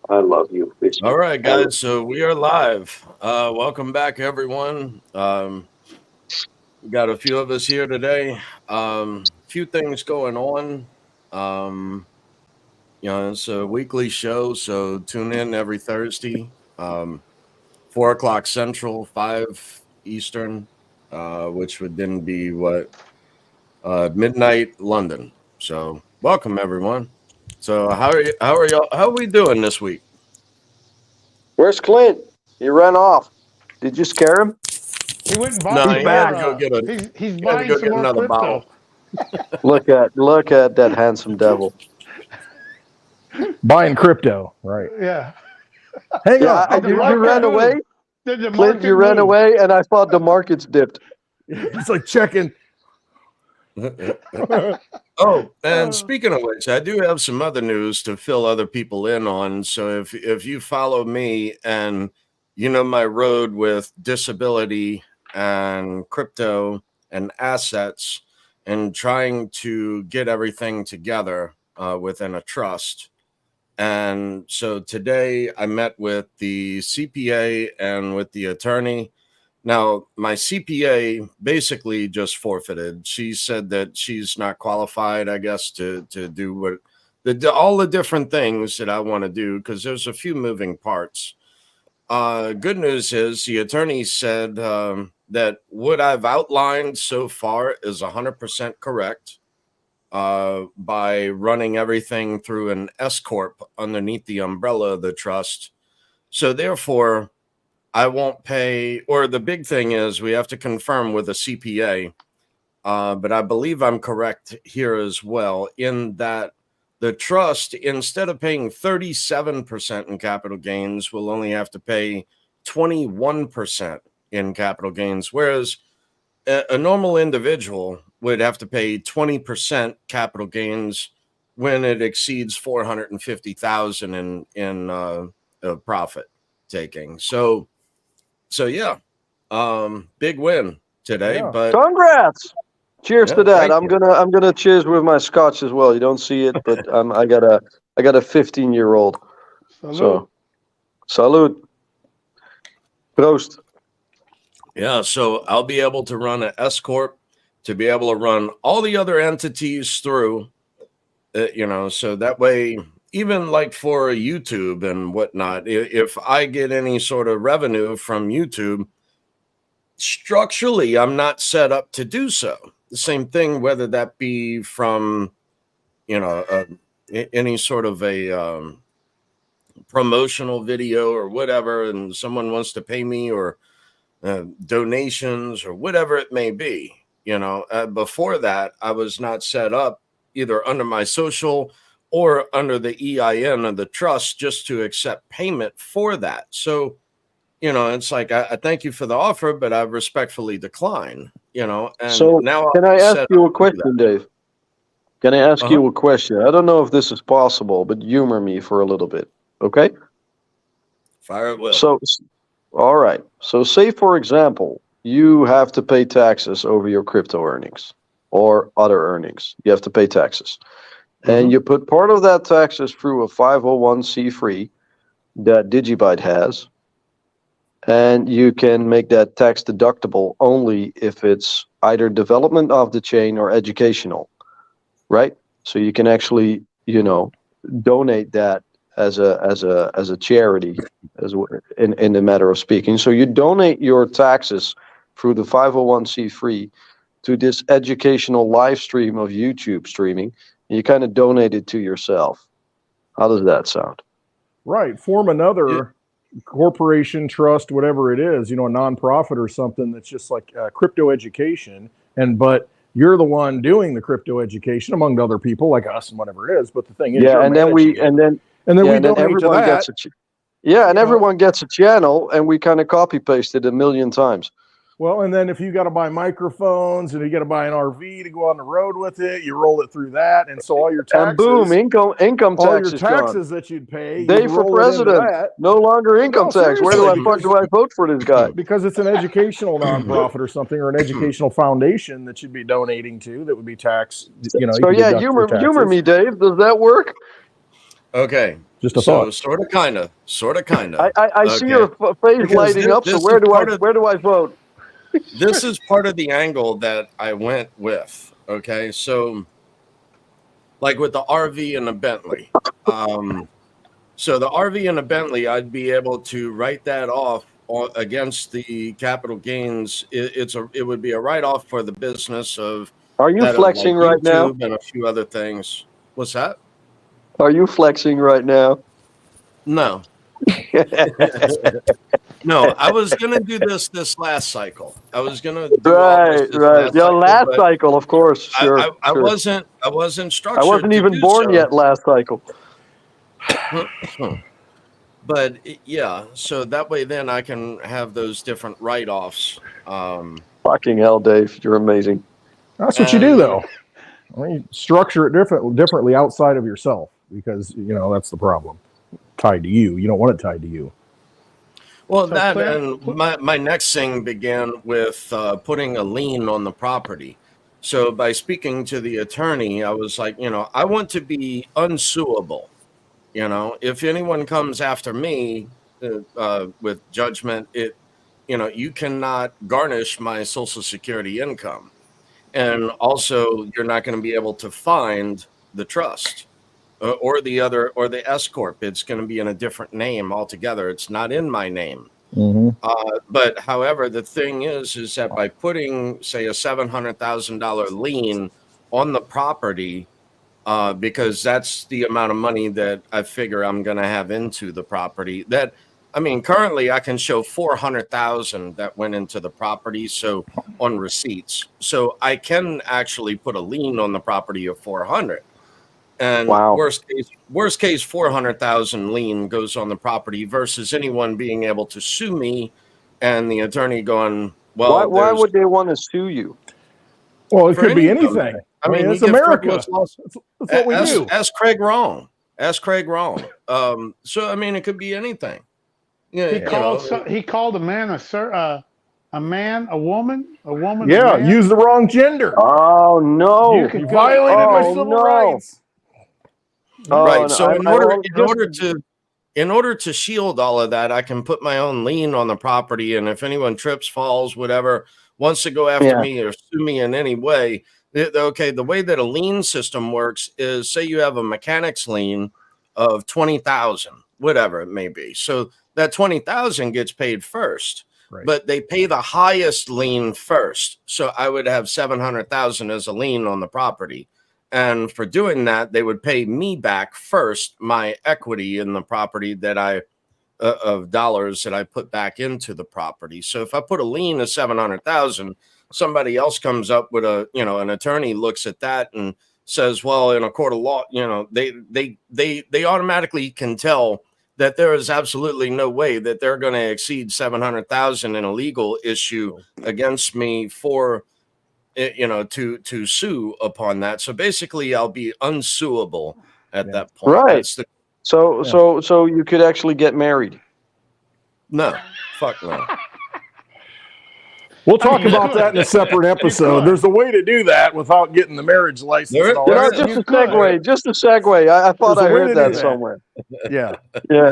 I love you. All right, guys. So we are live. Welcome back, everyone. We got a few of us here today. Few things going on. Um, it's a weekly show, so tune in every Thursday, 4 o'clock Central, 5 Eastern, which would then be midnight London. So welcome, everyone. So how are y'all? How are we doing this week? Where's Clint? He ran off. Did you scare him? He went and No, bought He's some he had back. to go more. get a He's he had to buying go some get more another bottle. crypto. Look at that handsome devil. Buying crypto, right? Yeah. Hang Yeah, on. you market ran moved. away, The Clint. market You ran moved. away, and I thought the markets dipped. It's like checking. Oh, and speaking of which, I do have some other news to fill other people in on. So if you follow me and you know my road with disability and crypto and assets and trying to get everything together within a trust. And so today I met with the CPA and with the attorney. Now, my CPA basically just forfeited. She said that she's not qualified, I guess, to do all the different things that I want to do because there's a few moving parts. Good news is the attorney said that what I've outlined so far is 100% correct by running everything through an S corp underneath the umbrella of the trust. So therefore, I won't pay, or the big thing is we have to confirm with a CPA. But I believe I'm correct here as well in that the trust, instead of paying 37% in capital gains, will only have to pay 21% in capital gains, whereas a normal individual would have to pay 20% capital gains when it exceeds 450,000 in profit taking. So yeah, big win today. Yeah. But Congrats! Cheers yeah, to that. thank I'm you. gonna cheers with my scotch as well. You don't see it, but I got a 15-year-old. So salute. Proost. Yeah, so I'll be able to run an S corp to be able to run all the other entities through. So that way, even like for YouTube and whatnot, if I get any sort of revenue from YouTube, structurally, I'm not set up to do so. The same thing, whether that be from, any sort of a promotional video or whatever, and someone wants to pay me or donations or whatever it may be. Before that, I was not set up either under my social or under the EIN of the trust just to accept payment for that. So, it's like I thank you for the offer, but I respectfully decline. And So now can I'll I be ask set you up a to do question, Dave? Can I ask that. you a question? I don't know if this is possible, but humor me for a little bit, okay? Fire at will. So, all right. So, say for example, you have to pay taxes over your crypto earnings or other earnings. You have to pay taxes, and you put part of that taxes through a 501c3 that Digibyte has, and you can make that tax deductible only if it's either development of the chain or educational, right? So you can actually, donate that as a charity, in the matter of speaking. So you donate your taxes through the 501c3 to this educational live stream of YouTube streaming, and you kind of donate it to yourself. How does that sound? Right. Form another corporation, trust, whatever it is, a nonprofit or something that's just like crypto education. But you're the one doing the crypto education among other people like us and whatever it is. But the thing is, Yeah, and then we donate to everyone that. Everyone gets a channel, and we kind of copy paste it a million times. Well, and then if you got to buy microphones and you got to buy an RV to go on the road with it, you roll it through that, and so all your taxes, and boom, income all tax your is gone. taxes that you'd pay, Dave for president, no longer income tax. Where do I vote for this guy? Because it's an educational nonprofit or something, or an educational foundation that you'd be donating to that would be taxed. So yeah, humor me, Dave. Does that work? Okay. Just a thought. Sort of, kind of. I see your face lighting up. So where do I vote? This is part of the angle that I went with. Okay, so like with the RV and the Bentley. So the RV and the Bentley, I'd be able to write that off against the capital gains. It would be a write-off for the business of. Are you flexing right now? And a few other things. What's that? Are you flexing right now? No. No, I was gonna do this last cycle. I was gonna do right. Your last cycle, of course. Sure. I wasn't structured. I wasn't even born yet last cycle. But yeah, so that way then I can have those different write-offs. Fucking hell, Dave, you're amazing. That's what you do, though. I mean, structure it differently outside of yourself, because that's the problem. Tied to you. You don't want it tied to you. Well, so and my next thing began with putting a lien on the property. So by speaking to the attorney, I was like, I want to be unsuable. If anyone comes after me with judgment, you cannot garnish my Social Security income. And also, you're not going to be able to find the trust or the S corp. It's going to be in a different name altogether. It's not in my name. Mm-hmm. But however, the thing is that by putting, say, a $700,000 lien on the property, because that's the amount of money that I figure I'm going to have into the property. Currently I can show $400,000 that went into the property, so on receipts. So I can actually put a lien on the property of $400,000. And wow. worst case 400,000 lien goes on the property versus anyone being able to sue me and the attorney going, well, why would they want to sue you? Well, it could be anything. I mean, it's America. That's what we do. Ask Craig wrong. So, it could be anything. Yeah, he called a man a woman. Yeah, use the wrong gender. Oh, no. You violated my civil rights. Right. No, so in order to shield all of that, I can put my own lien on the property. And if anyone trips, falls, whatever, wants to go after me or sue me in any way, the way that a lien system works is, say you have a mechanic's lien of $20,000, whatever it may be. So that $20,000 gets paid first, but they pay the highest lien first. So I would have $700,000 as a lien on the property. And for doing that, they would pay me back first my equity in the property that of dollars that I put back into the property. So if I put a lien of $700,000, somebody else comes up with an attorney looks at that and says, well, in a court of law, they automatically can tell that there is absolutely no way that they're going to exceed $700,000 in a legal issue against me for, to sue upon that. So basically, I'll be unsuable at that point. Right. So you could actually get married. No, fuck no. We'll talk about that in a separate episode. There's a way to do that without getting the marriage license. Just a segue. I thought I heard that somewhere. Yeah.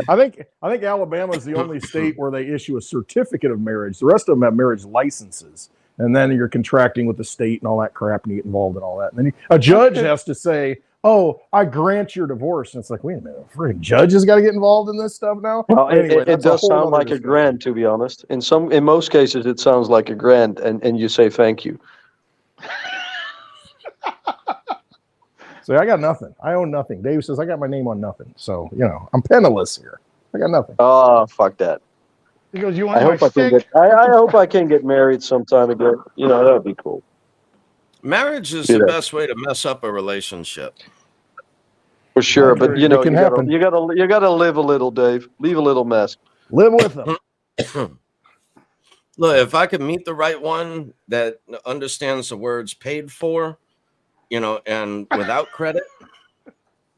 I think Alabama is the only state where they issue a certificate of marriage. The rest of them have marriage licenses, and then you're contracting with the state and all that crap, and you get involved in all that. And then a judge has to say, "Oh, I grant your divorce." And it's like, wait a minute, freaking judge has got to get involved in this stuff now. Well, anyway, it does sound like a grant, to be honest. In most cases, it sounds like a grant, and you say thank you. So I got nothing. I own nothing. Dave says I got my name on nothing. So I'm penniless here. I got nothing. Oh, fuck that. He goes, "You want I hope I can get married sometime again. That would be cool." Marriage is the best way to mess up a relationship. For sure, but you gotta live a little, Dave. Leave a little mess. Live with them. Look, if I could meet the right one that understands the words "paid for," and without credit,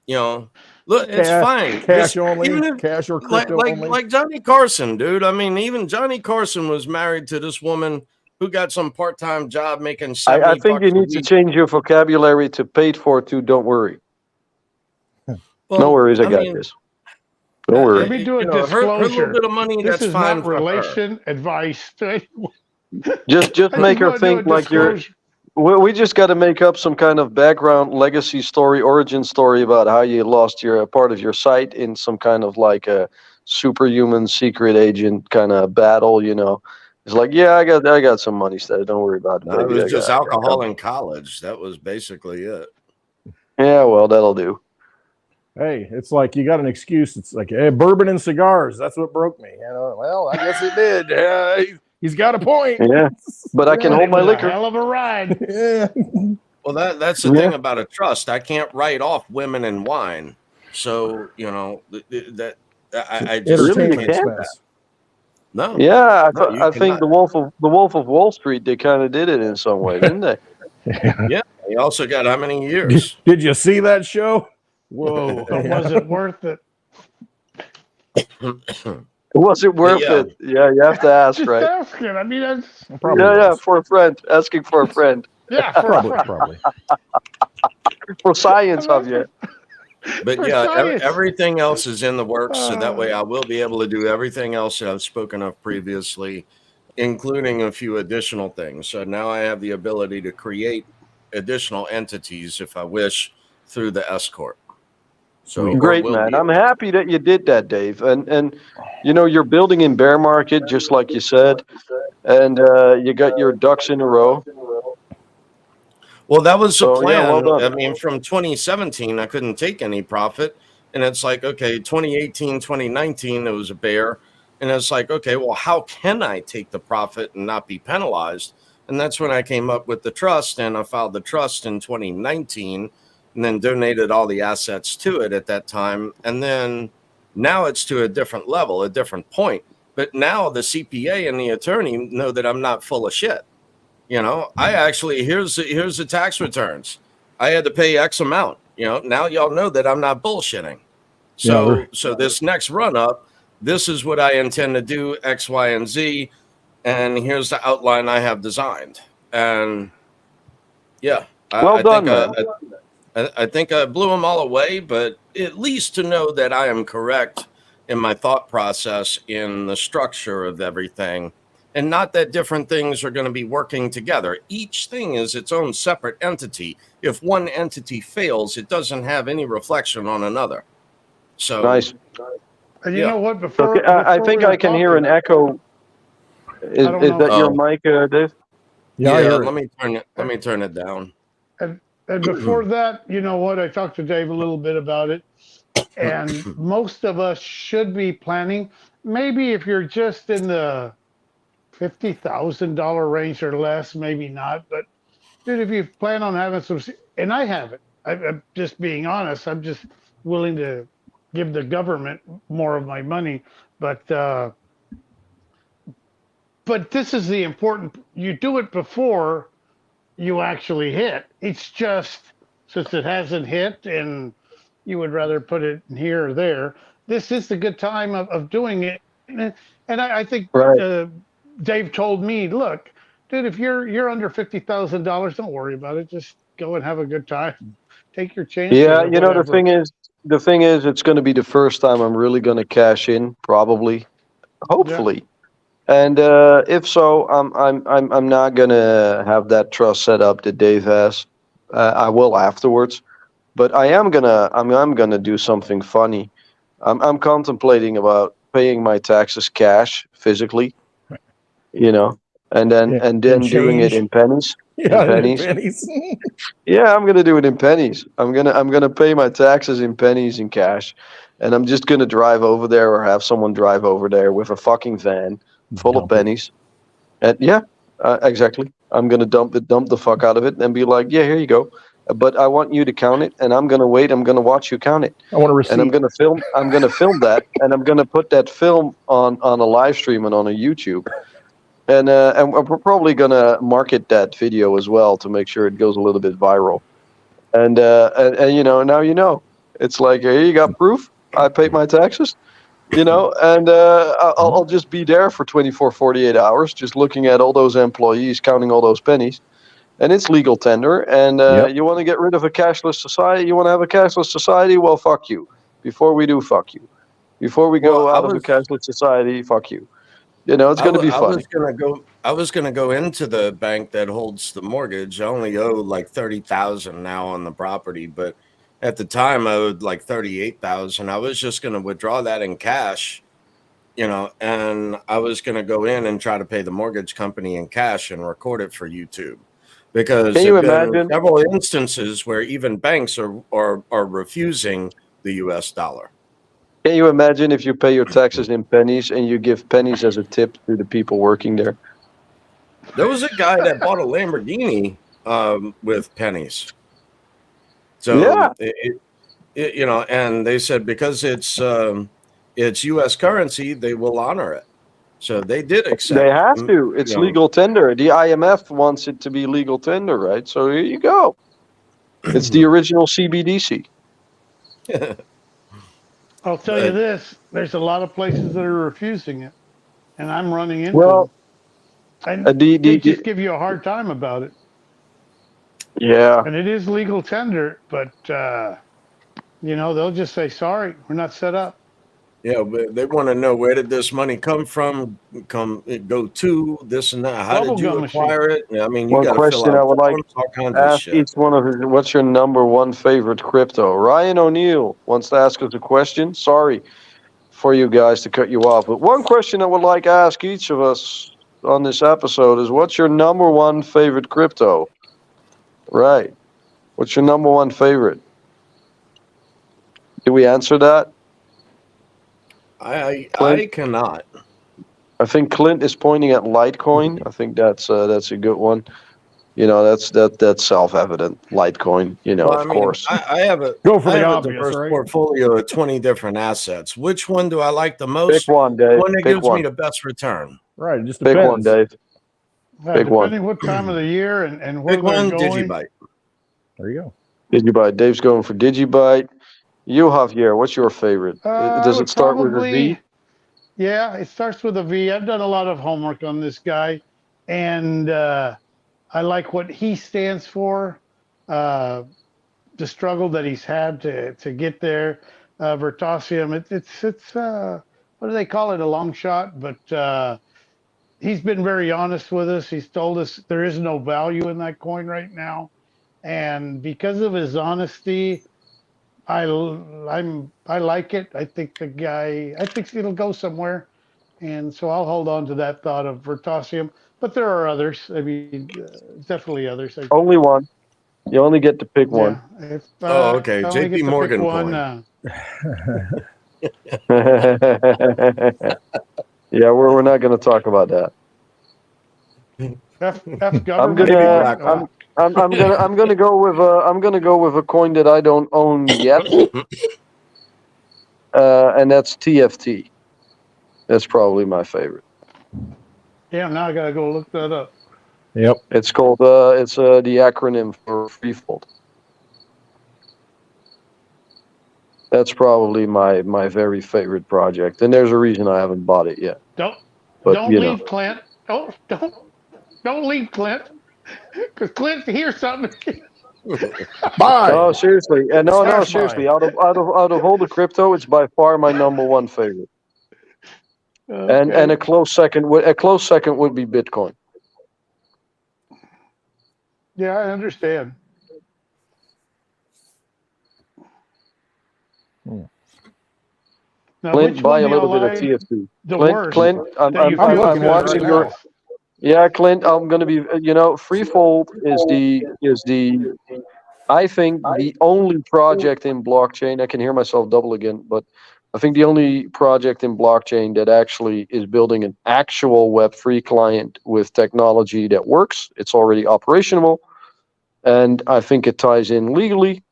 look, it's fine. Cash only, cash or crypto only. Like Johnny Carson, dude. Even Johnny Carson was married to this woman who got some part-time job making $70. I think you need to change your vocabulary to "paid for" to "don't worry." Well, no worries, I got this. Don't worry. Let me do a her little disclosure. bit of money, This that's is fine not for her. relation advice to anyone. Just I make just her want to do a think like you're. disclosure. We just got to make up some kind of background, legacy story, origin story about how you lost your part of your sight in some kind of like a superhuman secret agent kind of battle. You know, it's like, yeah, I got some money steady. Don't worry about it, No, it baby. was just I got alcohol in college. That was basically it. Yeah, well, that'll do. Hey, it's like you got an excuse. It's like, hey, bourbon and cigars. That's what broke me. You know, well, I guess it did. He's got a point. Yeah, but I can But hold it my was a liquor. hell of a ride. Yeah. Well, that's the thing about a trust. I can't write off women and wine. So, you know, that I just Entertainment Really, you can't? expense. no. Yeah, No, you I think cannot. the Wolf of Wall Street, they kind of did it in some way, didn't they? Yeah. You also got how many years? Did you see that show? Whoa. But was it worth it? Was it worth yeah. it? Yeah, you have to ask, Just right? asking. I mean, that's, Probably Yeah, was. for a friend, asking for a friend, yeah, for a Probably, friend. probably. for science, I mean, Javier. But For yeah, science. everything else is in the works. So that way I will be able to do everything else that I've spoken of previously, including a few additional things. So now I have the ability to create additional entities if I wish through the S Corp. So or Great, will man. be I'm able to. happy that you did that, Dave. And you know, you're building in bear market, just like you said, and you got your ducks in a row. Well, that was the So yeah, well plan. I done. mean, from 2017, I couldn't take any profit. And it's like, okay, 2018, 2019, it was a bear. And it's like, okay, well, how can I take the profit and not be penalized? And that's when I came up with the trust. And I filed the trust in 2019 and then donated all the assets to it at that time. And then now it's to a different level, a different point. But now the CPA and the attorney know that I'm not full of shit. You know, I actually here's the tax returns. I had to pay X amount. You know, now y'all know that I'm not bullshitting. So so this next run up, this is what I intend to do, X, Y, and Z, and here's the outline I have designed. And yeah, Well done, man. I think I blew them all away, but at least to know that I am correct in my thought process in the structure of everything. And not that different things are going to be working together. Each thing is its own separate entity. If one entity fails, it doesn't have any reflection on another. So Nice. And you Yeah. know what? Before, Okay, I before think we were I can hear an talking, echo. Is don't is know. that your Oh. mic, Dave? Yeah, I hear it. let me turn it down. and before that, you know what? I talked to Dave a little bit about it. And most of us should be planning. Maybe if you're just in the $50,000 range or less, maybe not. But dude, if you plan on having some, and I haven't, I'm just being honest. I'm just willing to give the government more of my money. But this is the important. You do it before you actually hit. It's just since it hasn't hit, and you would rather put it here or there. This is the good time of doing it. And I think Right. Dave told me, look, dude, if you're under $50,000, don't worry about it. Just go and have a good time. Take your chances. Yeah, or you know, whatever. the thing is, it's going to be the first time I'm really going to cash in, probably, hopefully. And if so, I'm not going to have that trust set up that Dave has. I will afterwards, but I'm gonna do something funny. I'm contemplating about paying my taxes cash physically, you know, and then In doing it change. in pennies. Yeah, pennies. pennies. Yeah, I'm gonna do it in pennies. I'm gonna pay my taxes in pennies in cash, and I'm just gonna drive over there or have someone drive over there with a fucking van full of Dump it. pennies. And yeah, exactly. I'm gonna dump the fuck out of it and be like, yeah, here you go. But I want you to count it, and I'm gonna wait. I'm gonna watch you count it, I want a receipt. and I'm gonna film that, and I'm gonna put that film on a live stream and on a YouTube. And we're probably gonna market that video as well to make sure it goes a little bit viral. And you know, now you know. It's like, hey, you got proof? I paid my taxes, you know, and I'll just be there for 24, 48 hours, just looking at all those employees, counting all those pennies. And it's legal tender. And Yep. you want to get rid of a cashless society? You want to have a cashless society? Well, fuck you. Before we do, fuck you. before we Well, go I out of the was cashless society, fuck you. You know, it's going to be I funny. was gonna go. I was gonna go into the bank that holds the mortgage. I only owe like 30,000 now on the property, but at the time I owed like 38,000. I was just gonna withdraw that in cash, and I was gonna go in and try to pay the mortgage company in cash and record it for YouTube, because Can you there've been imagine? several instances where even banks are refusing the U.S. dollar. Can you imagine if you pay your taxes in pennies and you give pennies as a tip to the people working there? There was a guy that bought a Lamborghini with pennies. So Yeah, and they said because it's U.S. currency, they will honor it. So they did accept. they have to. It's legal tender. The IMF wants it to be legal tender, right? So here you go. It's the original CBDC. I'll tell you this: there's a lot of places that are refusing it, and I'm running into Well, them, and they just give you a hard time about it. yeah. And it is legal tender, but they'll just say, "Sorry, we're not set up." Yeah, but they want to know, where did this money come from? Go to this and that. How did you Bubblegum machine. acquire it? I mean, you One got to fill question out I would like forms, all kinds to of ask shit. each one of you: what's your number one favorite crypto? Ryan O'Neill wants to ask us a question. Sorry for you guys to cut you off, but one question I would like to ask each of us on this episode is: what's your number one favorite crypto? Right. What's your number one favorite? Did we answer that? I cannot. I think Clint is pointing at Litecoin. I think that's a good one. That's self-evident. Litecoin, Well, of course. I have a Go for I the have a obvious, diverse right? portfolio of 20 different assets. Which one do I like the Pick most? one, The Dave. one that Pick gives me one. the best return. Right. It just Pick one, depends. Dave. Pick one. Depending what time of the year and where Pick they're one, going. Digibyte. There you go. Digibyte. Dave's going for Digibyte. You, Javier, what's your favorite? I Does would it start with a V? probably, yeah, it starts with a V. I've done a lot of homework on this guy, and I like what he stands for, the struggle that he's had to get there. Vertasium, it's what do they call it? A long shot, but he's been very honest with us. He's told us there is no value in that coin right now, and because of his honesty, I like it. I think I think it'll go somewhere, and so I'll hold on to that thought of Vertasium. But there are others. I mean, definitely others. Only one. You only get to pick one. Yeah, if Oh, I okay. only JP get to pick Morgan one, coin. Yeah, we're not going to talk about that. F I'm government Maybe gonna coin. BlackRock. I'm gonna go with a coin that I don't own yet, and that's TFT. That's probably my favorite. Yeah, now I gotta go look that up. Yep. It's called the acronym for Freefold. That's probably my very favorite project, and there's a reason I haven't bought it yet. Don't But don't leave, Clint. Don't leave, Clint, because Clint hears something. Buy. No, seriously, Smash seriously. buy. Out of all the crypto, it's by far my number one favorite. And Okay. a close second would be Bitcoin. Yeah, I understand. Now, Clint, which buy one a do you little bit of like TFT. the Clint, worst Clint, that you I'm feel looking good at it watching right right your. now? Yeah, Clint, I'm gonna be. Freefold is the. I think the only project in blockchain. I can hear myself double again, but I think the only project in blockchain that actually is building an actual Web3 client with technology that works. It's already operational, and I think it ties in legally.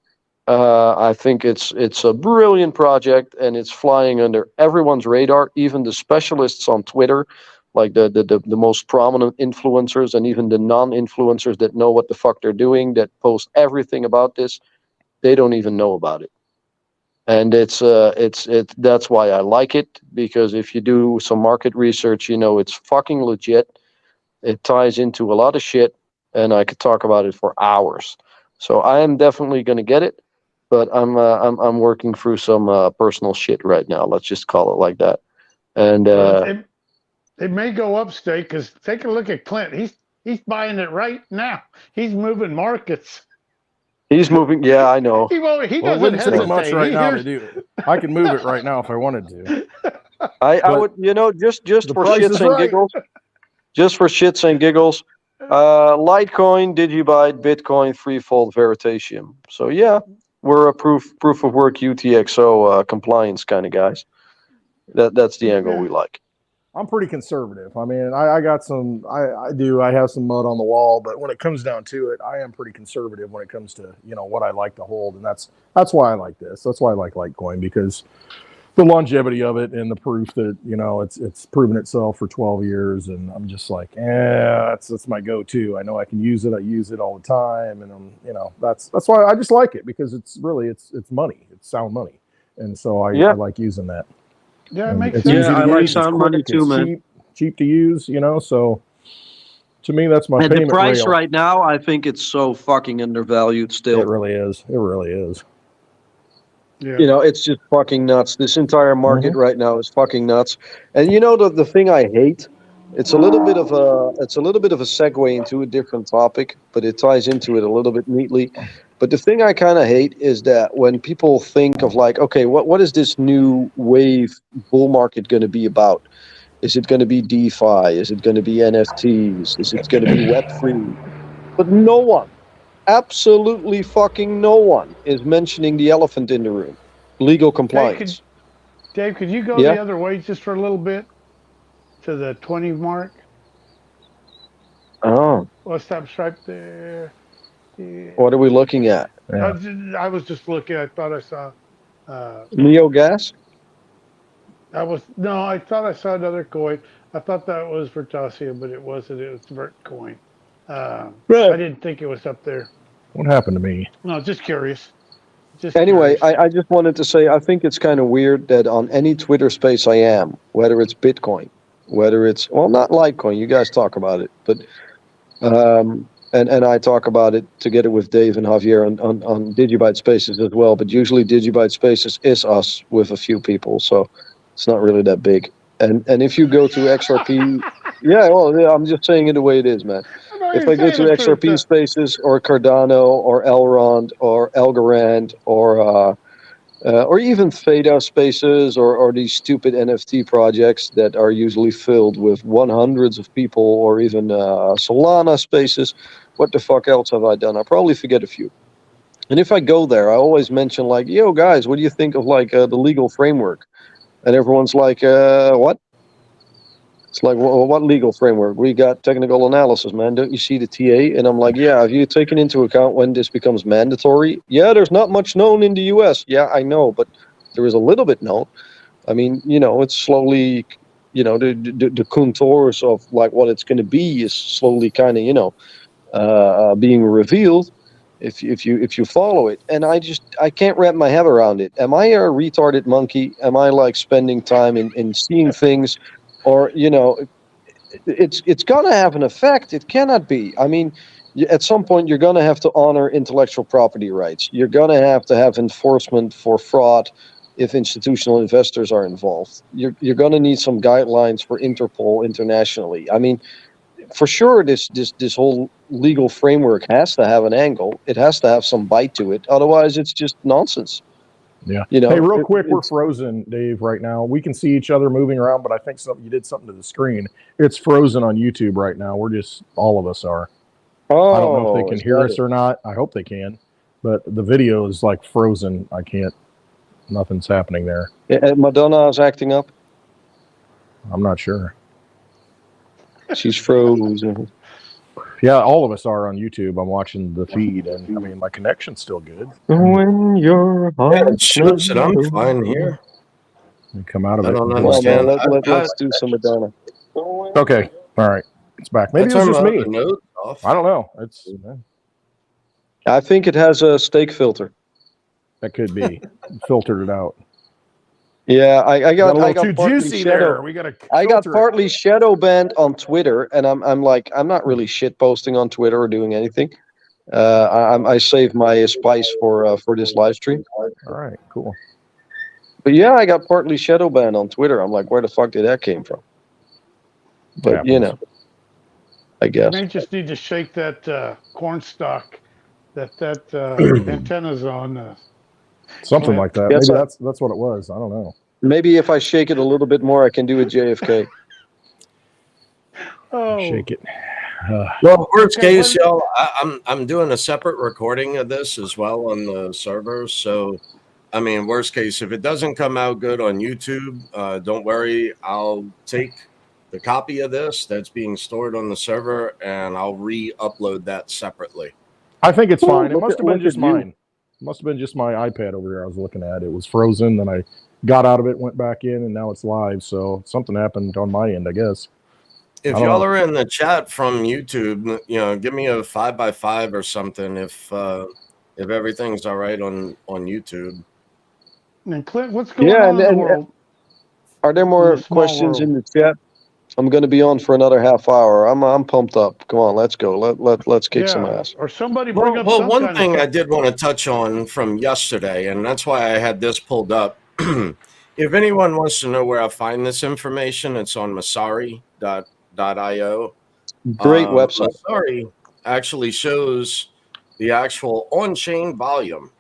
I think it's a brilliant project, and it's flying under everyone's radar, even the specialists on Twitter, like the most prominent influencers, and even the non-influencers that know what the fuck they're doing, that post everything about this. They don't even know about it, and that's why I like it, because if you do some market research, it's fucking legit. It ties into a lot of shit, and I could talk about it for hours. So I am definitely going to get it. but I'm working through some personal shit right now. Let's just call it like that. And it may go up, State, because take a look at Clint. He's buying it right now. He's moving markets. he's moving. Yeah, I know. He Well, it doesn't wouldn't take hesitate. much right He now hears- to do it. I could move it right now if I wanted to. I would, just The for price shits is and right. giggles, just for shits and giggles, Litecoin, Digibyte, Bitcoin, threefold Veritasium. So yeah, we're a proof of work UTXO compliance kind of guys. That's the angle we like. I'm pretty conservative. I mean, I got some, I have some mud on the wall, but when it comes down to it, I am pretty conservative when it comes to, what I like to hold. And that's why I like this. That's why I like Litecoin, because the longevity of it and the proof that, it's proven itself for 12 years. And I'm just like, that's my go-to. I know I can use it. I use it all the time. And that's why I just like it, because it's really, it's money. It's sound money. And so I like using that. Yeah, it And makes it's sense. easy to I like use, sound it's money quick, too, it's man. cheap to use, so to me that's my And the payment price rail. right now, I think it's so fucking undervalued still. It really is. It really is. Yeah. It's just fucking nuts. This entire market right now is fucking nuts. And the thing I hate, it's a little bit of a segue into a different topic, but it ties into it a little bit neatly. But the thing I kind of hate is that when people think of like, okay, what is this new wave bull market going to be about? Is it going to be DeFi? Is it going to be NFTs? Is it going to be Web3? But no one, absolutely fucking no one, is mentioning the elephant in the room: legal compliance. Dave, could you go Yeah? the other way just for a little bit to the 20 mark? Oh, What's that stripe there? Yeah. what are we looking at? Yeah. I was just looking. I thought I saw. Neo Gas? I thought I saw another coin. I thought that was Vertasia, but it wasn't. It was Vertcoin. I didn't think it was up there. What happened to me? No, just curious. Anyway, Curious. I just wanted to say I think it's kind of weird that on any Twitter space I am, whether it's Bitcoin, whether it's, well, not Litecoin, you guys talk about it, but and I talk about it together with Dave and Javier on Digibyte Spaces as well, but usually Digibyte Spaces is us with a few people, so it's not really that big. And if you go to XRP, I'm just saying it the way it is, man. If I go to XRP Spaces or Cardano or Elrond or Algorand or even Theta Spaces or these stupid NFT projects that are usually filled with hundreds of people, or even Solana Spaces, what the fuck else have I done? I probably forget a few. And if I go there, I always mention like, yo guys, what do you think of like the legal framework? And everyone's like, what? It's like, well, what legal framework? We got technical analysis, man. Don't you see the TA? And I'm like, yeah, have you taken into account when this becomes mandatory? Yeah, there's not much known in the US. Yeah, I know, but there is a little bit known. I mean, it's slowly, the contours of like what it's going to be is slowly kind of, being revealed if you follow it. And I can't wrap my head around it. Am I a retarded monkey? Am I like spending time in seeing things? Or, it's going to have an effect. It cannot be. I mean, at some point, you're going to have to honor intellectual property rights. You're going to have enforcement for fraud if institutional investors are involved. You're going to need some guidelines for Interpol internationally. I mean, for sure, this whole legal framework has to have an angle. It has to have some bite to it. Otherwise, it's just nonsense. Yeah. Hey, real quick, we're frozen, Dave, right now. We can see each other moving around, but I think you did something to the screen. It's frozen on YouTube right now. All of us are. I don't know if they can hear us or not. I hope they can. But the video is like frozen. I can't. Nothing's happening there. Yeah, Madonna is acting up. I'm not sure. She's frozen. Yeah, all of us are on YouTube. I'm watching the feed, and I mean, my connection's still good. When you're it shows that I'm fine here. You come out of I it. don't Well, man, understand. let's do some Madonna. Okay, all right, it's back. Maybe it's just me. I don't know. I think it has a steak filter. That could be. Filtered it out. Yeah, I got too juicy there. We got to. I got partly shadow banned on Twitter, and I'm not really shit posting on Twitter or doing anything. I saved my spice for this live stream. All right, cool. But yeah, I got partly shadow banned on Twitter. I'm like, where the fuck did that came from? But you know, I You guess. may just need to shake that corn stalk that antenna's on. Something like that. Yes, Maybe that's what it was. I don't know. maybe if I shake it a little bit more, I can do a JFK. Oh, Shake it. Well, worst Okay, case, y'all, I'm doing a separate recording of this as well on the server. So, I mean, worst case, if it doesn't come out good on YouTube, don't worry. I'll take the copy of this that's being stored on the server and I'll re-upload that separately. I think it's Well, fine. It look must at- have been look just at you. mine. Must have been just my iPad over here I was looking at. It was frozen, then I got out of it, went back in, and now it's live. So something happened on my end, I guess. If I don't y'all know. are in the chat from YouTube, you know, give me a 5x5 or something if everything's all right on YouTube. and Clint, what's going Yeah, on in the and world? are there In more the small questions world. in the chat? I'm going to be on for another half hour. I'm pumped up. Come on, let's go. Let's kick some Yeah, ass. or somebody bring up Well, some one kind thing of. I did want to touch on from yesterday, and that's why I had this pulled up. If anyone wants to know where I find this information, it's on Masari.io. Great website. Masari actually shows the actual on-chain volume.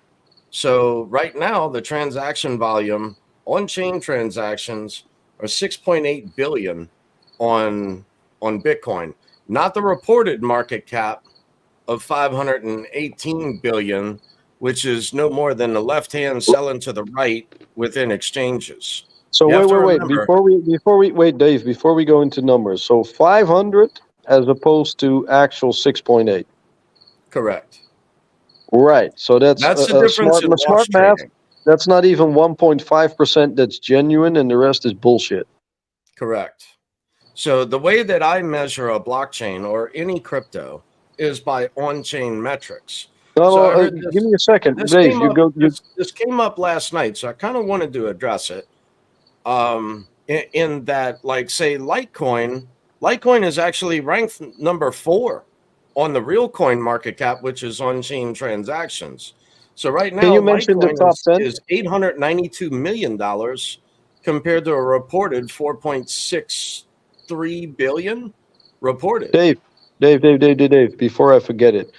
So right now, the transaction volume, on-chain transactions are 6.8 billion on Bitcoin, not the reported market cap of 518 billion, which is no more than the left hand selling to the right within exchanges. So You have to wait. remember- Before we wait, Dave. Before we go into numbers, so 500 as opposed to actual 6.8. Correct. Right. So that's That's the difference in wash smart math. trading. That's not even 1.5% that's genuine, and the rest is bullshit. Correct. So the way that I measure a blockchain or any crypto is by on-chain metrics. No, So I heard give me a second, this Dave. came up. This came up last night, so I kind of wanted to address it. In that, like, say, Litecoin is actually ranked number 4 on the real coin market cap, which is on-chain transactions. So right now, Can you mention the Litecoin top 10? is $892 million compared to a reported 4.63 billion reported. Dave. Before I forget it,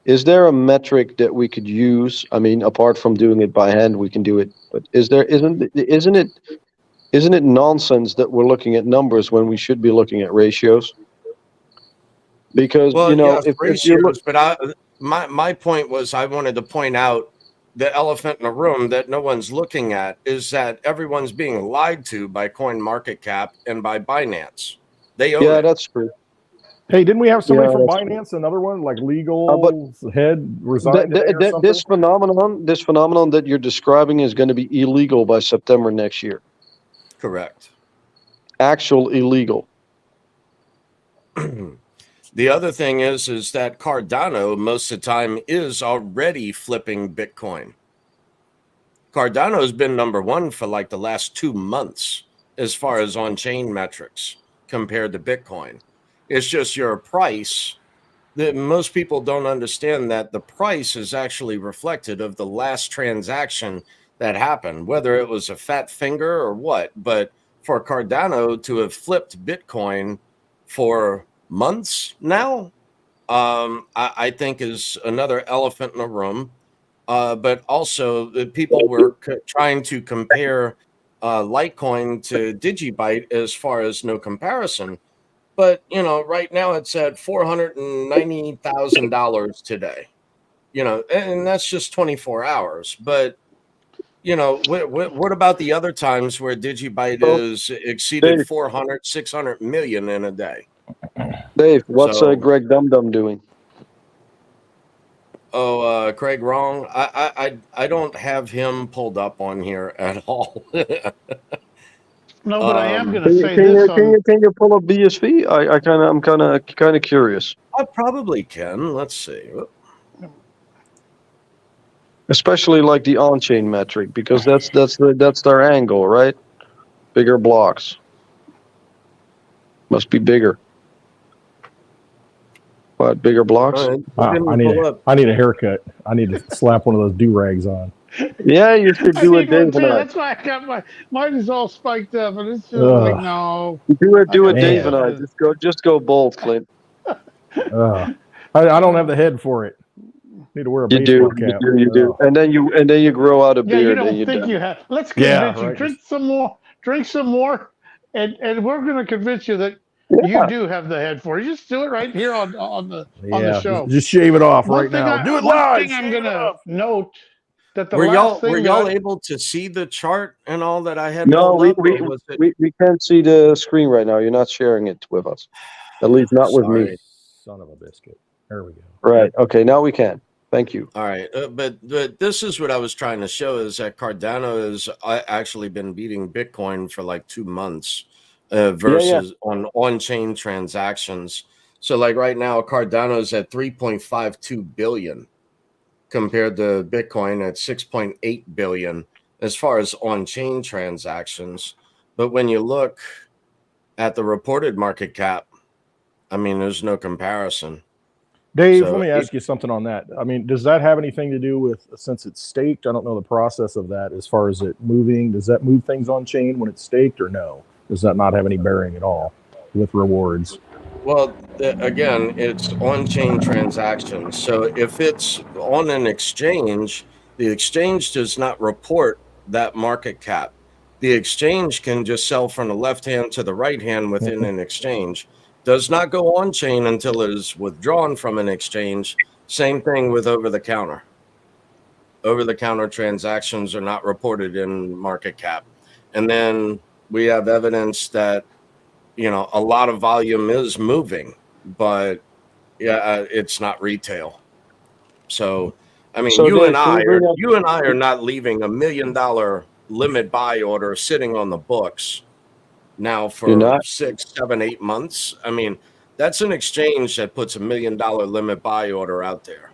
is there a metric that we could use? I mean, apart from doing it by hand, we can do it. But isn't it nonsense that we're looking at numbers when we should be looking at ratios? Because Well, you know, yes, if you look, ratios, but my point was I wanted to point out the elephant in the room that no one's looking at is that everyone's being lied to by CoinMarketCap and by Binance. They own yeah, it. that's true. Hey, didn't we have somebody Yeah, from that's true. Binance? Another one, like legal head resigned Th- today th- or th- something? this phenomenon that you're describing is going to be illegal by September next year. Correct. Actual illegal. The other thing is that Cardano most of the time is already flipping Bitcoin. Cardano's been number 1 for like the last 2 months as far as on-chain metrics compared to Bitcoin. It's just your price that most people don't understand that the price is actually reflected of the last transaction that happened, whether it was a fat finger or what. But for Cardano to have flipped Bitcoin for months now, I think is another elephant in the room. But also, people were trying to compare Litecoin to Digibyte as far as no comparison. But, you know, right now it's at $490,000 today, you know, and that's just 24 hours. But, you know, what about the other times where Digibyte is exceeded Dave. 400, 600 million in a day? Dave, what's So- Greg Dum Dum doing? Oh, Craig Wrong. I don't have him pulled up on here at all. No, but I am going Can to you, say can, this you, can, on. you, can you pull up BSV? I'm kind of curious, I probably can. Let's see. especially like the on-chain metric, because that's their angle, right? Bigger blocks must be bigger. What, bigger blocks? It Wow, didn't I need pull up. a haircut. I need to slap one of those do-rags on. Yeah, you should I do a need one Dave too. and I. That's why I got mine is all spiked up, and it's just like Ugh, no. I Do a got Dave and I. something. Just go bold, Clint. ugh. I don't have the head for it. Need to wear a You baseball do, cap. you do. Ugh. And then you grow out a Yeah, you beard and don't you're think done. you have. Let's Yeah, convince you. right. Drink some more. Drink some more, and we're going to convince you that you Yeah. do have the head for it. Just do it right here on the Yeah, show. just shave it off right now. Do it One live. thing I'm Shave it gonna off. note that the Were last y'all thing that able to see the chart and all that I had No, pulled up, or was it? we can't see the screen right now. You're not sharing it with us. At least not with me. Sorry. Son of a biscuit. There we go. Right. Okay, now we can. Thank you. All right, but this is what I was trying to show is that Cardano has actually been beating Bitcoin for like 2 months versus on-chain transactions. So like right now, Cardano is at 3.52 billion compared to Bitcoin at 6.8 billion as far as on-chain transactions. But when you look at the reported market cap, I mean, there's no comparison. Dave, So let me ask you something on that. I mean, does that have anything to do with, since it's staked? I don't know the process of that as far as it moving. Does that move things on chain when it's staked, or no? Does that not have any bearing at all with rewards? Well, again, it's on-chain transactions. So if it's on an exchange, the exchange does not report that market cap. The exchange can just sell from the left hand to the right hand within an exchange. Does not go on-chain until it is withdrawn from an exchange. Same thing with over-the-counter. Over-the-counter transactions are not reported in market cap. And then we have evidence that a lot of volume is moving, but it's not retail. So, I mean, So you Dave, and can I you bring up are not leaving $1 million limit buy order sitting on the books now you're for not? 6, 7, 8 months. I mean, that's an exchange that puts $1 million limit buy order out there.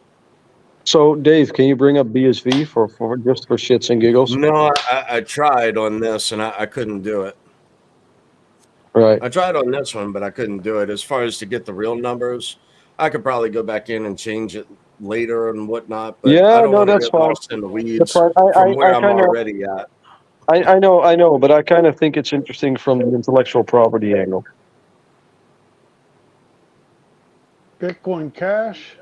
So Dave, can you bring up BSV for just for shits and giggles? No, I tried on this and I couldn't do it. Right. I tried on this one, but I couldn't do it. As far as to get the real numbers, I could probably go back in and change it later and whatnot, but I Yeah, don't no, want to that's get fine. lost in the That's weeds fine. from where I I'm kind of already at. I know, but I kind of think it's interesting from the intellectual property angle. Bitcoin Cash.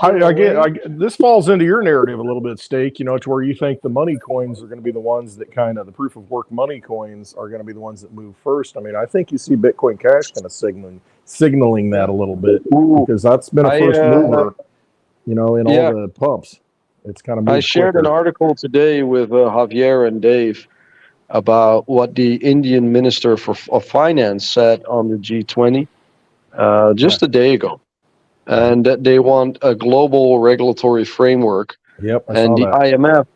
I get this falls into your narrative a little bit, Stake, to where you think the money coins are going to be the ones that the proof of work money coins are going to be the ones that move first. I mean, I think you see Bitcoin Cash kind of signaling that a little bit, because that's been a first mover, in all the pumps. It's kind of moved I shared quicker. an article today with Javier and Dave about what the Indian Minister of Finance said on the G20 just a day ago, and that they want a global regulatory framework. Yep, I And saw the that. IMF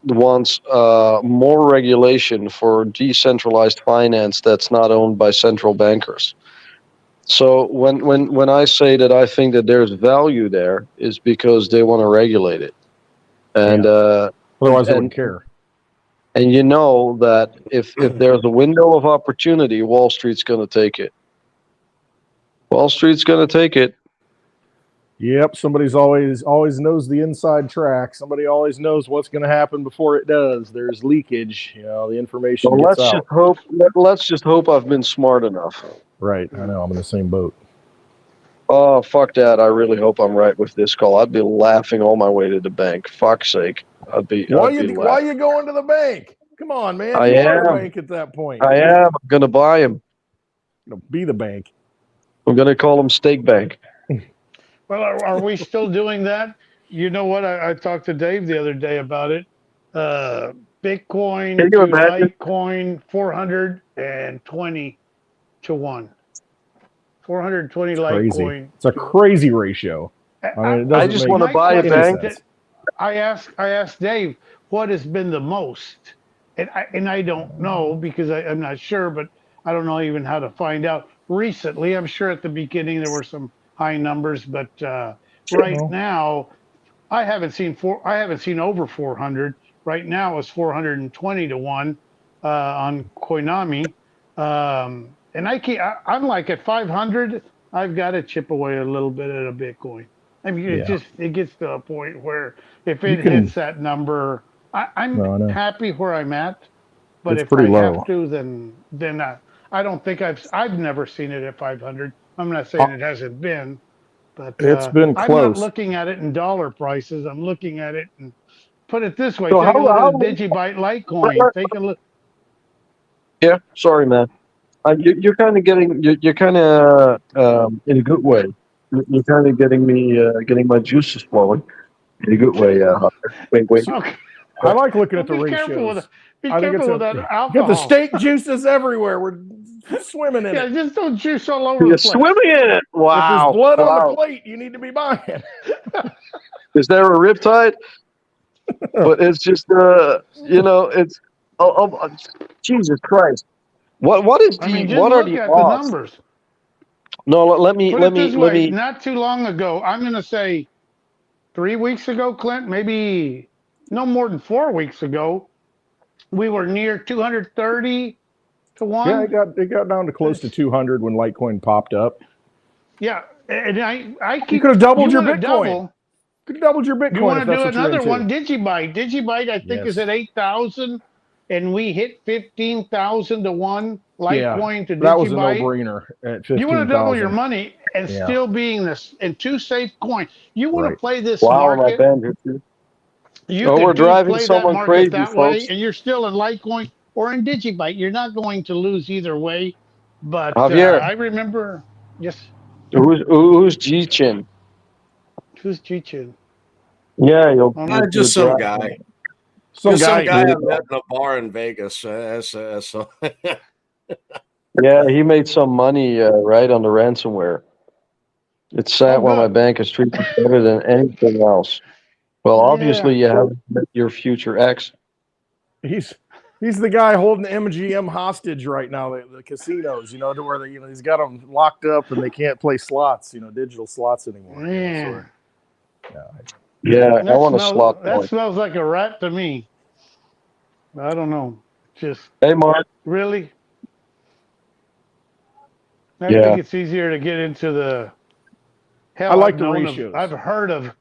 wants more regulation for decentralized finance that's not owned by central bankers. So when I say that I think that there's value there, is because they want to regulate it, and Otherwise, they and wouldn't care. and you know that if there's a window of opportunity, Wall Street's going to take it. Wall Street's going to take it. Yep, somebody's always knows the inside track. Somebody always knows what's going to happen before it does. There's leakage, the information Well, gets out. let's just hope I've been smart enough. Right, I know, I'm in the same boat. Oh, fuck that. I really hope I'm right with this call. I'd be laughing all my way to the bank. Fuck's sake. I'd be Why laughing. you going to the bank? Come on, man. I You are the am. bank at that point. I am. I'm going to buy him. Be the bank. I'm going to call him Steak Bank. Well, are we still doing that? You know what? I talked to Dave the other day about it. Bitcoin Can you to imagine? Litecoin, 420 to 1. 420 It's crazy. Litecoin. It's a crazy ratio. I mean, I just want to buy a bank. I asked Dave what has been the most, and I don't know because I'm not sure, but I don't know even how to find out. Recently, I'm sure at the beginning there were some high numbers, but right now I haven't seen over 400. Right now it's 420 to 1 on Koinami, and I'm like at 500. I've got to chip away a little bit at a Bitcoin. I mean, it gets to a point where if it hits that number, I'm No, I know. happy where I'm at. But It's if pretty I low. have to, then I don't think I've never seen it at 500. I'm not saying it hasn't been, but It's been I'm not close. looking at it in dollar prices. I'm looking at it and put it this way. So Take a look how at the Digibyte Litecoin. Take a look. yeah, sorry, man. You're kind of getting you're kind of in a good way. You're kind of getting me getting my juices flowing in a good way. Hunter. Wait, wait. Okay. I like looking Well, at the be ratios. careful with be I think careful with that got the alcohol. steak juices everywhere. We're swimming in Yeah, it. just don't juice all over You're the place. swimming in it. If there's Wow. blood on the Wow. plate, you need to be buying it. Is there a riptide? But it's just it's Jesus Christ. What is the I mean, just what are look the at the odds? numbers. No, let me Put let it me this let way, me. not too long ago, I'm going to say 3 weeks ago, Clint, maybe no more than 4 weeks ago, we were near 230 to 1. Yeah, it got down to close to 200 when Litecoin popped up. Yeah, and I keep. You could have doubled your wanna Bitcoin. Double, Could have doubled your Bitcoin. you want if to that's do what you're another into. one? Digibyte. Digibyte, I think, is Yes. at 8,000, and we hit 15,000 to 1. Litecoin to Digibyte. That was a no-brainer at 15,000. You want to double your money and Yeah. still being this in 2 safe coins. You want to play this Wow, my market. band here too. You Oh, could we're driving play that someone market crazy, that folks. way, and you're still in Litecoin or in Digibyte. You're not going to lose either way. But Javier, I remember, yes, who's G Chin? who's G-Chin? Yeah, Just some guy. Some Some guy Yeah. I met in a bar in Vegas. So Yeah, he made some money right on the ransomware. It's sad Oh, why my good. bank is treating it better than anything else. Well, obviously Yeah. you haven't met your future ex. He's the guy holding MGM hostage right now. The casinos, to where he's got them locked up and they can't play slots, digital slots anymore. Yeah. Yeah, I want a That slot coin. smells like a rat to me. I don't know. Just Hey, Mark. really. I Yeah. think it's easier to get into the. Hell, I like I've the known ratios. I've heard of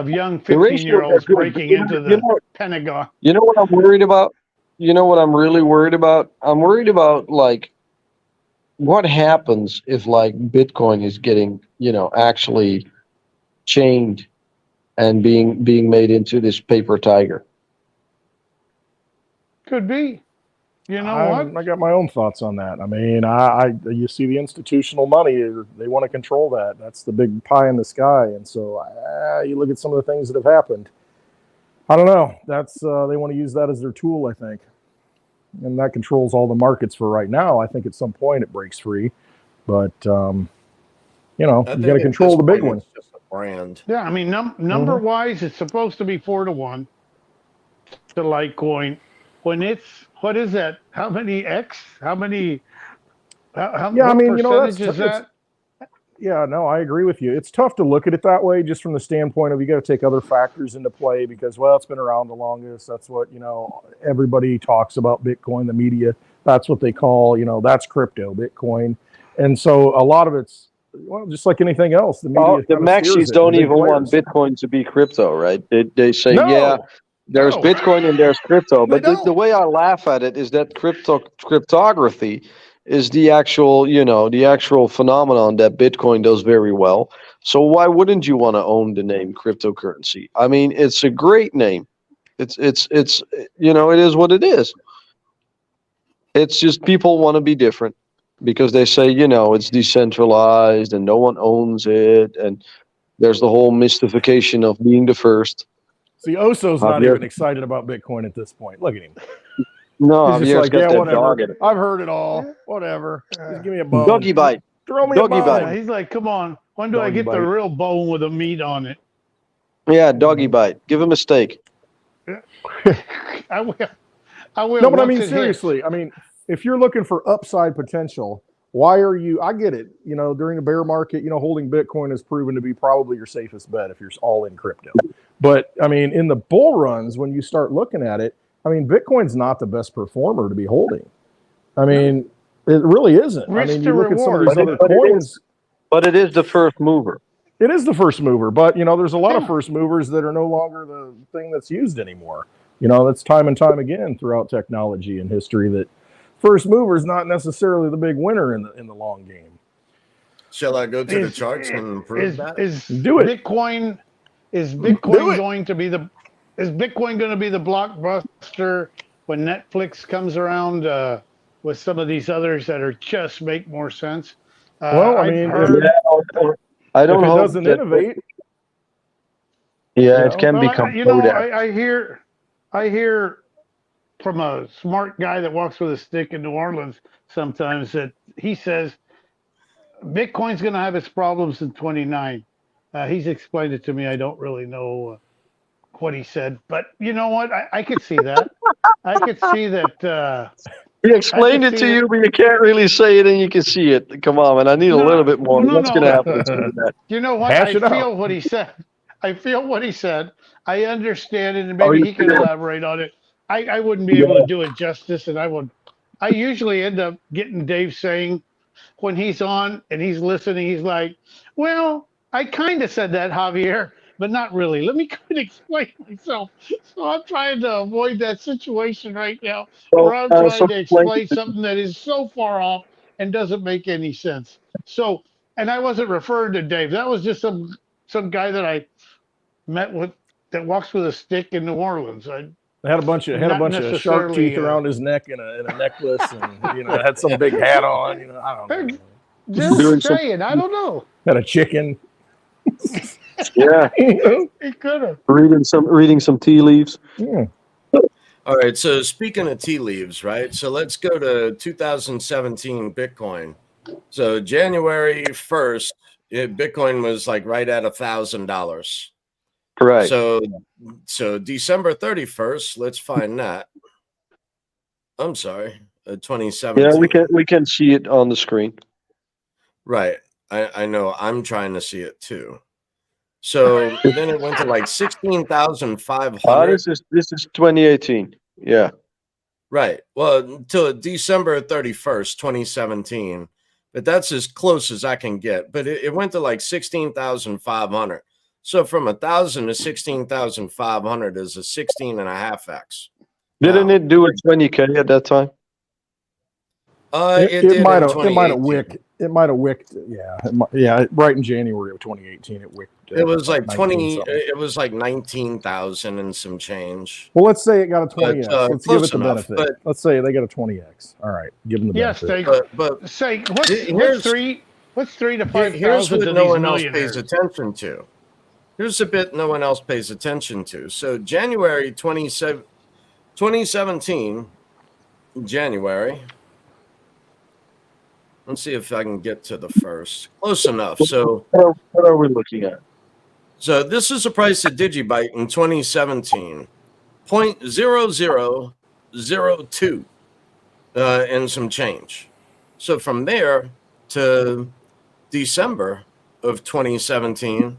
young The ratios 15-year-olds are good, breaking but into you the know- Pentagon. You know what I'm worried about? You know what I'm really worried about? I'm worried about like what happens if like Bitcoin is getting, actually chained and being made into this paper tiger. Could be. You know what? I got my own thoughts on that. I mean, you see the institutional money; they want to control that. That's the big pie in the sky. And so you look at some of the things that have happened. I don't know. That's they want to use that as their tool, I think, and that controls all the markets for right now. I think at some point it breaks free, but you got to control the big one. It's just a brand. Yeah, I mean, number wise, it's supposed to be 4 to 1 to Litecoin. When it's, what is that? How many X? How many? What percentage is that? Yeah, no, I agree with you. It's tough to look at it that way, just from the standpoint of you got to take other factors into play because, well, it's been around the longest. That's what everybody talks about Bitcoin. The media, that's what they call that's crypto, Bitcoin, and so a lot of it's just like anything else. The media, the Maxis don't even want Bitcoin to be crypto, right? They say, there's Bitcoin and there's crypto, but the way I laugh at it is that cryptography is the actual phenomenon that Bitcoin does very well. So why wouldn't you want to own the name cryptocurrency? I mean, it's a great name. It's it is what it is. It's just people want to be different because they say, it's decentralized and no one owns it, and there's the whole mystification of being the first. See, Oso's not even excited about Bitcoin at this point. Look at him. No, he's just like, whatever. Dog I've heard it all. Whatever. Just give me a bone. Doggy bite. Throw me a bone. Bite. He's like, come on. When do I get the real bone with the meat on it? Yeah, doggy bite. Give him a steak. I will. No, but I mean, seriously. I mean, if you're looking for upside potential, why are you? I get it. During a bear market, holding Bitcoin has proven to be probably your safest bet if you're all in crypto. But I mean, in the bull runs, when you start looking at it, I mean, Bitcoin's not the best performer to be holding. I mean, it really isn't. I mean, you look at some of these other coins. But it is the first mover. It is the first mover, but there's a lot of Yeah. first movers that are no longer the thing that's used anymore. That's time and time again throughout technology and history that first mover is not necessarily the big winner in the long game. Shall I go to the charts and prove that? Do it. Bitcoin is Do Bitcoin it. going to be the blockbuster when Netflix comes around with some of these others that are just make more sense? Well, I I've mean, heard- I don't if it hope doesn't that- innovate, Yeah, it can Well, become. I hear from a smart guy that walks with a stick in New Orleans sometimes that he says Bitcoin's going to have its problems in 29. He's explained it to me. I don't really know what he said, but you know what? I could see that. I could see that. He explained it to you, but you can't really say it, and you can see it. Come on, man! I need a little bit more. What's going to happen to that? You know what? Hash it I feel out. what he said. I feel what he said. I understand it, and maybe he can elaborate on it. I wouldn't be able to do it justice, and I usually end up getting Dave saying when he's on and he's listening, he's like, "Well, I kind of said that, Javier, but not really. Let me kind of explain myself." So I'm trying to avoid that situation right now, where I'm trying to explain something that is so far off and doesn't make any sense. So, and I wasn't referring to Dave. That was just some guy that I met with that walks with a stick in New Orleans. I had a bunch of shark teeth around his neck and a necklace, and had some big hat on. I don't know. Just saying, I don't know. Had a chicken. Yeah, He could have reading some tea leaves. Yeah. All right. So speaking of tea leaves, right? So let's go to 2017 Bitcoin. So January 1st, Bitcoin was like right at $1,000. Correct. So December 31st, let's find that. I'm sorry, 2017. Yeah, we can see it on the screen. Right. I know. I'm trying to see it too. So then it went to like 16,500. This is 2018. Yeah. Right. Well, until December 31st, 2017. But that's as close as I can get. But it went to like 16,500. So from 1,000 to 16,500 is a 16.5x. Didn't it do a 20K at that time? It might have wicked. Yeah, right in January of 2018, it wicked. It was like 20. It was like 19,000 and some change. Well, let's say it got a 20x. Let's give it the enough, benefit. Let's say they got a 20x. All right, give them the benefit. Yes, but say what's 3 to 5,000? Here's what to no these one else millionaires? pays attention to. Here's a bit no one else pays attention to. So January 2017, January. Let's see if I can get to the first. Close enough. So what are we looking at? So this is the price of Digibyte in 2017, 0.0002 and some change. So from there to December of 2017,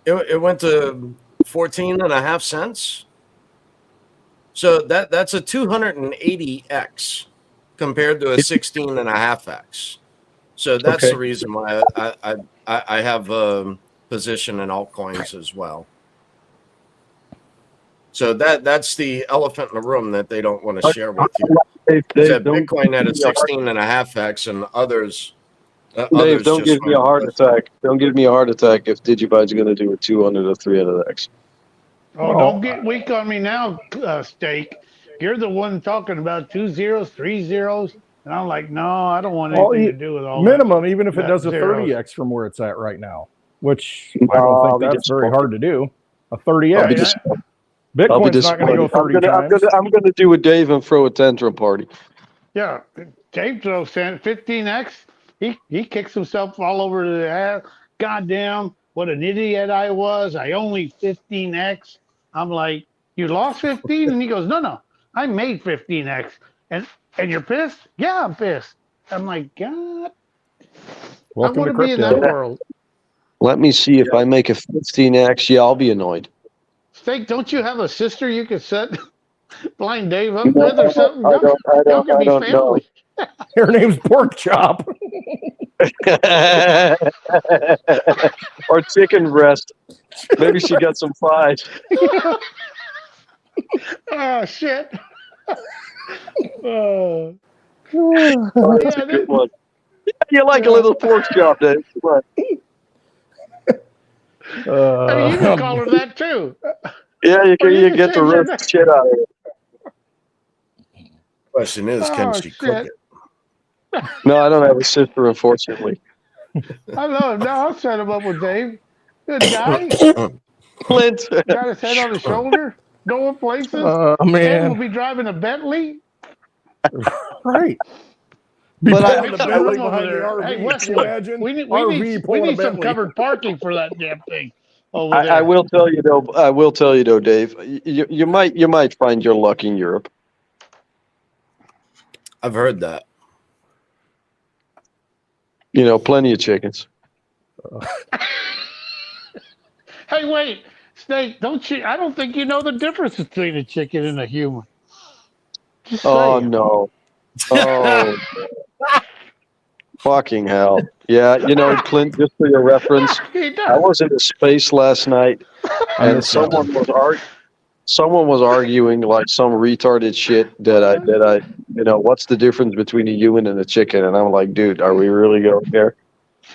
it went to 14.5 cents. So that's a 280x compared to a 16.5x. So that's the reason why I have position in altcoins as well. So that's the elephant in the room that they don't want to share with you. That Bitcoin had a 16.5x and others. Dave, don't give me a heart attack. Don't give me a heart attack if Digibyte's going to do a 200 or 300x. Oh, don't get weak on me now, Steak. You're the one talking about 2 zeros, 3 zeros. And I'm like, no, I don't want anything to do with all minimum, that. even if it does a zeros. 30x from where it's at right now, which I don't think that's very hard to do. A 30x. Bitcoin's not going to go 30 times. I'm going to do a Dave and throw a tantrum party. Yeah, Dave throws 15x. He kicks himself all over the ass. Goddamn, what an idiot I was. I only 15x. I'm like, you lost 15? And he goes, no, I made 15x. And you're pissed? Yeah, I'm pissed. I'm like, God, Welcome I want to to be in that world. Let me see if I make a 15x. Yeah, I'll be annoyed. Steak, don't you have a sister you could set Blind Dave up with or something? I don't know. Her name's Pork Chop. Or chicken breast. Maybe she got some thighs. Oh shit. Oh, that's Yeah, a good one. You like a little pork chop, Dave? Come on. I mean, you can call her that too. Yeah, Or you you can get to change her roast name. the shit out of it. Question is, can Oh she cook shit. it? No, I don't have a sister, unfortunately. I love him. No, I'll set him up with Dave. Good guy. Clint. Got his head on his shoulder. Going places. Ted will Man, be driving a Bentley. right. Be But pulling the Some Bentley room over behind the there. RV. Hey, Can you Westwood, imagine? we need RV pulling a some Bentley. covered parking for that damn thing over I there. will tell you though. I will tell you though, Dave. You might find your luck in Europe. I've heard that. You know, plenty of chickens. Hey, wait, Snake, don't you? I don't think you know the difference between a chicken and a human. Just Oh saying. no. Oh fucking hell. Yeah, you know, Clint. Just for your reference, He I does. was in a space last night, I and missed that one. someone was arguing like some retarded shit that I what's the difference between a human and a chicken? And I'm like, dude, are we really going there?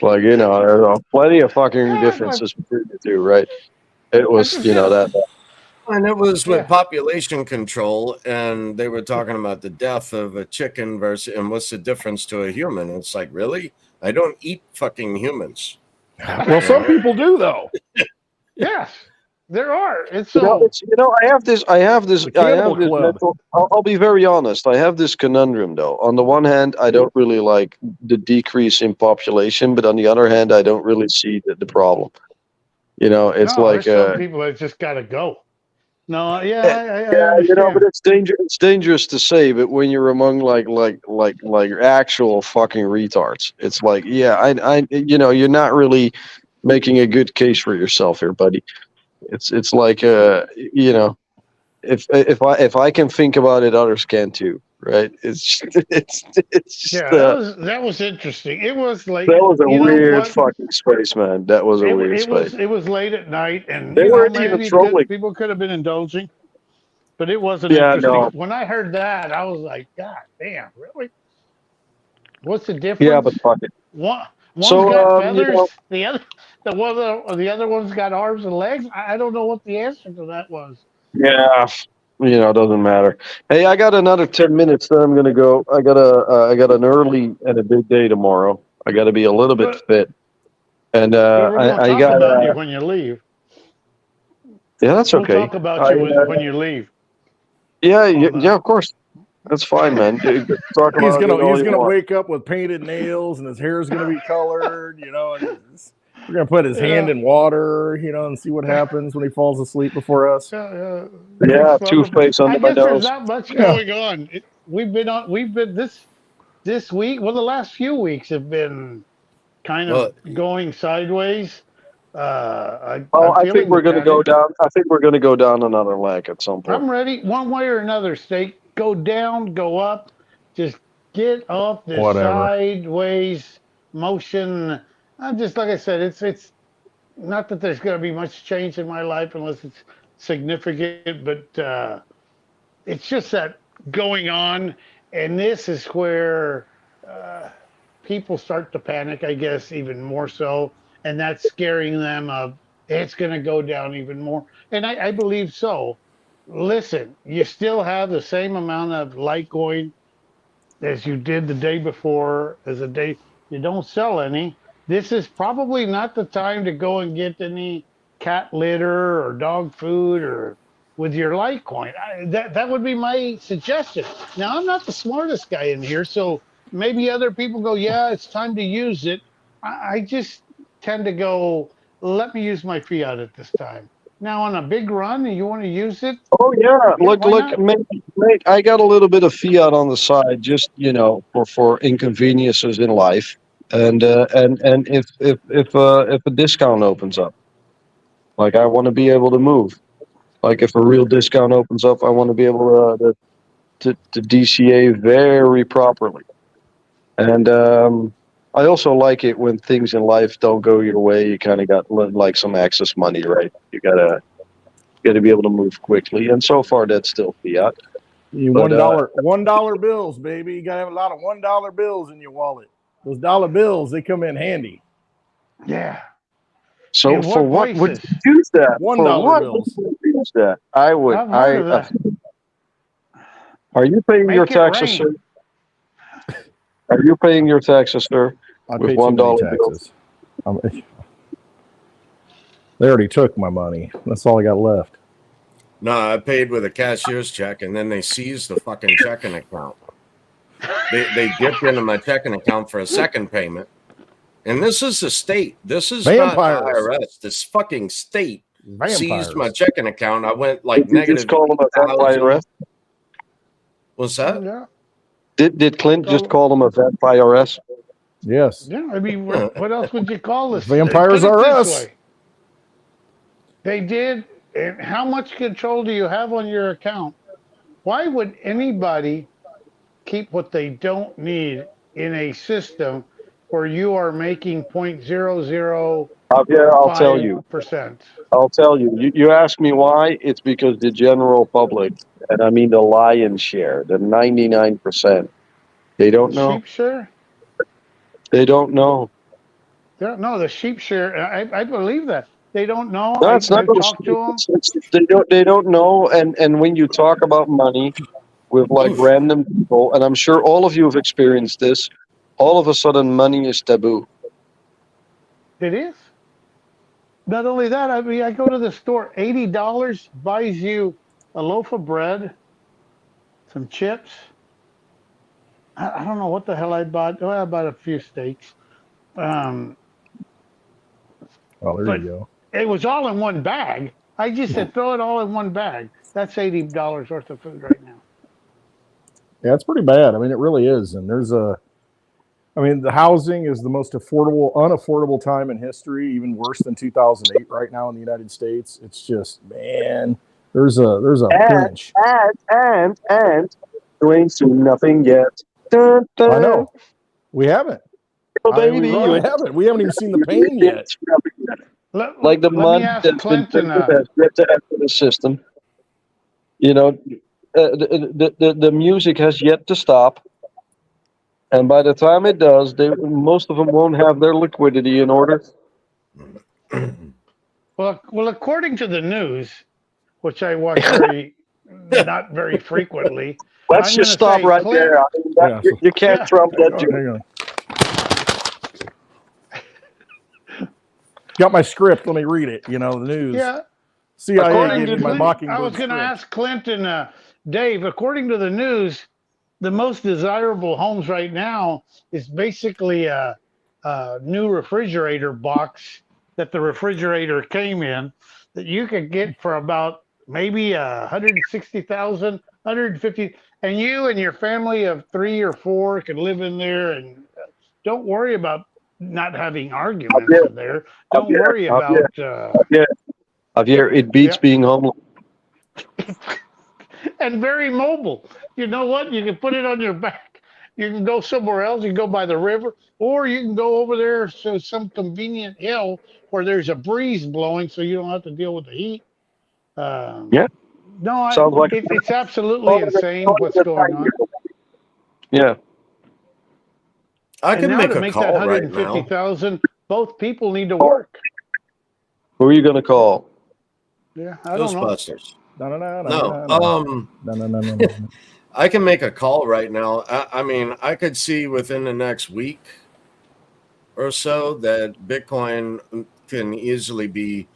Like, you know, there are plenty of fucking Yeah, differences between the two, right? It that's was, just you know, it. that. And it was with Yeah. population control, and they were talking about the death of a chicken versus, and what's the difference to a human? It's like, really? I don't eat fucking humans. Well, some people do though. Yes, there are. It's You know, so. I have this The Cannibal Club. mental. I'll be very honest. I have this conundrum though. On the one hand, I don't really like the decrease in population, but on the other hand, I don't really see the problem. You know, it's No, like, there's some people that just got to go. No, yeah, I you know, but understand. it's dangerous. It's dangerous to say, but when you're among like actual fucking retards, it's like, yeah, you know, you're not really making a good case for yourself here, buddy. It's like, you know, if I can think about it, others can too, right? It's it's just Yeah, that was interesting. It was like, that was a you know weird what? fucking space, man. That was a weird space. It was late at night, and They you know weren't even maybe trolling. people could have been indulging, but it wasn't Yeah, interesting. no, When I heard that, I was like, God damn, really? What's the yeah, difference? but fuck it. One's So, got you know, feathers, the other one's got arms and legs. I don't know what the answer to that was. yeah, you know, it doesn't matter. Hey, I got another 10 minutes. Then I'm gonna go. I got an early and a big day tomorrow. I got to be a little bit But, fit, and but we're gonna I talk got. about you when you leave. Yeah, that's We'll okay. talk about I, you when you leave. yeah, On yeah, of course. That's fine, man. Talk He's about it all he's you gonna want. wake up with painted nails and his hair is gonna be colored, you know, and we're gonna put his hand in water, you know, and see what happens when he falls asleep before us. Yeah, That's wonderful. toothpaste I under my guess there's nose. not much going on. We've been this week. Well, the last few weeks have been kind Well, of going sideways. Oh, I'm I think feeling we're the going to go panic. down. I think we're going to go down another leg at some point. I'm ready, one way or another. State, go down, go up. Just get off this Whatever. sideways motion. I'm just like I said. It's not that there's going to be much change in my life unless it's significant, but it's just that going on, and this is where people start to panic, I guess, even more so, and that's scaring them of it's going to go down even more, and I believe so. Listen, you still have the same amount of Litecoin as you did the day before, as a day you don't sell any. This is probably not the time to go and get any cat litter or dog food or with your Litecoin. That would be my suggestion. Now, I'm not the smartest guy in here, so maybe other people go, yeah, it's time to use it. I just tend to go, let me use my fiat at this time. Now, on a big run, and you want to use it, Oh yeah, yeah, why look, not? mate, I got a little bit of fiat on the side, just you know, for inconveniences in life, and if a discount opens up, like I want to be able to move. Like if a real discount opens up, I want to be able to DCA very properly. And I also like it when things in life don't go your way. You kind of got like some excess money, right? You gotta be able to move quickly, and so far that's still fiat. You But, $1 bills, baby. You gotta have a lot of $1 bills in your wallet. Those dollar bills, they come in handy. Yeah. So In for what what would places? you use that? $1 For what bills. would you use that? I would. I've heard of that. Are you paying your Make it taxes, sir? rain. Are you paying your taxes, sir? I With pay too many $1 bills? taxes. They already took my money. That's all I got left. No, I paid with a cashier's check, and then they seized the fucking checking account. They dipped into my checking account for a second payment. And this is the state. This is Vampires. not the IRS. This fucking state seized my Vampires. checking account. I went like Did you negative. just call them a vampire? What's that? Yeah. Did Clint just call them a vampire? Yes. Yeah. I mean, what else would you call this? Vampires Put it are this us. way. They did. And how much control do you have on your account? Why would anybody keep what they don't need in a system where you are making 0.005%? I'll tell you. I'll tell you. You ask me why? It's because the general public, and I mean the lion's share, the 99%, they don't know. Sheep share? They don't know. No, the sheep share. I believe that. They don't know. No, it's not. Talk to them. They don't know. And when you talk about money with like random people, and I'm sure all of you have experienced this, all of a sudden money is taboo. It is. Not only that, I mean, I go to the store, $80 buys you a loaf of bread, some chips. I don't know what the hell I bought. Oh, I bought a few steaks. Oh, there you go. It was all in one bag. I just said, throw it all in one bag. That's $80 worth of food right now. Yeah, it's pretty bad. I mean, it really is. And the housing is the most unaffordable time in history, even worse than 2008 right now in the United States. It's just, man, there's a pinch. And you ain't seen nothing yet. Dun, dun. I know. We haven't. Oh, baby, We haven't. We haven't even seen the pain yet. Like the mud that's been has yet to enter the system. You know, the music has yet to stop. And by the time it does, most of them won't have their liquidity in order. Well, according to the news, which I watch not very frequently. Let's just stop right there. You can't trump that. Hang on. Got my script. Let me read it. The news. Yeah. CIA gave me my Mockingbird I was going to script. ask Clinton, Dave, according to the news, the most desirable homes right now is basically a new refrigerator box that the refrigerator came in that you could get for about maybe 160,000, 150, and you and your family of 3 or 4 can live in there and don't worry about not having arguments in there. Don't worry about Javier, it beats being homeless. And very mobile. You know what? You can put it on your back. You can go somewhere else. You can go by the river, or you can go over there to some convenient hill where there's a breeze blowing, so you don't have to deal with the heat. No, it's absolutely insane what's going on. Yeah. I can make a call that right now. 150,000, both people need to work. Who are you going to call? Yeah, I don't know. Ghostbusters. No. I can make a call right now. I mean, I could see within the next week or so that Bitcoin can easily be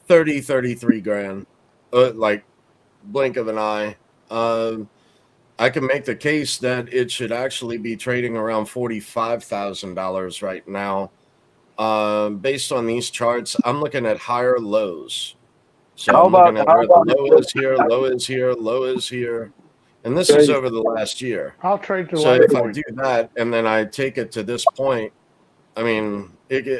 33 grand, like blink of an eye. I can make the case that it should actually be trading around $45,000 right now. Based on these charts, I'm looking at higher lows. So I'm looking at where the low is here, low is here, low is here. And this is over the last year. I'll trade to So if I Litecoin. do that and then I take it to this point, I mean,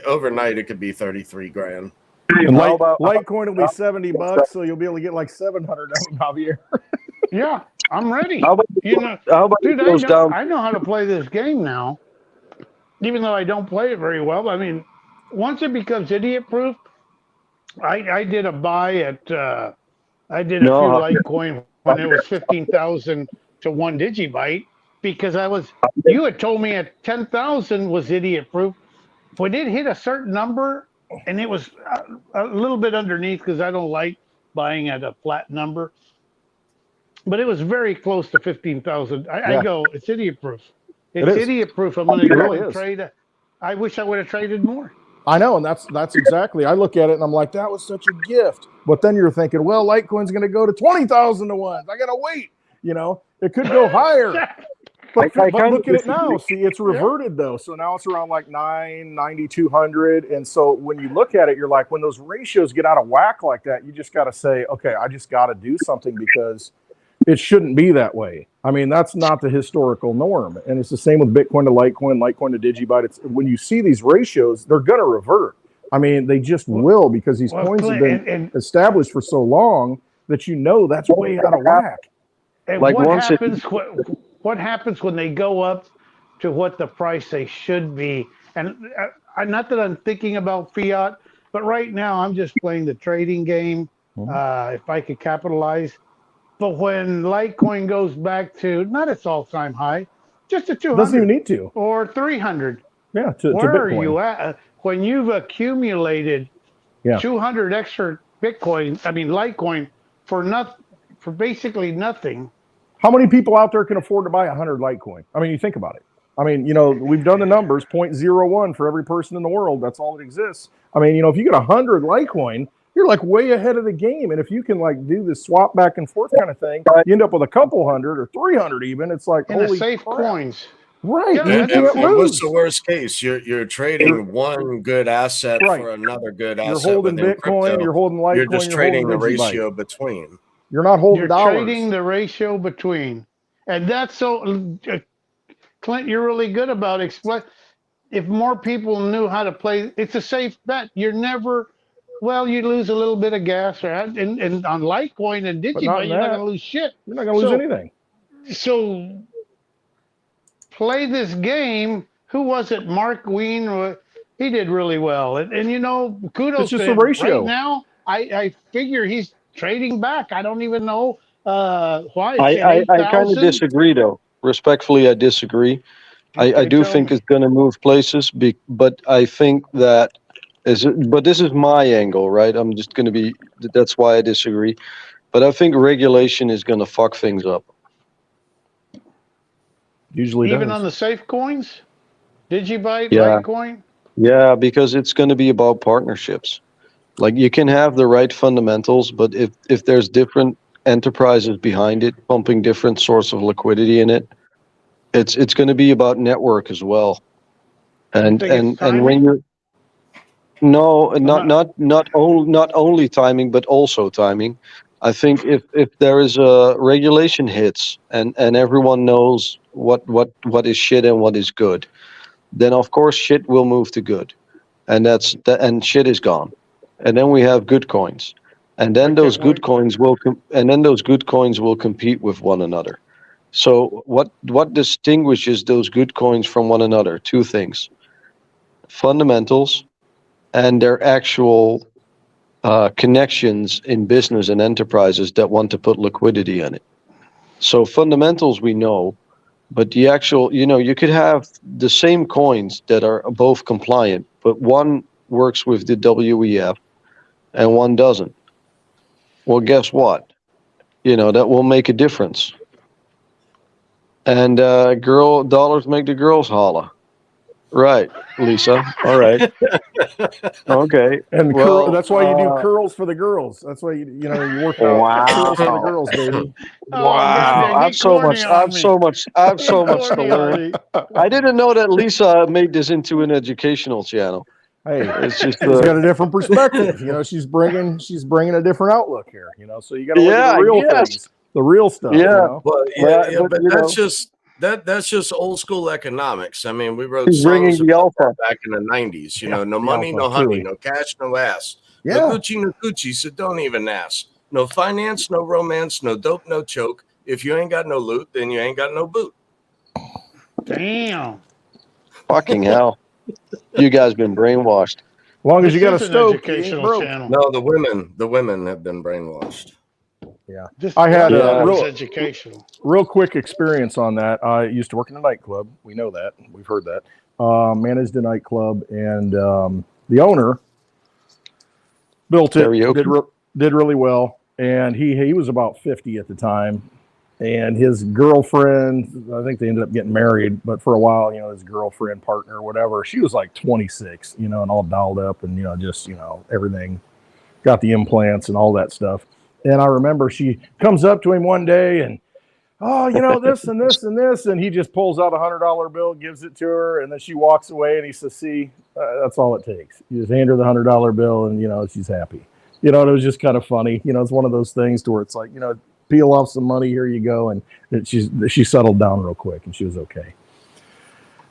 overnight it could be 33 grand. And Litecoin will be $70, so you'll be able to get like 700 of them, Javier. Yeah, I'm ready. How about dude, it goes down? I know how to play this game now. even though I don't play it very well. I mean, once it becomes idiot proof, I did a buy at I did a few No, Litecoin when it was 15,000 to 1 digibyte because you had told me at 10,000 was idiot proof. When it hit a certain number, and it was a little bit underneath because I don't like buying at a flat number, but it was very close to 15,000. I Yeah. go, it's idiot proof. It It's is. idiot proof. I'm going to It go really and is. trade. I wish I would have traded more. I know, and that's exactly. I look at it and I'm like, that was such a gift. But then you're thinking, well, Litecoin's going to go to 20,000 to 1. I got to wait. You know, it could go higher. But look at it now. See, it's reverted though. So now it's around like 9,200. And so when you look at it, you're like, when those ratios get out of whack like that, you just got to say, okay, I just got to do something because it shouldn't be that way. I mean, that's not the historical norm. And it's the same with Bitcoin to Litecoin, Litecoin to Digibyte. It's when you see these ratios, they're going to revert. I mean, they just will because these coins have been established for so long that you know that's way out of whack. And Like what happens when they go up to what the price they should be? And not that I'm thinking about fiat, but right now I'm just playing the trading game. If I could capitalize. But when Litecoin goes back to not its all-time high, just to 200, doesn't even need to, or 300. Yeah, where to are you at when you've accumulated 200 extra Bitcoin? I mean Litecoin for basically nothing. How many people out there can afford to buy 100 Litecoin? I mean, you think about it. I mean, you know, we've done the numbers, 0.01 for every person in the world. That's all that exists. I mean, you know, if you get 100 Litecoin, you're like way ahead of the game. And if you can like do this swap back and forth kind of thing, you end up with a couple hundred or 300 even. It's like, in holy the safe crap. Coins. Right. Yeah, You can't lose. What's the worst case? You're trading one good asset for another good asset. You're holding within Bitcoin, crypto. you're holding Litecoin, You're just trading the Digibyte. ratio between. You're not holding dollars. You're trading the ratio between. And that's so, Clint, you're really good about explain. If more people knew how to play, it's a safe bet. You're never, well, you lose a little bit of gas, and on Litecoin and Digibyte, you're not going to lose shit. You're not going to lose anything. So play this game. Who was it? Mark Wien. He did really well. And you know, kudos to him. Ratio. Right now, I figure he's trading back. I don't even know why. I kind of disagree, though. Respectfully, I disagree. I do think it's going to move places, but I think that but this is my angle, right? I'm just going to be, that's why I disagree. But I think regulation is going to fuck things up. Usually even does. on the safe coins, Digibyte, Yeah. Litecoin. Yeah, because it's going to be about partnerships. Like you can have the right fundamentals, but if there's different enterprises behind it, pumping different source of liquidity in it, it's going to be about network as well. And when you're not only timing, but also timing. I think if there is a regulation hits and everyone knows what is shit and what is good, then of course shit will move to good, and shit is gone, and then we have good coins, and then those good coins will compete with one another. So what distinguishes those good coins from one another? Two things: fundamentals and their actual connections in business and enterprises that want to put liquidity in it. So fundamentals we know, but the actual, you could have the same coins that are both compliant, but one works with the WEF and one doesn't. Well, guess what? That will make a difference. And dollars make the girls holla. Right, Lisa. All right. Okay. And that's why you do curls for the girls. That's why you work out curls for the girls, baby. Wow. I have so much to learn. I didn't know that Lisa made this into an educational channel. Hey, it's just she's got a different perspective. She's bringing a different outlook here. So you got to look at the real things, the real stuff. Yeah. But that's just old school economics. I mean, we wrote songs about that back in the 90s. No money, no honey, no cash, no ass. No Gucci, no Gucci, so don't even ask. No finance, no romance, no dope, no choke. If you ain't got no loot, then you ain't got no boot. Damn. Fucking hell. You guys been brainwashed. As long as This you got a is an stove, you ain't educational broke. channel. No, the women have been brainwashed. Yeah. This I had a is real- educational. Real quick experience on that. I used to work in a nightclub. We know that. We've heard that. Managed a nightclub, and the owner built it. Karaoke? Did really well. And he was about 50 at the time. And his girlfriend, I think they ended up getting married, but for a while, his girlfriend, partner, whatever, she was like 26, and all dolled up and, just, everything, got the implants and all that stuff. And I remember she comes up to him one day and, oh, this and this and this. And he just pulls out $100 bill, gives it to her. And then she walks away and he says, see, that's all it takes. You just hand her the $100 bill and, she's happy. It was just kind of funny. It's one of those things to where it's like, peel off some money, here you go. And she settled down real quick and she was okay.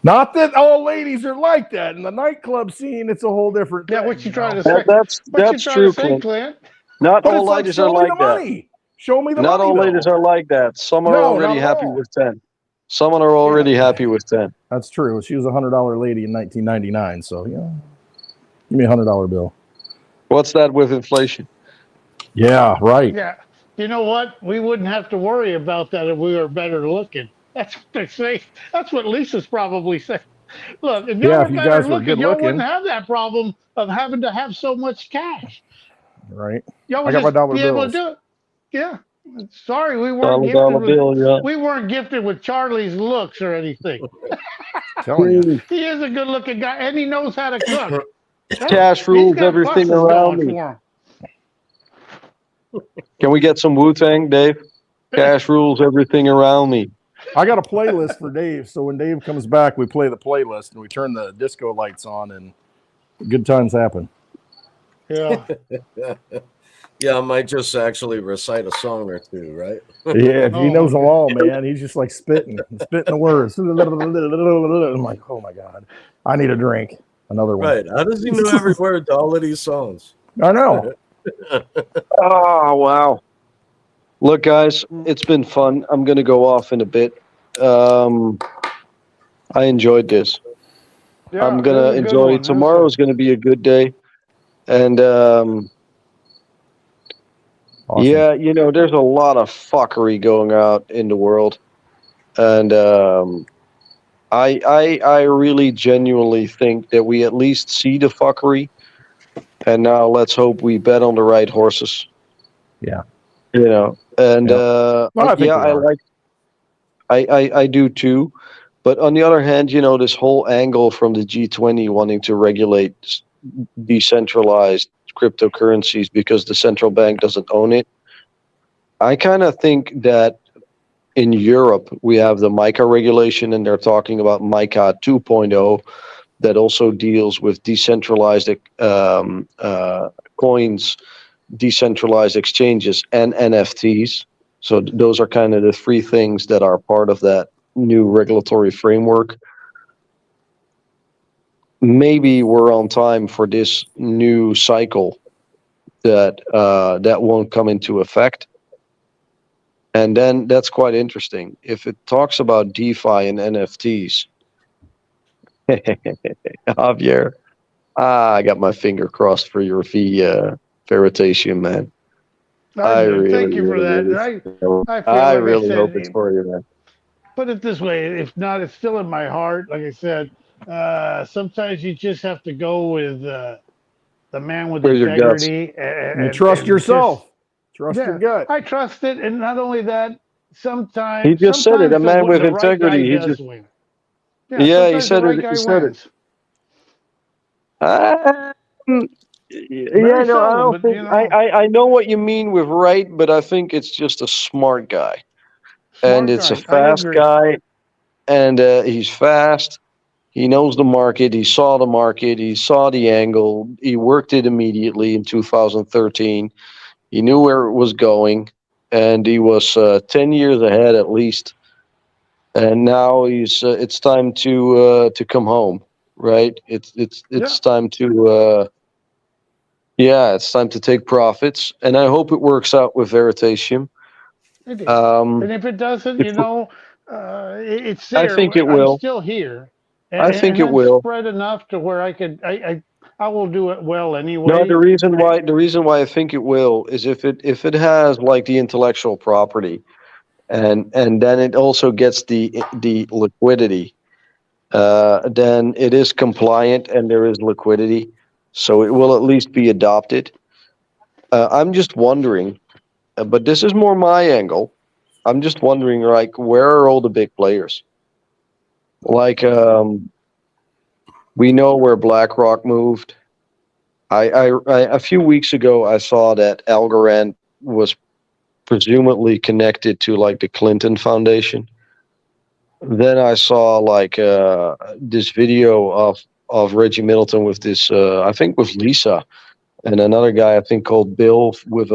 Not that all ladies are like that. In the nightclub scene, it's a whole different thing. Yeah, what you trying to say? That's true, Clint. Clint? Not But all it's like, ladies are show me like the that. money. Show me the Not money. all though. ladies are like that. Some are No, already not at happy all. with 10. Some are already happy with 10. That's true. She was a $100 lady in 1999. So, give me a $100 bill. What's that with inflation? Yeah, right. Yeah. You know what? We wouldn't have to worry about that if we were better looking. That's what they say. That's what Lisa's probably saying. Look, if y'all Yeah, were if you better guys were looking, good y'all looking. wouldn't have that problem of having to have so much cash. Right. Y'all I would got my just dollar be able bills. to do it. Yeah. Sorry, we weren't Dollar gifted bill, yeah. we weren't gifted with Charlie's looks or anything. Telling you. He is a good looking guy and he knows how to cook. Cash He's rules got everything pluses around going me. for him. Can we get some Wu-Tang, Dave? Cash rules everything around me. I got a playlist for Dave. So when Dave comes back, we play the playlist and we turn the disco lights on and good times happen. Yeah. Yeah, I might just actually recite a song or two, right? Yeah, he Oh, knows them all, man. He's just like spitting the words. I'm like, oh my God, I need a drink. Another one. Right. How does he know every word to all of these songs? I know. Oh, wow. Look, guys, it's been fun. I'm going to go off in a bit. I enjoyed this. Yeah, I'm it going was to a good enjoy one. it. Tomorrow's going to be a good day. And, Awesome. yeah, there's a lot of fuckery going out in the world. And I really genuinely think that we at least see the fuckery. And now let's hope we bet on the right horses. Yeah. And Well, I think we I are. like I do too. But on the other hand, this whole angle from the G20 wanting to regulate decentralized cryptocurrencies because the central bank doesn't own it. I kind of think that in Europe, we have the MiCA regulation, and they're talking about MiCA 2.0 that also deals with decentralized coins, decentralized exchanges, and NFTs. So those are kind of the three things that are part of that new regulatory framework. Maybe we're on time for this new cycle that won't come into effect. And then that's quite interesting. If it talks about DeFi and NFTs, Javier, I got my finger crossed for your Veritasium, man. I do. Thank you for that. I feel I like really I said, hope it's for you, man. put it this way, if not, it's still in my heart. Like I said, sometimes you just have to go with the man with Where's your guts? integrity. You trust yourself. Trust Yeah, your gut. I trust it, and not only that, sometimes He just said it, a man with the right integrity. guy He does just win. Yeah, he sometimes said the right it. guy He said it. wins. Yeah, Very no, I seldom, don't but think I know what you mean with right, but I think it's just a smart guy. And Smart it's a guy. I fast agree. guy, and he's fast. He knows the market. He saw the market. He saw the angle. He worked it immediately in 2013. He knew where it was going, and he was 10 years ahead at least. And now it's time to come home, right? It's time to it's time to take profits, and I hope it works out with Veritasium. It is. And if it doesn't, it's I there. think it I'm will. still here. I think it that's will. spread enough to where I will do it well anyway. No, the reason why I think it will is if it has like the intellectual property, and then it also gets the liquidity, then it is compliant and there is liquidity, so it will at least be adopted. I'm just wondering, but this is more my angle. I'm just wondering, like, where are all the big players? Like, we know where BlackRock moved. A few weeks ago, I saw that Algorand was presumably connected to like the Clinton Foundation. Then I saw like this video of Reggie Middleton with this, I think with Lisa and another guy I think called Bill with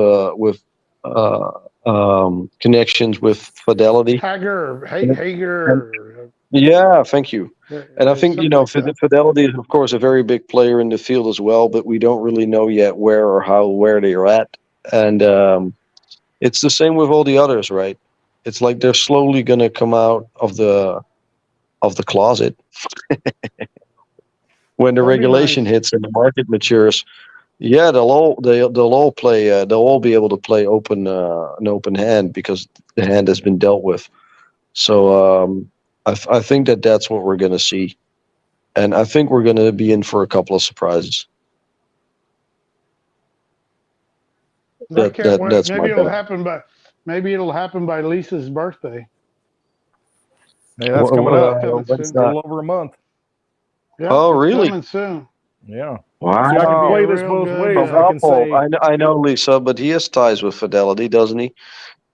connections with Fidelity. Hager. Yeah, thank you. And I think, Something like that. Fidelity is, of course, a very big player in the field as well, but we don't really know yet where they're at. And it's the same with all the others, right? It's like they're slowly going to come out of the closet when the That'd be regulation nice. hits and the market matures. Yeah, they'll all play. They'll all be able to play an open hand because the hand has been dealt with. So I think that's what we're going to see, and I think we're going to be in for a couple of surprises. I can't wait. That's Maybe my it'll bet. happen by Lisa's birthday. Hey, that's coming Well, up. Coming when's soon. A that? little over a month. Yeah, Oh, it's really? coming soon. Yeah. Wow. See, I can play Wow. this Real both good, ways. yeah. I can say, I know Lisa, but he has ties with Fidelity, doesn't he?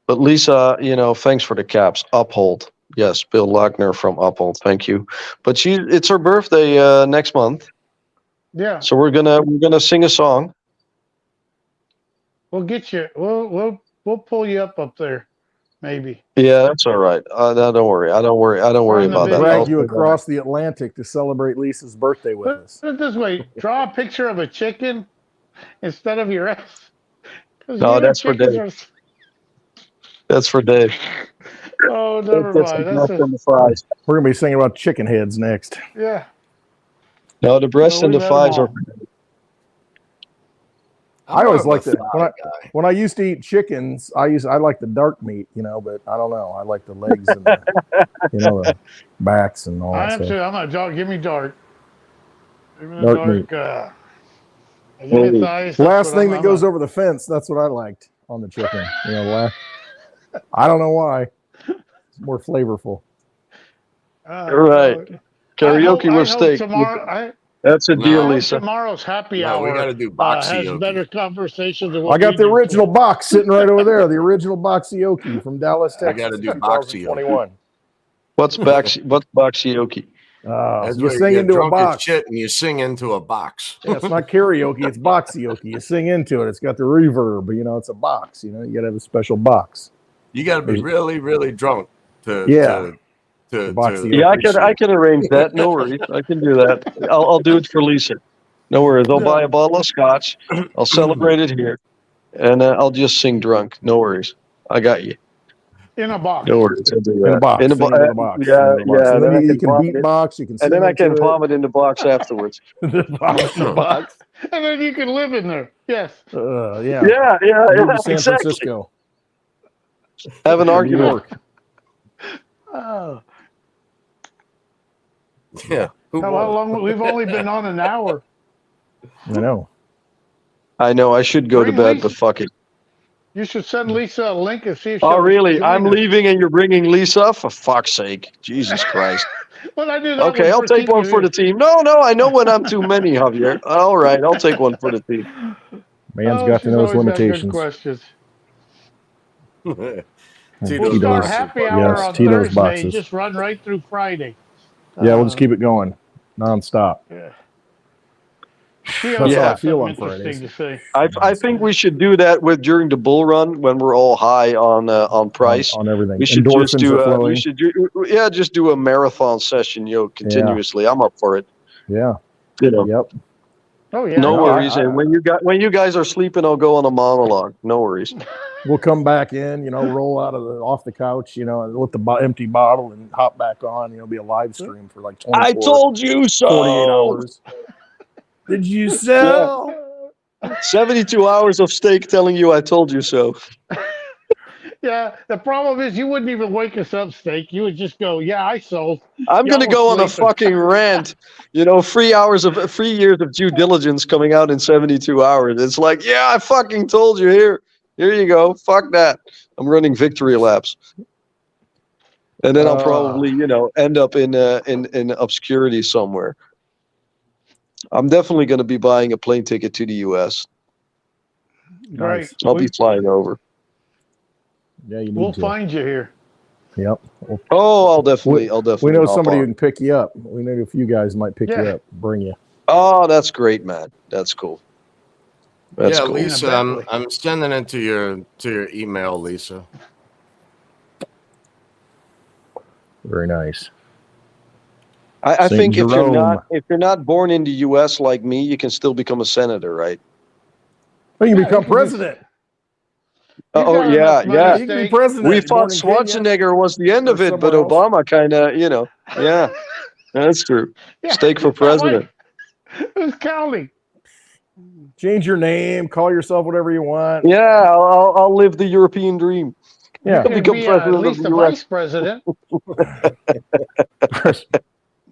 But Lisa, thanks for the caps. Uphold. Yes, Bill Lochner from Uphold. Thank you. But it's her birthday next month, Yeah, so we're gonna sing a song. we'll get you. We'll pull you up there, maybe. Yeah, that's all right. No, don't worry. I don't worry On the about that. video. I'll drag you say across the Atlantic to celebrate Lisa's birthday with Put us. it this way: draw a picture of a chicken instead of your ass. Because No, that's for chickens Dave. are. That's for Dave. Oh, never That's mind. the That's breast and the thighs. We're gonna be singing about chicken heads next. yeah. No, the breast No, and the we've had 'em thighs are. all. I always more like of a the thigh guy. when I used to eat chickens. I like the dark meat, but I don't know. I like the legs and the, the backs and all I that am too. stuff. I'm not dark. Give me dark. Give me the Dark dark. meat. Give me thighs. Last thing that goes over the fence. That's what I liked on the chicken. I don't know why. It's more flavorful. Right. Karaoke with steak. Tomorrow, That's a No. deal, I hope Lisa. tomorrow's happy No, we hour got to do has boxy better conversations than what I got we the did original box sitting right over there. The original Boxioki from Dallas, I Texas, gotta do 2021. What's Baksioki? That's You where sing you get into a drunk as box. shit and you sing into a box. Yeah, it's not karaoke, it's boxioke. You sing into it. It's got the reverb, it's a box. You got to have a special box. You got to be really, really drunk to Boxy. Yeah, I appreciate can arrange that. No worries. I can do that. I'll do it for Lisa. No worries. I'll buy a bottle of scotch. I'll celebrate it here, and I'll just sing drunk. No worries. I got you. in a box. No worries. I'll do that. In a box. In a sing into the box. Yeah, Sing into the box. yeah. And then I you can vomit it. beatbox. You can sing And then I can into vomit in the box afterwards. the box. And then you can live in there. Yes. Yeah. Yeah, Move to San exactly. Francisco. Have an New argument. York. Oh. Yeah. How long? We've only been on an hour. I know. I know. I should go to Bring bed, Lisa. but fuck it. You should send Lisa a link and see if. Oh, really? I'm leaving. leaving, and you're bringing Lisa? For fuck's sake! Jesus Christ. Well, I do that. Okay, I'll take one for the team. No, I know when I'm too many, Javier. All right, I'll take one for the team. Man's got to know his limitations. Good questions. And We'll Tito's start boxes. happy hour Yes, on Tito's Thursday. boxes. And just run right through Friday. Yeah, we'll just keep it going nonstop. Yeah. That's how I feel on Interesting Fridays. to see. I think we should do that during the bull run when we're all high on price. On everything. We should Endorphins just do are flowing. just do a marathon session, continuously. I'm up for it. Yeah. Yep. Oh yeah. No worries. And when you guys are sleeping, I'll go on a monologue. No worries. We'll come back in, roll off the couch, with the empty bottle and hop back on. Be a live stream for like 24, I told you so. 48 hours. Did you sell? 72 hours of steak telling you I told you so. Yeah, the problem is you wouldn't even wake us up, Steak. You would just go, yeah, I sold. I'm going to go on a fucking rant. 3 years of due diligence coming out in 72 hours. It's like, yeah, I fucking told you. Here you go. Fuck that. I'm running victory laps. And then I'll probably, end up in obscurity somewhere. I'm definitely going to be buying a plane ticket to the US. Right. I'll be flying over. Yeah, we'll find you here. Yep. Oh, I'll definitely. We know somebody who can pick you up. We know a few guys might pick you up, bring you. Oh, that's great, man. That's cool. That's cool. Lisa, I'm sending it to your email, Lisa. Very nice. I think if you're not born in the U.S. like me, you can still become a senator, right? Well, you can become president. Oh yeah. You can be president. We thought Schwarzenegger was the end of it, but Obama kind of, yeah, that's true. Yeah, Steak for president. Who's counting? Change your name, call yourself whatever you want. Yeah, I'll live the European dream. Yeah, you can be at least a vice president.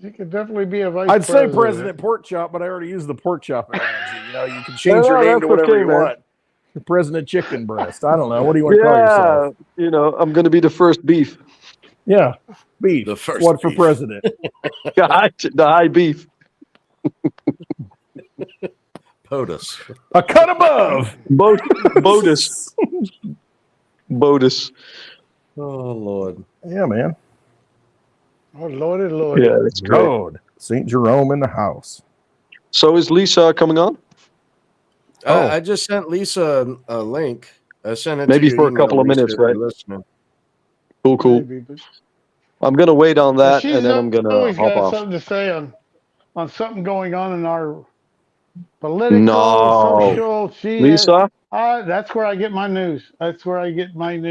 You could definitely be a vice president. I'd say President Pork Chop, but I already used the pork chop analogy. You can change your name to whatever you want. President Chicken Breast. I don't know. What do you want to call yourself? I'm going to be the first beef. Yeah, beef. The first what beef. For president? The high beef. POTUS. A cut above. BOTUS. BOTUS. Oh, Lord. Yeah, man. Oh, Lord. Yeah, that's great. Lord. St. Jerome in the house. So is Lisa coming on? I just sent Lisa a link. I sent it maybe to for a couple of minutes, right? Cool. Maybe, I'm going to wait on that, and then I'm going to always hop got off. something to say on something going on in our political, social. Lisa? That's where I get my news. I go in.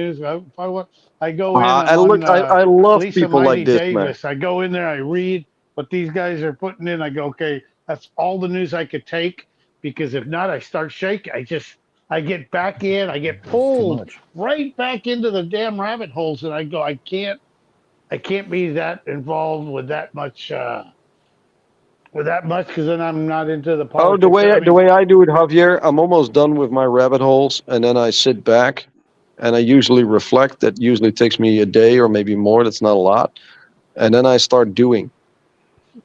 I love Lisa people Mighty like this, Davis. man. I go in there. I read what these guys are putting in. I go, okay, that's all the news I could take. Because if not, I start shaking. I get back in. I get pulled right back into the damn rabbit holes, and I go, I can't be that involved with that much. Because then I'm not into the politics. Oh, the way I do it, Javier, I'm almost done with my rabbit holes, and then I sit back, and I usually reflect. That usually takes me a day or maybe more. That's not a lot, and then I start doing.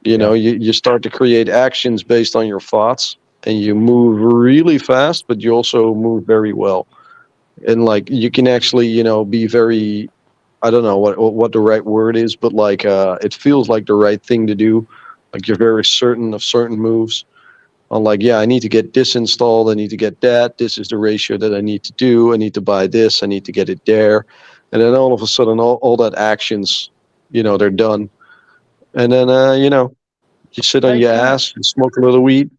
You start to create actions based on your thoughts. And you move really fast, but you also move very well. And you can actually, be very, I don't know what the right word is, but it feels like the right thing to do. Like you're very certain of certain moves. I'm like, yeah, I need to get this installed. I need to get that. This is the ratio that I need to do. I need to buy this. I need to get it there. And then all of a sudden, all that actions, they're done. And then, you sit on your ass and smoke a little weed.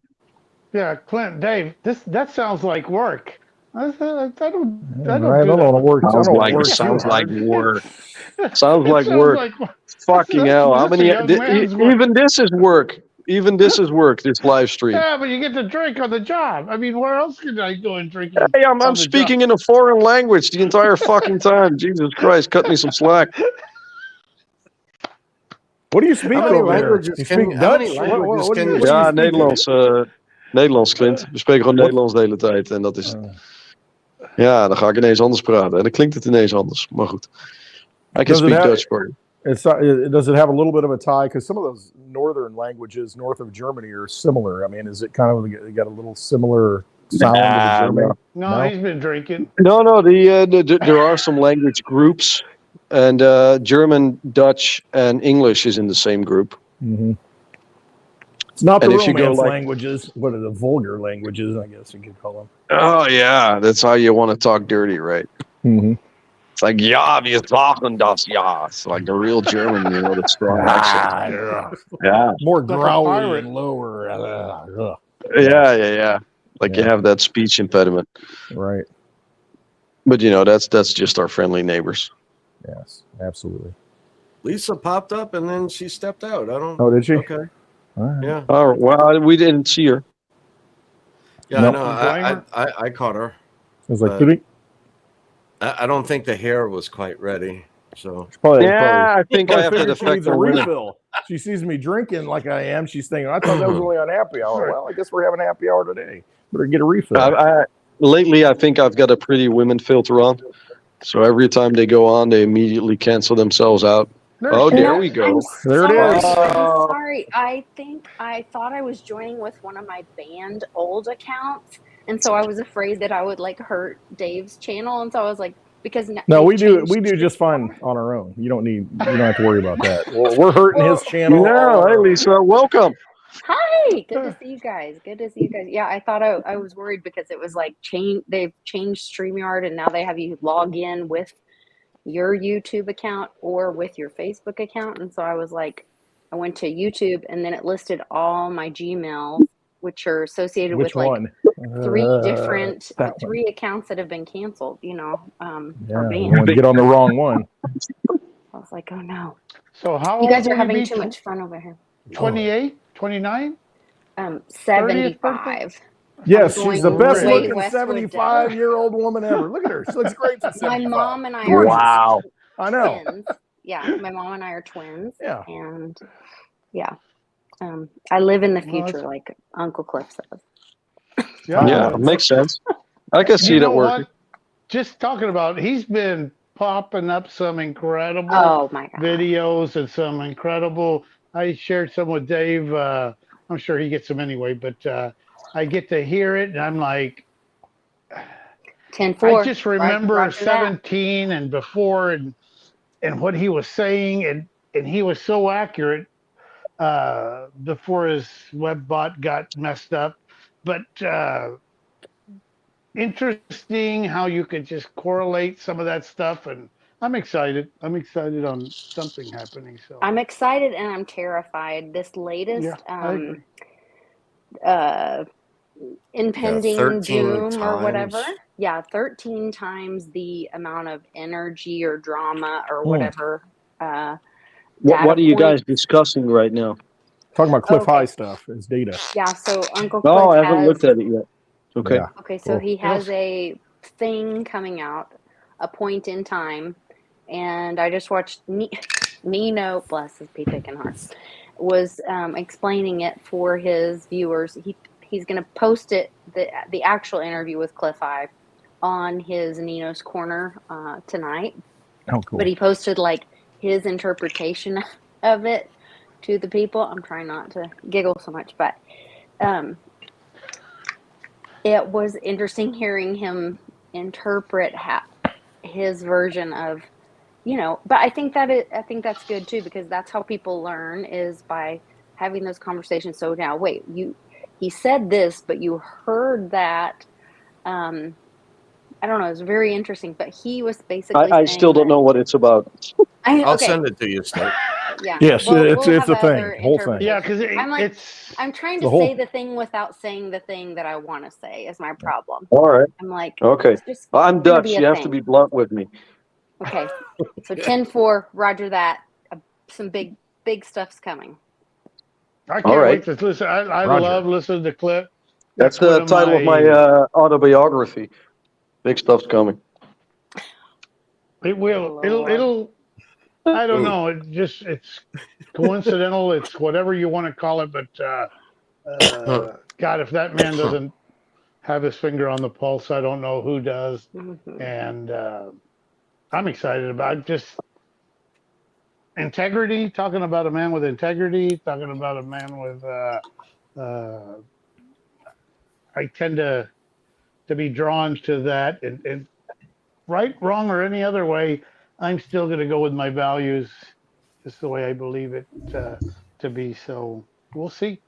Yeah, Clint, Dave, that sounds like work. I don't do that. Sounds like work. Sounds like work. Fucking hell! How many? Even this is work. This live stream. Yeah, but you get to drink on the job. I mean, where else can I go and drink? Hey, I'm speaking in a foreign language the entire fucking time. Jesus Christ, cut me some slack. What do you speak over there? You speak Dutch? Ja, Nederlands, Clint. We spreken gewoon Nederlands de hele tijd. En dat is... Ja, dan ga ik ineens anders praten. En dan klinkt het ineens anders. Maar goed. I can speak Dutch for you. Does it have a little bit of a tie? Because some of those northern languages north of Germany are similar. I mean, is it kind of got a little similar sound to the German? No, he's been drinking. No. There are some language groups. And German, Dutch, and English is in the same group. Mm-hmm. It's not the romance languages. What are the vulgar languages, I guess you could call them. Oh, yeah. That's how you want to talk dirty, right? Mm-hmm. It's like, ja, wir sagen das, ja. It's like the real German, the strong accent. Yeah. More growly and lower. Yeah. Like you have that speech impediment. Right. But that's just our friendly neighbors. Yes, absolutely. Lisa popped up and then she stepped out. I don't. Oh, did she? Okay. All right. Yeah. Oh, well, we didn't see her. Yeah. Nope. No, I caught her. I was like, But- "Did I don't think the hair was quite ready. So probably, Yeah, I think I have that figured she effect needs a on women. refill. She sees me drinking like I am. She's thinking, I thought that was only on happy hour. Well, I guess we're having happy hour today. Better get a refill. Lately, I think I've got a pretty women filter on. So every time they go on, they immediately cancel themselves out. Oh, there we go. There it sorry, is. I'm sorry. I thought I was joining with one of my banned old accounts, and so I was afraid that I would like hurt Dave's channel, and so I was like, because No, we they've do changed just fine on our own. You don't have to worry about that. We're hurting his channel. Yeah, all hey, our own. Lisa, welcome. Hi, good to see you guys. Good to see you guys. Yeah, I thought I was worried because it was like they've changed StreamYard, and now they have you log in with your YouTube account or with your Facebook account. And so I was like, I went to YouTube and then it listed all my Gmail, which are associated Which with like one? three accounts that have been canceled, or Yeah, banned. you want to get on the wrong one. I was like, oh no. So how You guys old are will having be? too much fun over here. 28, 29? 75. Yes, I'm she's the going best way looking westward 75-year-old woman ever. Look at her. She looks great for My 75. mom and I Gorgeous. are I know. twins. Yeah, my mom and I are twins. Yeah. And yeah, I live in the Well, future, that's- like Uncle Cliff says. Yeah, makes sense. I can see You that know working. what? Just talking about, he's been popping up some incredible Oh my God. videos and some incredible. I shared some with Dave. I'm sure he gets them anyway, but I get to hear it, and I'm like, 10-4. I just remember Roger that. 17 and before, and what he was saying, and he was so accurate before his web bot got messed up. But interesting how you could just correlate some of that stuff, and I'm excited. I'm excited on something happening. So I'm excited and I'm terrified. This latest I agree. impending 13 doom or whatever. times. Yeah, 13 times the amount of energy or drama or Hmm. whatever. What are you data guys discussing right now? Talking about Cliff Okay. High stuff is data. Yeah, so Uncle Cliff Oh, I haven't has looked at it yet. Okay. Yeah. okay, so Cool. he has a thing coming out, a point in time, and I just watched Nino, bless his pea picking heart, was explaining it for his viewers. He's going to post it, the actual interview with Cliff High, on his Nino's Corner tonight. Oh, cool. But he posted like his interpretation of it to the people. I'm trying not to giggle so much, but it was interesting hearing him interpret his version of, but I think that's good too, because that's how people learn, is by having those conversations. So now, wait, he said this, but you heard that. I don't know. It's very interesting, but he was basically. I still don't know what it's about. I'll Okay. send it to you, Steve. Yeah. Yes, it's have a thing, other whole thing. Yeah, because I'm like- it's I'm trying The to whole- say the thing without saying the thing that I want to say is my problem. All right. I'm like, Okay. it's just I'm gonna Dutch. be a You have to thing. be blunt with me. Okay. So 10-4, roger that. Some big stuff's coming. I can't All right. wait to listen. I Roger. love listening to Clip. That's one the title of my autobiography. Big stuff's coming. It will. It'll. I don't know. It's coincidental. It's whatever you want to call it. But God, if that man doesn't have his finger on the pulse, I don't know who does. Mhm. And I'm excited about just integrity. Talking about a man with integrity. Talking about a man with. I tend to be drawn to that, and right, wrong, or any other way, I'm still going to go with my values, just the way I believe it to be. So we'll see.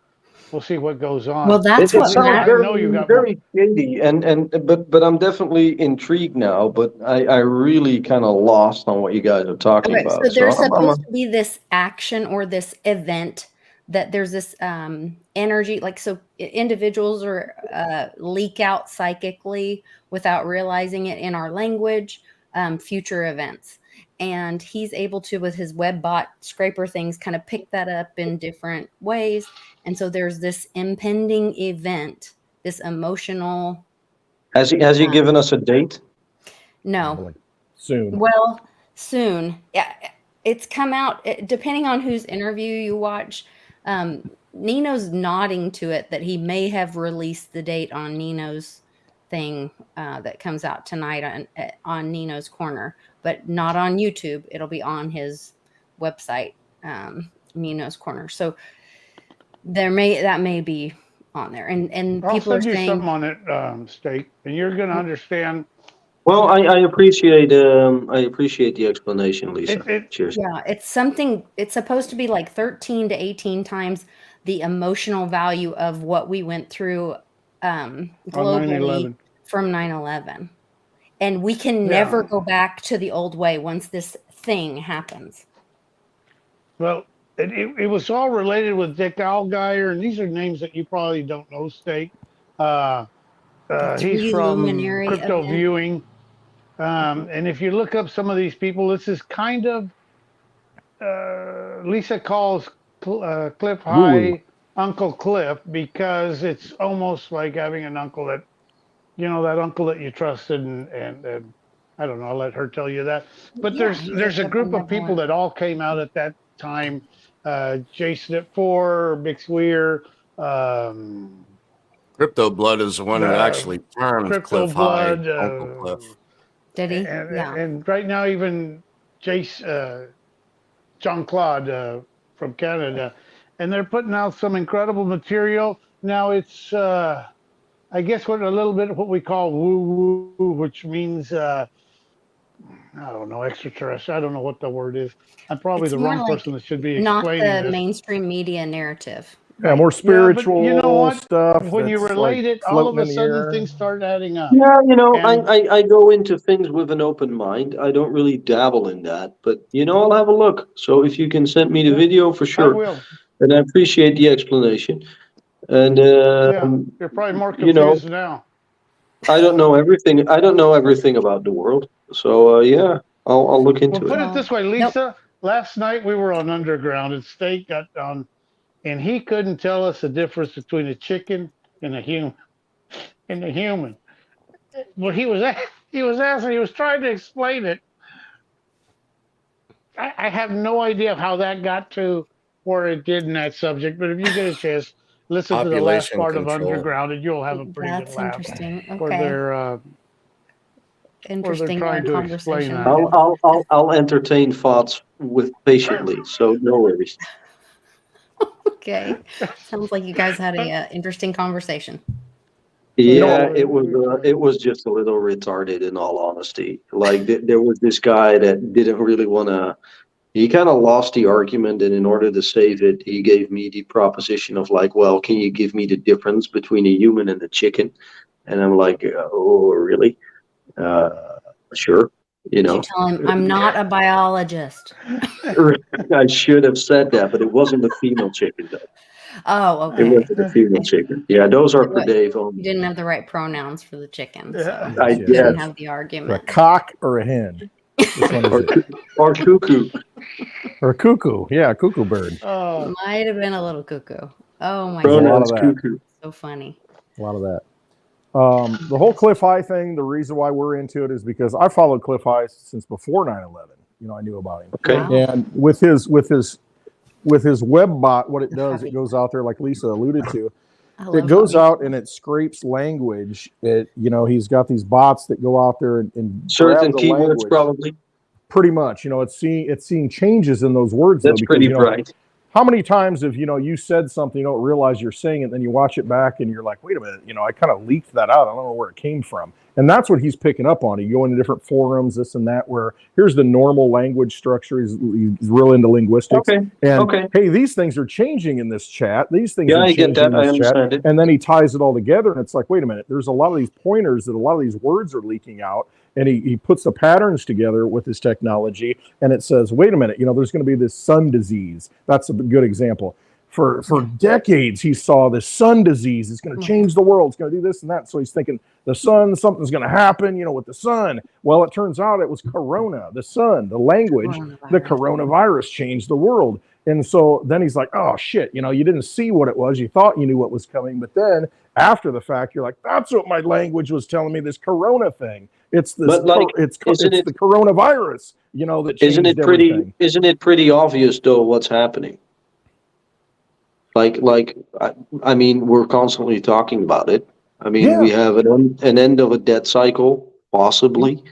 We'll see what goes on. Well, that's It what sounds matters. know you got very shady, but I'm definitely intrigued now. But I really kind of lost on what you guys are talking Okay, about. so there's I'm supposed to be this action or this event that there's this energy, like, so individuals are leak out psychically without realizing it in our language, future events. And he's able to, with his WebBot scraper things, kind of pick that up in different ways. And so there's this impending event, this emotional. Has he given us a date? No. Soon. Well, soon. Yeah, it's come out, depending on whose interview you watch. Nino's nodding to it that he may have released the date on Nino's thing that comes out tonight on Nino's Corner, but not on YouTube. It'll be on his website, Nino's Corner. So that may be on there, and I'll people are send you saying something on it, State, and you're going to understand. Well, I appreciate the explanation, Lisa. Cheers. Yeah, it's something. It's supposed to be like 13 to 18 times the emotional value of what we went through globally from 9/11, and we can never go back to the old way once this thing happens. Well, it was all related with Dick Allgaier, and these are names that you probably don't know, State. He's from Crypto Viewing. And if you look up some of these people, this is kind of, Lisa calls Cliff High Uncle Cliff, because it's almost like having an uncle that, that uncle that you trusted, and I don't know, I'll let her tell you that. But there's a group of people that all came out at that time. Jason at 4, Bix Weir, Crypto Blood is the one who actually termed Crypto Cliff Blood, High Uncle Cliff. Did he? And right now, even John Claude from Canada, and they're putting out some incredible material. Now it's, I guess, a little bit of what we call woo-woo, which means, I don't know, extraterrestrial. I don't know what the word is. I'm probably the wrong person that should be explaining not the this. mainstream media narrative. Yeah, more spiritual you know what? stuff. When you relate it, all of a sudden things start adding up. Yeah, I go into things with an open mind. I don't really dabble in that, but I'll have a look. So if you can send me the video, for sure. I will. And I appreciate the explanation. And you're probably more confused now. I don't know everything. I don't know everything about the world. So I'll look into it. Well, put it this way, Lisa. Last night we were on Underground, and State got on, and he couldn't tell us the difference between a chicken and a human. Well, he was trying to explain it. I have no idea how that got to where it did in that subject, but if you get a chance, listen to the last part of Underground, and you'll have a pretty good laugh. That's interesting. Okay. Where they're trying to explain that. I'll entertain thoughts patiently, so no worries. Okay. Sounds like you guys had a interesting conversation. Yeah, it was just a little retarded, in all honesty. Like there was this guy that didn't really want to. He kind of lost the argument, and in order to save it, he gave me the proposition of like, well, can you give me the difference between a human and a chicken? And I'm like, oh, really? Sure. You tell him, I'm not a biologist. I should have said that, but it wasn't a female chicken, though. Oh, okay. It wasn't a female chicken. Yeah, those are for Dave only. You didn't have the right pronouns for the chicken. So I didn't have the argument. A cock or a hen? Which one is it? Or cuckoo. Or a cuckoo. Yeah, cuckoo bird. Might have been a little cuckoo. Oh my Pronouns God. cuckoo. So funny. A lot of that. The whole Cliff High thing, the reason why we're into it is because I followed Cliff High since before 9/11. I knew about him. Okay. Wow. And with his web bot, what it does, it goes out there, like Lisa alluded to. It goes out and it scrapes language. He's got these bots that go out there and certain grab the keywords, language. probably. Pretty much. It's seeing changes in those words. That's though, because, pretty bright. How many times have you said something, you don't realize you're saying it, then you watch it back and you're like, wait a minute, I kind of leaked that out. I don't know where it came from. And that's what he's picking up on. You go into different forums, this and that, where here's the normal language structure. He's real into linguistics. Okay. And hey, these things are changing in this chat. These things are changing I get that. in this I understand chat. it. And then he ties it all together, and it's like, wait a minute, there's a lot of these pointers that a lot of these words are leaking out. And he puts the patterns together with his technology, and it says, wait a minute, there's going to be this sun disease. That's a good example. for decades, he saw this sun disease. It's going to change the world. It's going to do this and that. So he's thinking the sun, something's going to happen, with the sun. Well, it turns out it was Corona, the sun, the language, the coronavirus changed the world. And so then he's like, oh shit, you didn't see what it was. You thought you knew what was coming, but then after the fact, you're like, that's what my language was telling me, this Corona thing. It's this, it's the coronavirus, that changed everything. Isn't it pretty obvious though what's happening? I mean, we're constantly talking about it. I mean, we have an end of a debt cycle, possibly.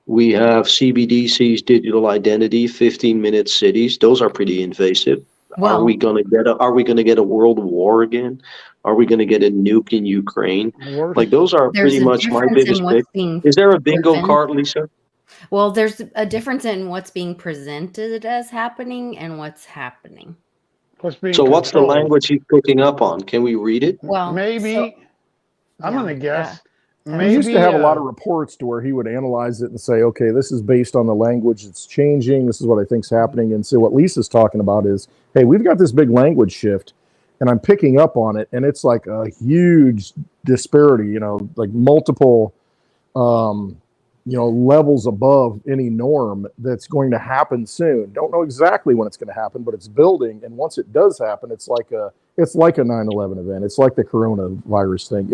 We have CBDC's digital identity, 15-minute cities. Those are pretty invasive. Well, are we gonna get a world war again? Are we gonna get a nuke in Ukraine? Like those are pretty much my biggest pick. Is there a bingo card, Lisa? Well, there's a difference in what's being presented as happening and what's happening. So what's the language he's picking up on? Can we read it? Well, maybe. I'm going to guess. Maybe, he used to have a lot of reports to where he would analyze it and say, okay, this is based on the language that's changing. This is what I think's happening. And so what Lisa's talking about is, hey, we've got this big language shift and I'm picking up on it. And it's like a huge disparity, like multiple, levels above any norm that's going to happen soon. Don't know exactly when it's going to happen, but it's building. And once it does happen, it's like a 9/11 event. It's like the coronavirus thing.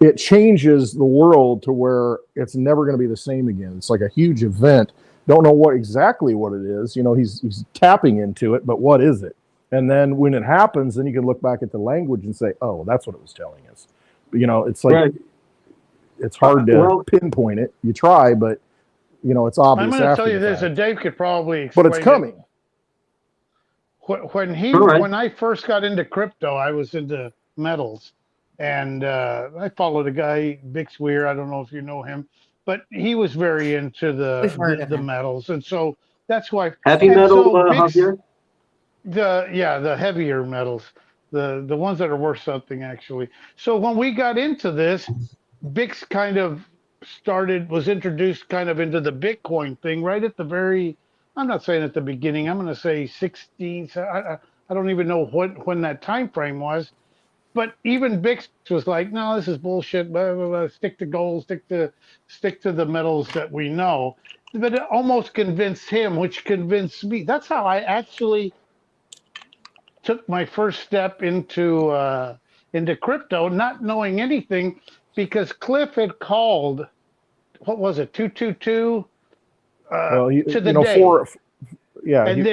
It changes the world to where it's never going to be the same again. It's like a huge event. Don't know exactly what it is. He's tapping into it, but what is it? And then when it happens, then you can look back at the language and say, oh, that's what it was telling us. It's like, right. It's hard to pinpoint it. You try, but it's obvious. I'm going to tell you this, and Dave could probably explain. But it's coming. When I first got into crypto, I was into metals, and I followed a guy, Bix Weir. I don't know if you know him, but he was very into the metals, and so that's why. Heavy metal, Javier? The heavier metals, the ones that are worth something actually. So when we got into this, Bix kind of was introduced kind of into the Bitcoin thing right at the very, I'm not saying at the beginning, I'm going to say 16, I don't even know when that time frame was, but even Bix was like, no, this is bullshit, blah, blah, blah. Stick to gold, stick to the metals that we know. But it almost convinced him, which convinced me. That's how I actually took my first step into crypto, not knowing anything. Because Cliff had called, what was it, 222 to the day.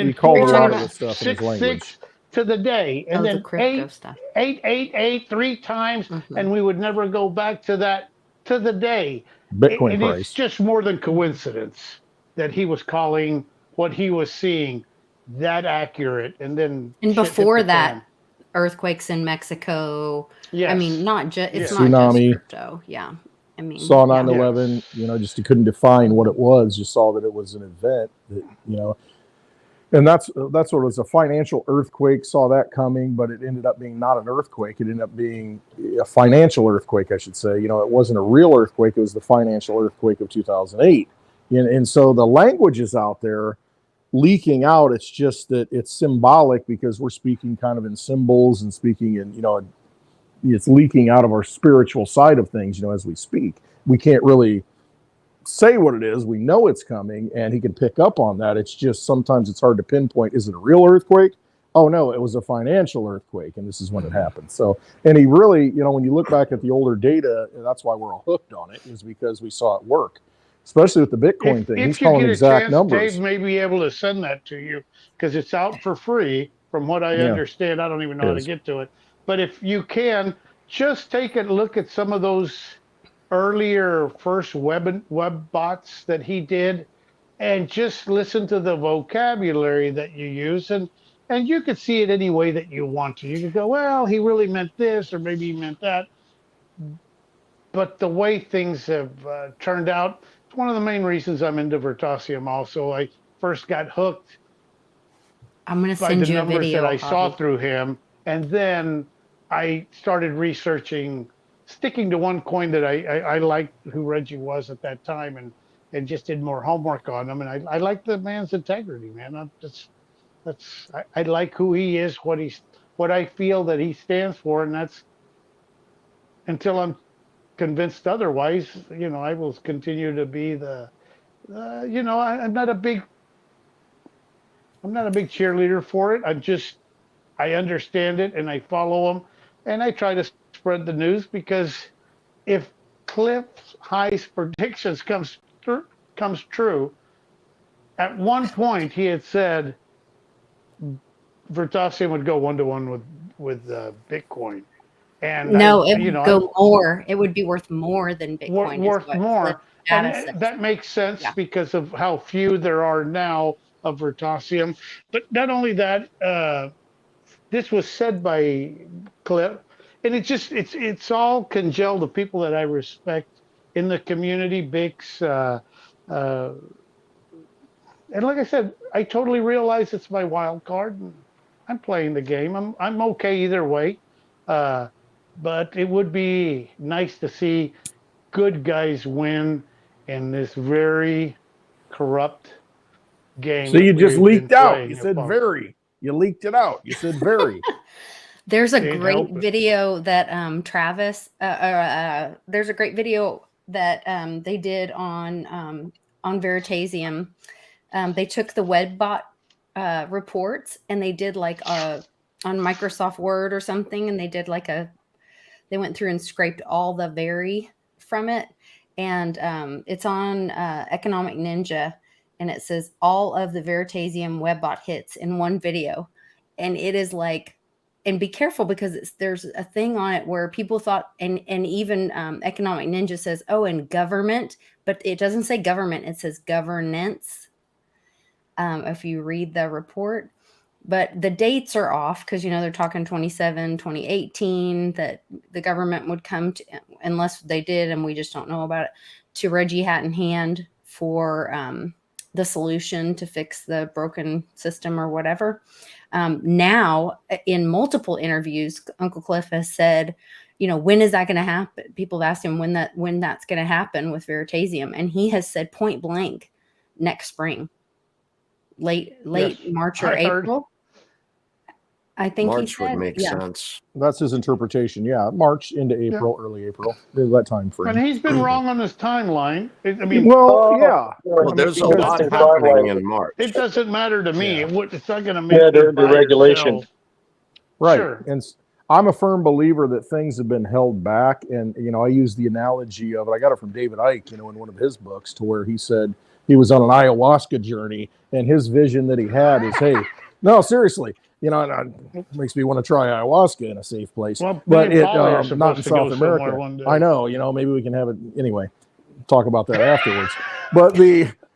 He called a lot of the stuff in his language. To the day. And then 888 3 times, and we would never go back to that, to the day. Bitcoin price. It's just more than coincidence that he was calling what he was seeing that accurate. And before that, earthquakes in Mexico. Yes. I mean, not just it's tsunami. Not just crypto. Yeah. I mean, saw 9/11. Just you couldn't define what it was. You saw that it was an event that and that's what it was, a financial earthquake. Saw that coming, but it ended up being not an earthquake. It ended up being a financial earthquake, I should say. It wasn't a real earthquake. It was the financial earthquake of 2008. And so the language is out there leaking out. It's just that it's symbolic because we're speaking kind of in symbols and speaking in, it's leaking out of our spiritual side of things, as we speak. We can't really say what it is. We know it's coming and he can pick up on that. It's just sometimes it's hard to pinpoint. Is it a real earthquake? Oh no, it was a financial earthquake and this is when it happened. So, and he really, when you look back at the older data, that's why we're all hooked on it, is because we saw it work. Especially with the Bitcoin thing. He's calling exact numbers. Dave may be able to send that to you because it's out for free from what I understand. I don't even know how to get to it. But if you can, just take a look at some of those earlier first web bots that he did and just listen to the vocabulary that you use. And you could see it any way that you want to. You could go, well, he really meant this or maybe he meant that. But the way things have turned out, it's one of the main reasons I'm into Vertasium also. I first got hooked I'm going to by send the you a numbers video. that I saw through him. And then I started researching, sticking to one coin that I liked who Reggie was at that time and just did more homework on him. And I like the man's integrity, man. I like who he is, what he's what I feel that he stands for, and that's until I'm convinced otherwise. I will continue to be the. I'm not a big cheerleader for it. I understand it and I follow them, and I try to spread the news because if Cliff High's predictions comes true, at one point he had said Vertasium would go 1-to-1 with Bitcoin, and No, it would go more. It would be worth more than Bitcoin. Worth more, and that makes sense because of how few there are now of Vertasium. But not only that, this was said by Cliff, and it's all congealed of people that I respect in the community. Bix, and like I said, I totally realize it's my wild card, and I'm playing the game. I'm okay either way, but it would be nice to see good guys win in this very corrupt game. So you just leaked out. You said very. You leaked it out. You said very. There's a great video that Travis. There's a great video that they did on Veritasium. They took the WebBot reports and they did like on Microsoft Word or something, and they did like they went through and scraped all the veri from it, and it's on Economic Ninja, and it says all of the Veritasium WebBot hits in one video, and it is like, and be careful because there's a thing on it where people thought, and even Economic Ninja says, oh, and government, but it doesn't say government, it says governance. If you read the report, but the dates are off because, they're talking 2018 that the government would come to, unless they did, and we just don't know about it, to Reggie Hat in Hand for the solution to fix the broken system or whatever. Now, in multiple interviews, Uncle Cliff has said, when is that going to happen? People have asked him when that's going to happen with Veritasium, and he has said point blank, next spring. Late March or April. I think March would make sense. That's his interpretation. Yeah, March into April, early April, that time frame. And he's been wrong on his timeline. Well, there's a lot happening in March. It doesn't matter to me. It's not going to make the regulation. Right. Sure. And I'm a firm believer that things have been held back. And, I use the analogy of it. I got it from David Icke, in one of his books, to where he said he was on an ayahuasca journey, and his vision that he had is, hey, no, seriously, it makes me want to try ayahuasca in a safe place, but not in South America. I know, maybe we can have it anyway. Talk about that afterwards. But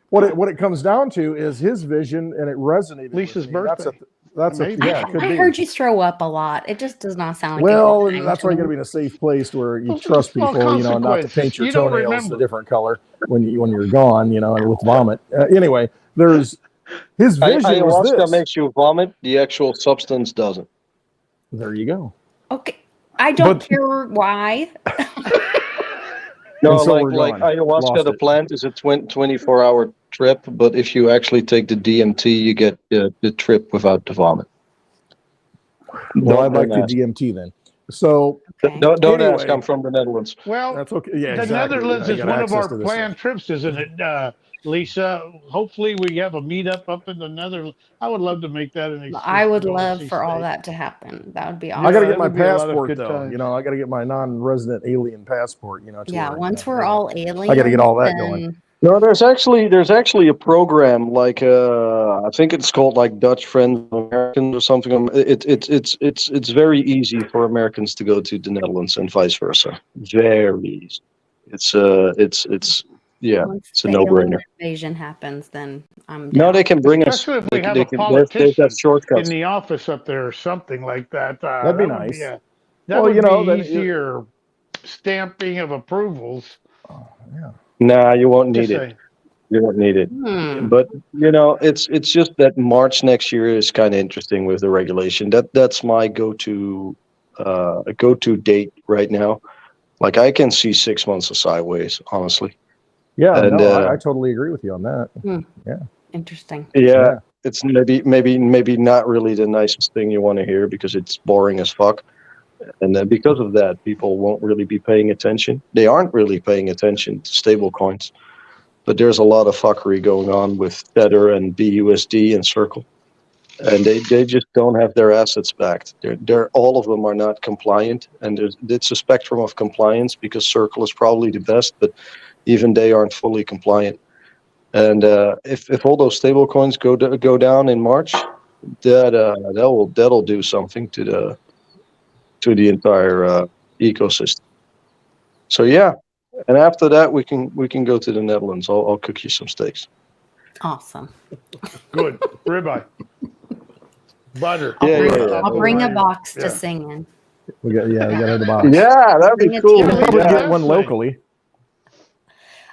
what it comes down to is his vision, and it resonated. Lisa's birthday. I heard you throw up a lot. It just does not sound like and that's why you got to be in a safe place where you trust people, not to paint your toenails a different color when you're gone, with vomit. Anyway, there's his vision. Ayahuasca makes you vomit. The actual substance doesn't. There you go. Okay, I don't care why. No, like ayahuasca, the plant is a 24-hour trip, but if you actually take the DMT, you get the trip without the vomit. Well, I'd like the DMT then. So don't ask. I'm from the Netherlands. Well, that's okay. Yeah, the Netherlands is one of our planned trips, isn't it, Lisa? Hopefully, we have a meetup up in the Netherlands. I would love to make that an experience. I would love for all that to happen. That would be awesome. I got to get my passport though. I got to get my non-resident alien passport. Once we're all alien, I got to get all that going. No, there's actually a program like I think it's called like Dutch Friends of Americans or something. It's very easy for Americans to go to the Netherlands and vice versa. Very easy. It's a no-brainer. Invasion happens, then I'm down. No, they can bring us. Especially if we have a politician in the office up there or something like that. That'd be nice. That would be easier stamping of approvals. Oh, yeah. Nah, you won't need it. You won't need it. But it's just that March next year is kind of interesting with the regulation. That's my go-to date right now. Like I can see 6 months of sideways, honestly. Yeah, and I totally agree with you on that. Yeah, interesting. Yeah, it's maybe not really the nicest thing you want to hear because it's boring as fuck. And then because of that, people won't really be paying attention. They aren't really paying attention to stable coins. But there's a lot of fuckery going on with Tether and BUSD and Circle. And they just don't have their assets backed. They're all of them are not compliant. And it's a spectrum of compliance because Circle is probably the best, but even they aren't fully compliant. And if all those stable coins go down in March, that'll do something to the entire ecosystem. So yeah, and after that we can go to the Netherlands. I'll cook you some steaks. Awesome. Good. Ribeye. Butter. I'll bring a box to sing in. We got the box. Yeah, that'd Bring be it cool. to We'll you. probably Yeah. get one locally.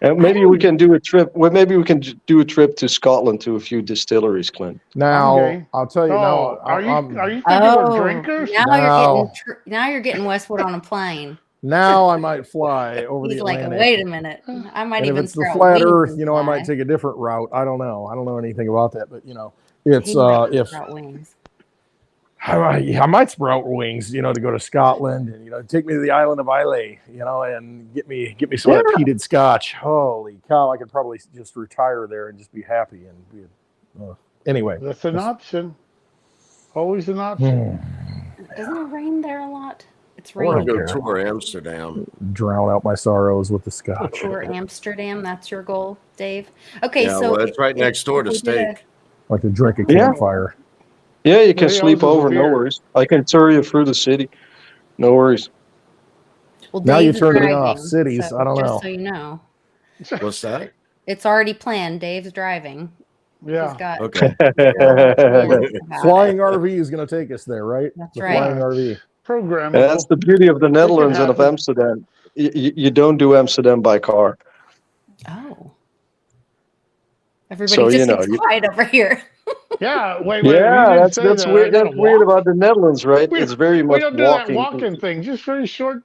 And maybe we can do a trip. Well, maybe we can do a trip to Scotland to a few distilleries, Clint. Now Okay. I'll tell you. Oh, now are you thinking Oh, we're drinkers? now you're getting Westwood on a plane. Now I might fly over He's the like, Atlantic. wait a minute. I might And if even it's the sprout flat wings Earth, and I might fly. take a different route. I don't know. I don't know anything about that, but He it's might if sprout wings. I might sprout wings, to go to Scotland and take me to the island of Islay, and get me some of that peated Scotch. Holy cow! I could probably just retire there and just be happy and be. Anyway, That's an option. Always an option. Doesn't it rain there a lot? It's I wanna raining. Go tour Amsterdam. drown out my sorrows with the Scotch. Tour Amsterdam. That's your goal, Dave. Okay, Yeah, so well, it's right next door to if we did steak. Like to drink a Yeah. campfire. Yeah, you can Hey, sleep how's the over. No beer? worries. I can tour you through the city. No worries. well, Now you're Dave's turning me driving, off. Cities, so I don't just know. so you know, What's that? it's already planned. Dave's driving. He's Yeah. got Okay. plans about Flying it. RV is going to take us there, right? That's The right. Flying RV. Programmable. That's the beauty of the Netherlands and of happen. Amsterdam. You don't do Amsterdam by car. Oh. Everybody So, just you gets quiet over here. Yeah. Wait. Yeah, We didn't say that's that. weird. I gotta That's weird walk? about the Netherlands, right? We, It's very we much don't do that walking. walking thing. Just very short.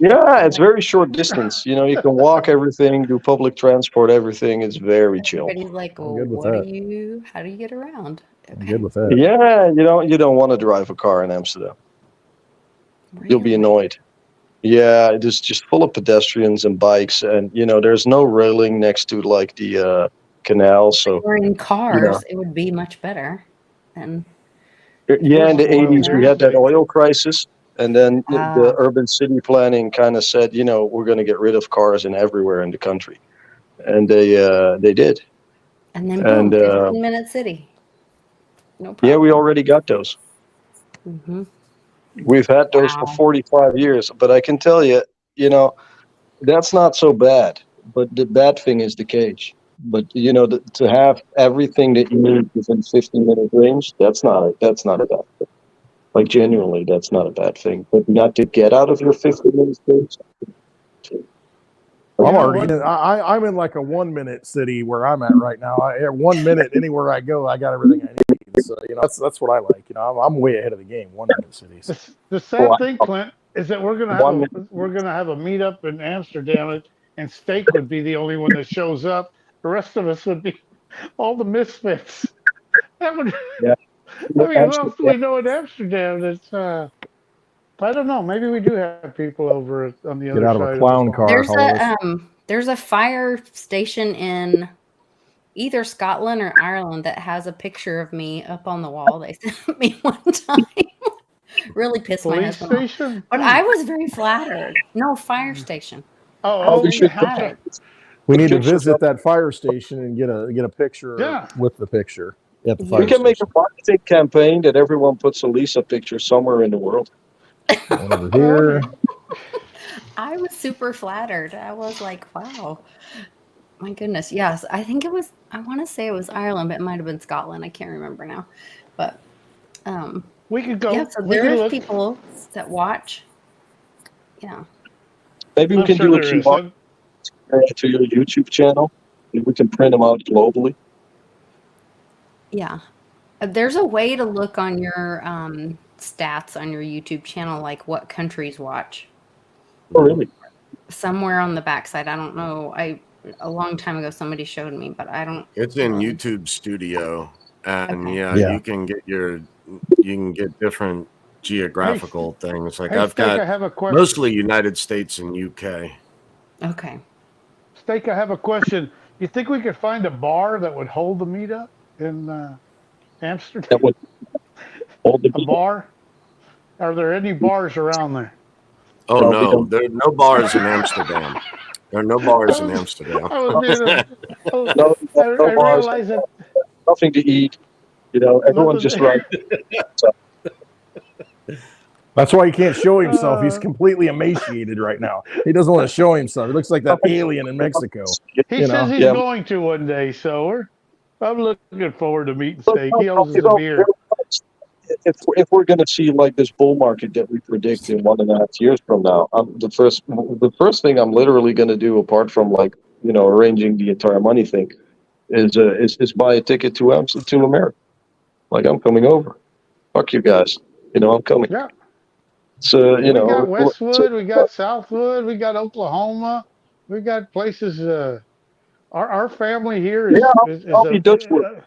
Yeah, it's very short distance. You can walk everything, do public transport, everything. It's very chill. Everybody's like, I'm well, good with how that. do you get around? I'm Okay. good with that. Yeah, you don't want to drive a car in Amsterdam. You'll be Really? annoyed. Yeah, it is just full of pedestrians and bikes, and there's no railing next to like the canal. So Or in cars, it would be much better. And yeah, in the Oil 80s we had that oil crisis, and then the urban city planning kind of said, we're going to get rid of cars in everywhere in the country, and they did. and then boom, And 15-minute city. No problem. yeah, we already got those. Mm-hmm. We've had those for Wow. 45 years, but I can tell you, that's not so bad. But the bad thing is the cage. But to have everything that you need within 15-minute range, that's not a bad thing. Like genuinely, that's not a bad thing. But not to get out of your 15-minute range. I'm already I'm in like a 1 minute city where I'm at right now. 1 minute anywhere I go, I got everything I need. So that's what I like. I'm way ahead of the game. 1 minute cities. The sad thing, Clint, is that we're gonna have a meetup in Amsterdam, and Steak would be the only one that shows up. The rest of us would be all the misfits. That would. Yeah. I mean, who else do we know in Amsterdam? That's. I don't know. Maybe we do have people over on the other Get out side of a clown car. There's a fire station in either Scotland or Ireland that has a picture of me up on the wall. They sent me one time. Really pissed my Police husband off. station. But I was very flattered. No, fire station. Oh, we should had it. We need to visit that fire station and get a picture with the picture at the fire We can make a station. marketing campaign that everyone puts a Lisa picture somewhere in the world. One over here. I was super flattered. I was like, wow. My goodness. Yes, I think it was, I want to say it was Ireland, but it might have been Scotland. I can't remember now. But we could go. yeah, so there is people that watch. Yeah. Maybe we can do a QR to your YouTube channel. We can print them out globally. Yeah. There's a way to look on your stats on your YouTube channel, like what countries watch. Oh, really? Somewhere on the backside. I don't know. A long time ago somebody showed me, but I don't. It's in YouTube Studio. and Okay. yeah, Yeah. you can get different geographical things. Like Hey, I've Steak, I got have a question. mostly United States and UK. Okay. Steak, I have a question. You think we could find a bar that would hold the meetup in Amsterdam? That would hold the A bar? Are there any bars around there? Oh No, we no, don't. there are no bars in Amsterdam. There are no bars in Amsterdam. I was being a, No, no I bars, realize that nothing to eat. You know, everyone nothing. just runs. That's why he can't show himself. He's Uh, completely emaciated right now. He doesn't want to show himself. He looks like that alien in Mexico. He You says know? he's Yeah. going to one day, so I'm looking forward to meeting Look, Steak. He owes us you a know, beer. if we're going to see like this bull market that we predict in 1.5 years from now, the first thing I'm literally going to do, apart from like arranging the entire money thing, is buy a ticket to America. Like I'm coming over. Fuck you guys. I'm coming. Yeah. So We got Westwood, we got Southwood, we got Oklahoma, we got places. Our family here yeah, is I'll be Dutchwood.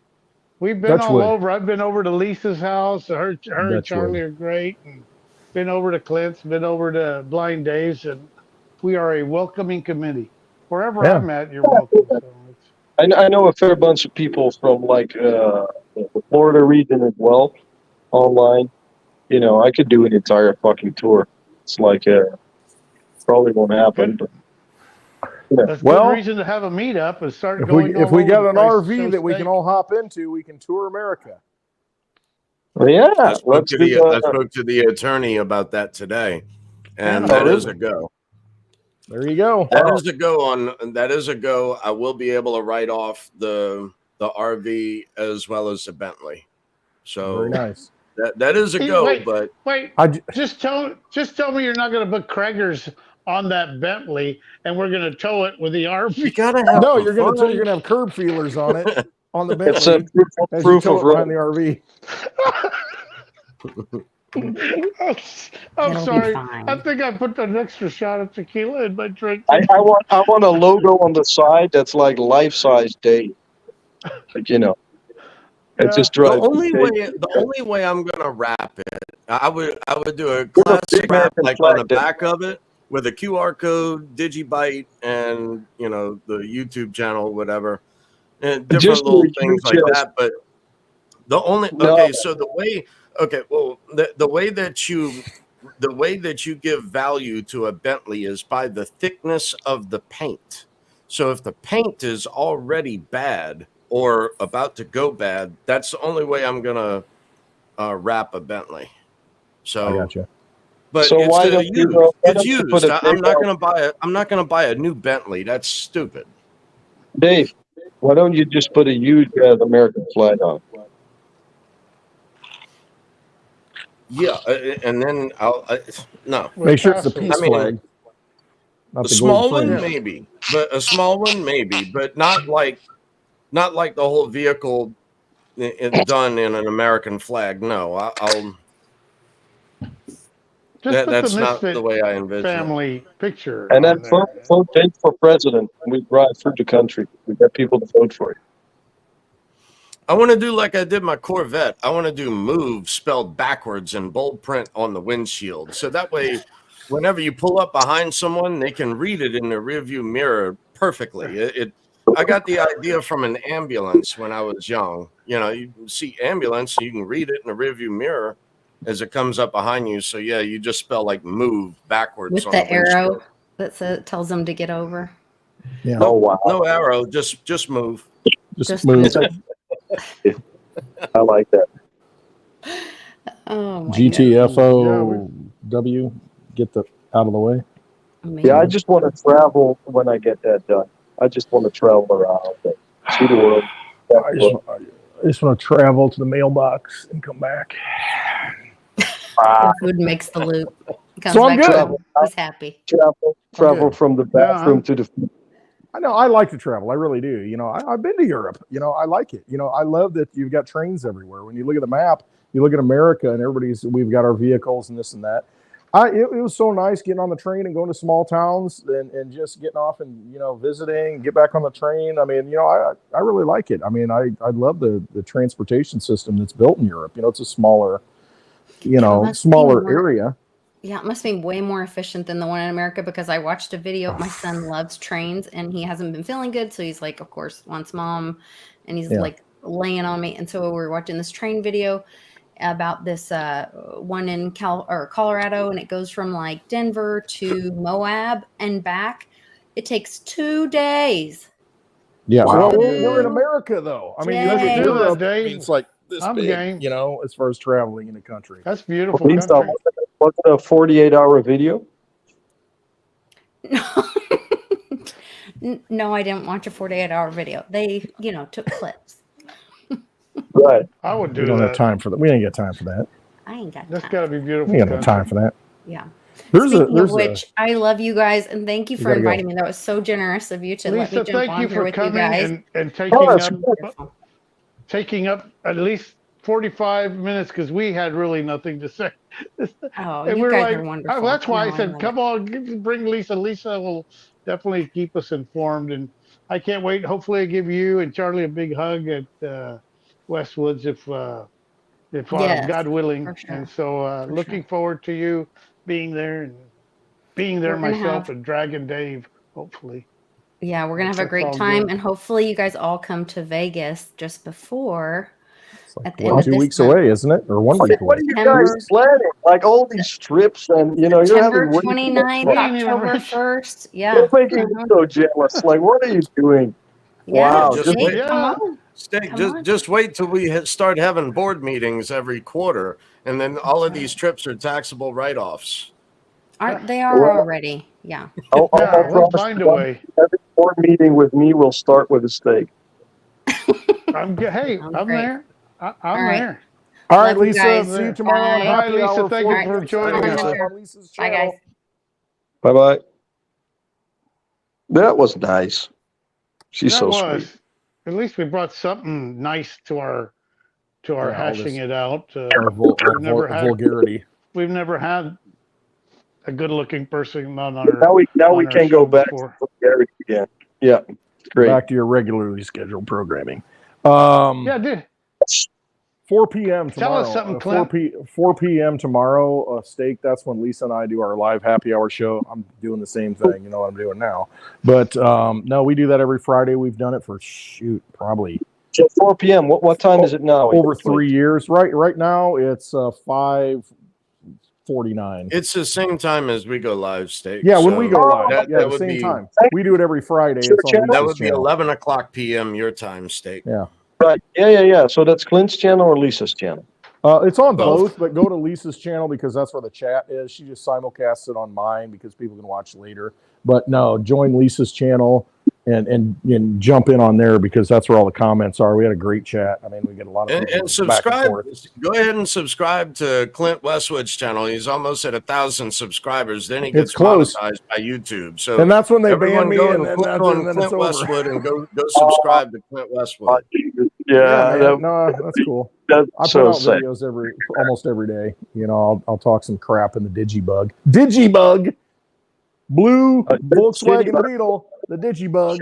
we've been all Dutchwood. over. I've been over to Lisa's house. Her and Dutchwood. Charlie are great, and been over to Clint's, been over to Blind Dave's, and we are a welcoming committee. Wherever Yeah. I'm at, you're welcome. So I know a fair bunch of people from like the Florida region as well, online. I could do an entire fucking tour. It's like probably won't happen, good. but That's Well, good reason to have a meetup and start If going. we all over got the an place to RV show that we can Steak. all hop into, we can tour America. yeah, I spoke let's to do the I that. spoke to the attorney about that today, and And that is really? a go. There you go. That is a go. I will be able to write off the RV as well as the Bentley. So Very nice. that is a go, Wait, but wait. Just tell me you're not going to put Craigers on that Bentley, and we're going to tow it with the you RV. gotta have No, some you're fun. gonna have curb feelers on it on the It's a Bentley as you proof tow of it behind the road. RV. I'm It'll be sorry. fine. I think I put an extra shot of tequila in my drink. I want a logo on the side that's like life-size Dave. Like it Yeah. just The drives. only way I'm gonna wrap it, I would do a With a classic big wrap American like on the flag, Dave. back of it with a QR code, Digibyte, and the YouTube channel, whatever, and different Just little your things like huge that. But the only No. so the way that you give value to a Bentley is by the thickness of the paint. So if the paint is already bad or about to go bad, that's the only way I'm gonna wrap a Bentley. So I got you. but So it's why don't you, used. why It's don't you used. put a I'm big not one- gonna buy I'm not gonna buy a new Bentley. That's stupid. Dave? Why don't you just put a huge American flag on? Yeah, and then no. With Make sure it's the tassels. peace I mean, flag, not A the small gold one, fringe. maybe, but a small one, maybe, but not like the whole vehicle done in an American flag. No, I'll. Just put That's the not Misfit the way I envision it. family picture And on then there. vote Dave for president. We drive through the country. We get people to vote for you. I want to do like I did my Corvette. I want to do "move" spelled backwards in bold print on the windshield, so that way, whenever you pull up behind someone, they can read it in the rearview mirror perfectly. I got the idea from an ambulance when I was young. You see ambulance, you can read it in the rearview mirror as it comes up behind you. So yeah, you just spell like "move" backwards With on the windshield. arrow that tells them to get over. Yeah. Oh wow! No arrow, just move. Just move. I like that. Oh my GTFOW. Get the out of the way. goodness. Yeah, I just want to travel when I get that done. I just want to travel around and see the world. I just want to travel to the mailbox and come back. The food makes the loop. Comes So I'm back good. home, he's happy. Travel good. from the bathroom to the. I know I like to travel. I really do. I've been to Europe. I like it. I love that you've got trains everywhere. When you look at the map, you look at America and we've got our vehicles and this and that. It was so nice getting on the train and going to small towns and just getting off and, visiting, get back on the train. I mean, I really like it. I mean, I love the transportation system that's built in Europe. It's a smaller, smaller area. Yeah, it must be way more efficient than the one in America, because I watched a video. My son loves trains and he hasn't been feeling good. So he's like, of course, wants mom, and he's like laying on me. And so we were watching this train video about this one in Colorado, and it goes from like Denver to Moab and back. It takes 2 days. Yeah, well, we're in America though. I mean, it's like this big, game. As far as traveling in the country. That's beautiful country. What's a 48-hour video? No, I didn't watch a 48-hour video. They, took clips. Right. I would do that. We don't have time for that. We ain't got time for that. I ain't got time. That's got to be beautiful. We ain't got no time for that. Yeah. There's I love you guys, and thank you for inviting me. That was so generous of you to let me jump on here with you guys. And taking up at least 45 minutes, because we had really nothing to say. Oh, and you guys are wonderful. That's why I said, come on, bring Lisa. Lisa will definitely keep us informed, and I can't wait. Hopefully I give you and Charlie a big hug at Westwoods if God willing. Sure. And so looking forward to you being there and being there myself and Dragon Dave, hopefully. Yeah, we're going to have a great time. And hopefully you guys all come to Vegas just before. At the end of 2 weeks away, isn't it? Or 1 week away. What are you guys planning? Like all these trips and, you're September having 29th, October 1st. Yeah. You're making me so jealous. Like, what are you doing? Yeah, wow. Just wait till we start having board meetings every quarter, and then all of these trips are taxable write-offs. They are already? Yeah. I'll we'll find a way. Every board meeting with me will start with a steak. I'm there. I'm there. All right, Lisa. See you tomorrow. Bye, Lisa. Thank you for joining us. Bye, guys. Bye-bye. That was nice. She's so sweet. At least we brought something nice to our hashing it out. Vulgarity. We've never had a good-looking person on our. Now we can go back to vulgarity again. Yeah, great. Back to your regularly scheduled programming. Dude. 4 p.m. tomorrow. Tell us something, Clint. 4 p.m. tomorrow, steak. That's when Lisa and I do our live happy hour show. I'm doing the same thing. You know what I'm doing now. But no, we do that every Friday. We've done it for probably. So 4 p.m. What time is it now? Over 3 years. Right now it's 5:49. It's the same time as we go live, steak. Yeah, when we go live. That would same be, time. We do it every Friday. That would be 11 o'clock p.m. your time, steak. Yeah. Right. Yeah. So that's Clint's channel or Lisa's channel? It's on both, but go to Lisa's channel because that's where the chat is. She just simulcasts it on mine because people can watch later. But no, join Lisa's channel and jump in on there because that's where all the comments are. We had a great chat. I mean, we get a lot of and subscribe. Go ahead and subscribe to Clint Westwood's channel. He's almost at 1,000 subscribers. Then he gets monetized by YouTube. So and that's when they ban me. And then Clint Westwood and go subscribe to Clint Westwood. Yeah, no, that's cool. I put out videos almost every day. I'll talk some crap in the Digibug. Blue Volkswagen Beetle, the Digibug.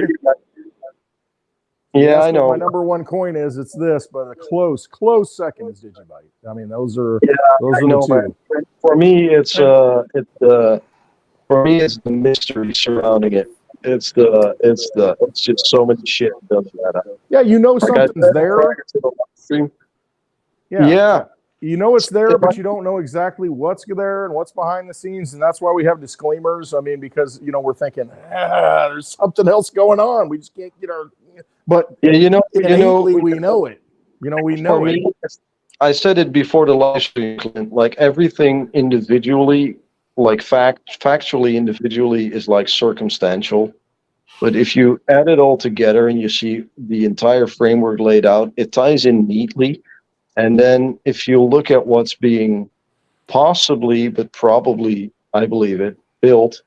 Yeah, I know. My number one coin is it's this, but a close second is Digibyte. I mean, those are the two. For me, it's the mystery surrounding it. It's just so much shit does that. Yeah, something's there. Yeah. It's there, but you don't know exactly what's there and what's behind the scenes, and that's why we have disclaimers. I mean, because we're thinking, there's something else going on. We just can't get our. But we know it. We know it. I said it before the live stream, Clint. Like everything individually, like factually individually, is like circumstantial. But if you add it all together and you see the entire framework laid out, it ties in neatly. And then if you look at what's being possibly, but probably, I believe it, built,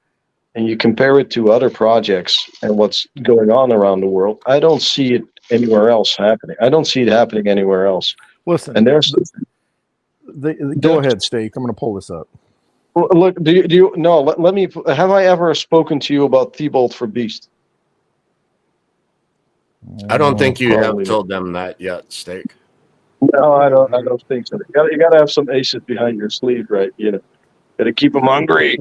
and you compare it to other projects and what's going on around the world, I don't see it anywhere else happening. I don't see it happening anywhere else. Listen, and there's go ahead, Steak. I'm going to pull this up. Look, do you no, let me, have I ever spoken to you about Thibault for Beast? I don't think you Probably have not. told them that yet, Steak. No, I don't think so. You gotta have some aces behind your sleeve, right? Gotta keep them hungry.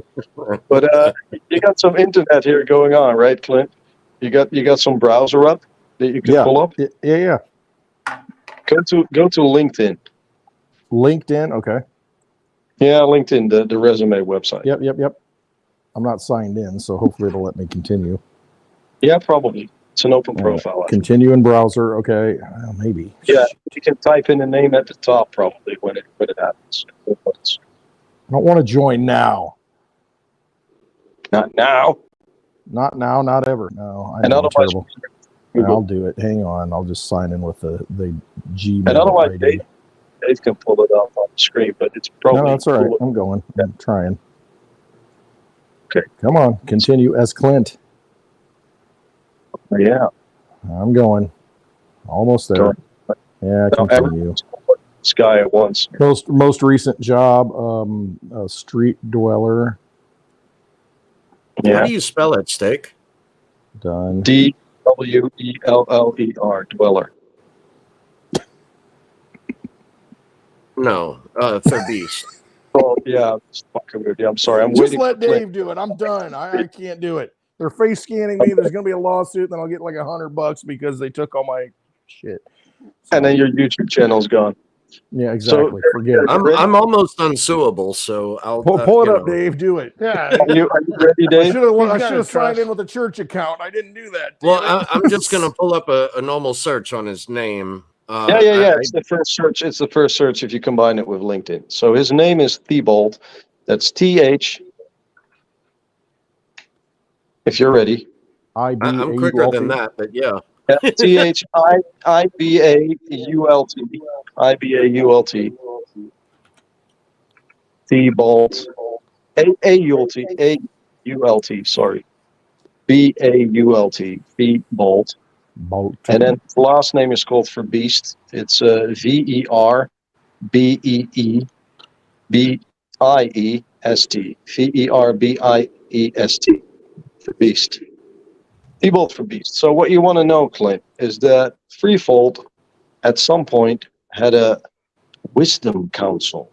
But you got some internet here going on, right, Clint? You got some browser up that you can pull up. Yeah. Go to LinkedIn. LinkedIn. Okay. Yeah, LinkedIn, the resume website. Yep. I'm not signed in, so hopefully it'll let me continue. Yeah, probably. It's an open profile. I think. Continue in browser. Okay. Well, maybe. Yeah, you can type in the name at the top probably when it happens. I don't want to join now. Not now. Not now. Not ever. No. And I'm otherwise, terrible. I'll do it. Hang on. I'll just sign in with the Gmail and otherwise, ID. Dave can pull it up on the screen, but it's probably. No, that's all right. I'm going. I'm trying. Okay. Come on. Continue as Clint. Yeah. I'm going. Almost there. Yeah, continue. This guy at once. Most recent job, a street dweller. Yeah. How do you spell it, Steak? Done. DWELLER, dweller. No, for Beast. Oh yeah, it's fucking weird. Yeah, I'm sorry. I'm Just waiting. let Dave do it. I'm done. I can't do it. They're face scanning me. There's gonna be a lawsuit, and then I'll get like $100 because they took all my shit. So, And then your YouTube channel's gone. yeah, exactly. Forget it. I'm almost unsuable, so I'll Pull it up, Dave. Do it. Yeah. Are you ready, Dave? I should have signed in with a church account. I didn't do that. Well, I'm just gonna pull up a normal search on his name. Yeah. It's the first search. It's the first search if you combine it with LinkedIn. So his name is Thibault. That's TH. If you're ready. I'm quicker than that, but yeah. THIBAULT. IBAULT. Thibault. AULT. Sorry. BAULT. Thibault. Bolt. And then his last name is called for Beast. It's VERBEEBIEST. VERBIEST for Beast. Thibault for Beast. So what you want to know, Clint, is that Threefold at some point had a wisdom council.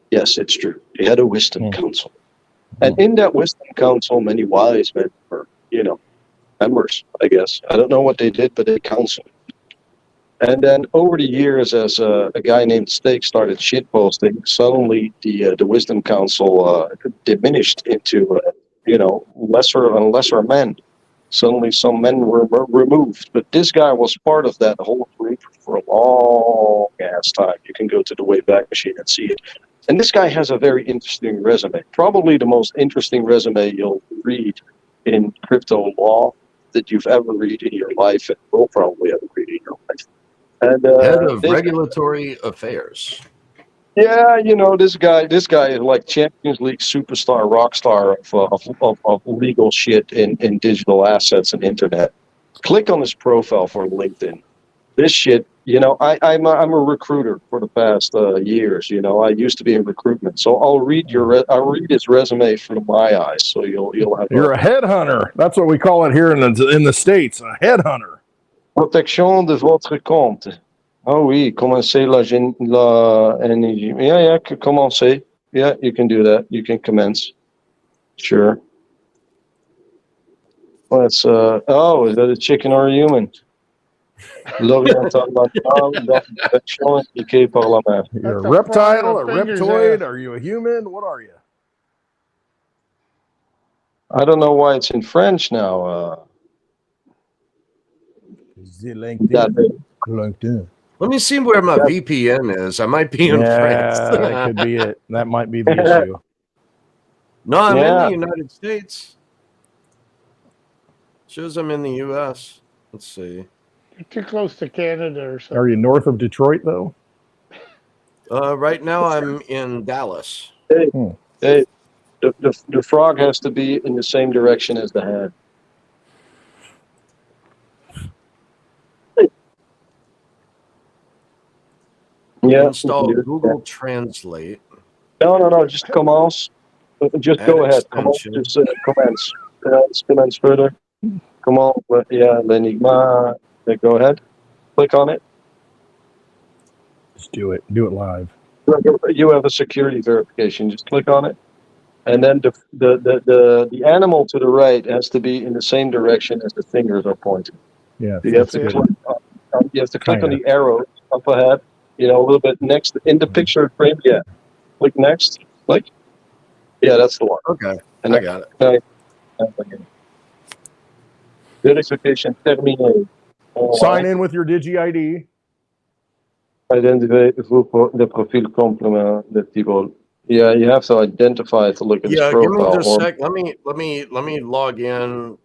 Yes, it's true. He had a wisdom council. And in that wisdom council, many wise men were, members, I guess. I don't know what they did, but they counseled. And then over the years, as a guy named Steak started shitposting, suddenly the wisdom council diminished into, lesser and lesser men. Suddenly some men were removed. But this guy was part of that whole group for a long ass time. You can go to the Wayback Machine and see it. And this guy has a very interesting resume. Probably the most interesting resume you'll read in crypto law that you've ever read in your life, and will probably ever read in your life. And Head of Regulatory Affairs. Yeah, this guy is like Champions League superstar, rock star of legal shit in digital assets and internet. Click on his profile for LinkedIn. This shit, I'm a recruiter for the past years. I used to be in recruitment, so I'll read his resume through my eyes. So you'll have. You're a headhunter. That's what we call it here in the States. A headhunter. Protection de votre compte. Oh oui, commencer la energy. Yeah, commencer. Yeah, you can do that. You can commence. Sure. Let's. Is that a chicken or a human? L'oriental d'affection impliquée par la main. You're a That's a reptile, a flying fingers reptoid. ass. Are you a human? What are you? I don't know why it's in French now. LinkedIn. Let me see where my VPN is. I might be in France. That could be it. That might be the issue. No, I'm in Yeah. the United States. Shows I'm in the U.S. Let's see. You're too close to Canada or something. Are you north of Detroit though? Right now I'm in Dallas. Hey, the frog has to be in the same direction as the head. Yeah. Install Google Translate. No. Just commence. Just Add go ahead. Come on, extension. just commence. Commence further. Come on, yeah, Lenigma. Go ahead. Click on it. Just do it. Do it live. You have a security verification. Just click on it, and then the animal to the right has to be in the same direction as the fingers are pointing. Yeah, You have to good. click. You have to click on Kinda. the arrow up ahead. You know, a little bit next in the picture frame. Yeah. Click next. Click. Yeah, that's the one. Okay, And I got it. Verification terminé. Sign in with your Digi ID. Identify the profile complement that people. Yeah, you have to identify to look at his Yeah, give me profile. just a Or sec. Let me log in.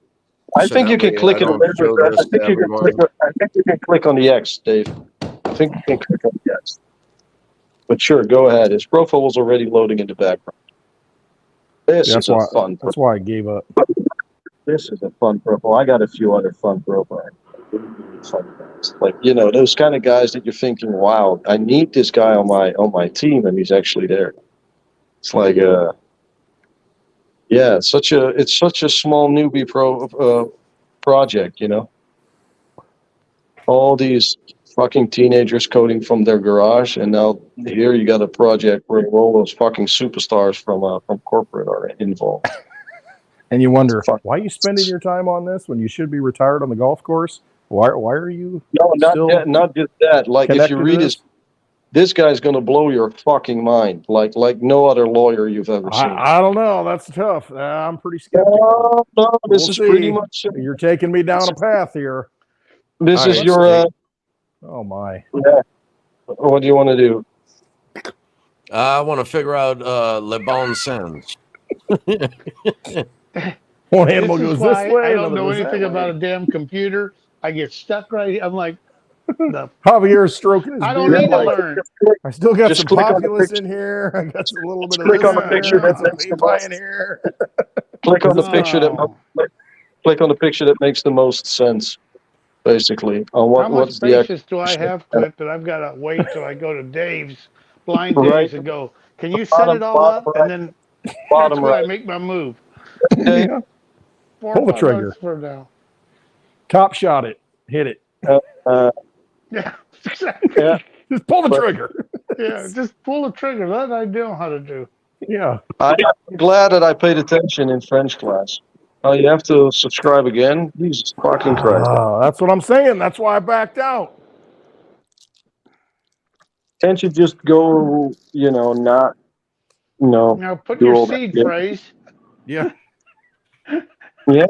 I So think you that can way click I it. don't show I this to think you can everyone. click. I think you can click on the X, Dave. I think you can click on the X. But sure, go ahead. His profile was already loading in the background. This is a fun. That's why I gave up. This is a fun profile. I got a few other fun profiles. Fun guys. Like, you know, those kind of guys that you're thinking, wow, I need this guy on my team, and he's actually there. It's like yeah, it's such a small newbie project, you know. All these fucking teenagers coding from their garage, and now here you got a project where all those fucking superstars from corporate are involved. And you wonder, why are you spending your time on this when you should be retired on the golf course? Why are you Not just that. Like, if you read this guy's going to blow your fucking mind, like no other lawyer you've ever seen. I don't know. That's tough. I'm pretty skeptical. No, this is pretty much. You're taking me down a path here. This is your. Oh my. Yeah. What do you want to do? I want to figure out Le Bon Sens. One animal goes this way. I don't know anything about a damn computer. I get stuck right here. I'm like, Javier's stroking his beard. I don't need to learn. I still got Just some click on the populace picture. in here. I got a little bit of Click this on the in picture here, that some makes the pie most. in here. Click on the picture that makes the most sense. Basically, on How much what's the patience do I have, Clint, that I've got to wait till I go to Dave's, blind Dave's, and go, can you set it all up? And then that's when I make my move. Yeah. 4 Pull the or 5 trigger. months from now. Top shot it. Hit it. Yeah, exactly. Yeah. Just pull the trigger. Yeah, just pull the trigger. That I know how to do. Yeah. I'm glad that I paid attention in French class. Oh, you have to subscribe again? Jesus fucking Christ. That's what I'm saying. That's why I backed out. Can't you just go, not, Now put do your all that? seed Yeah. phrase. Yeah. Yeah.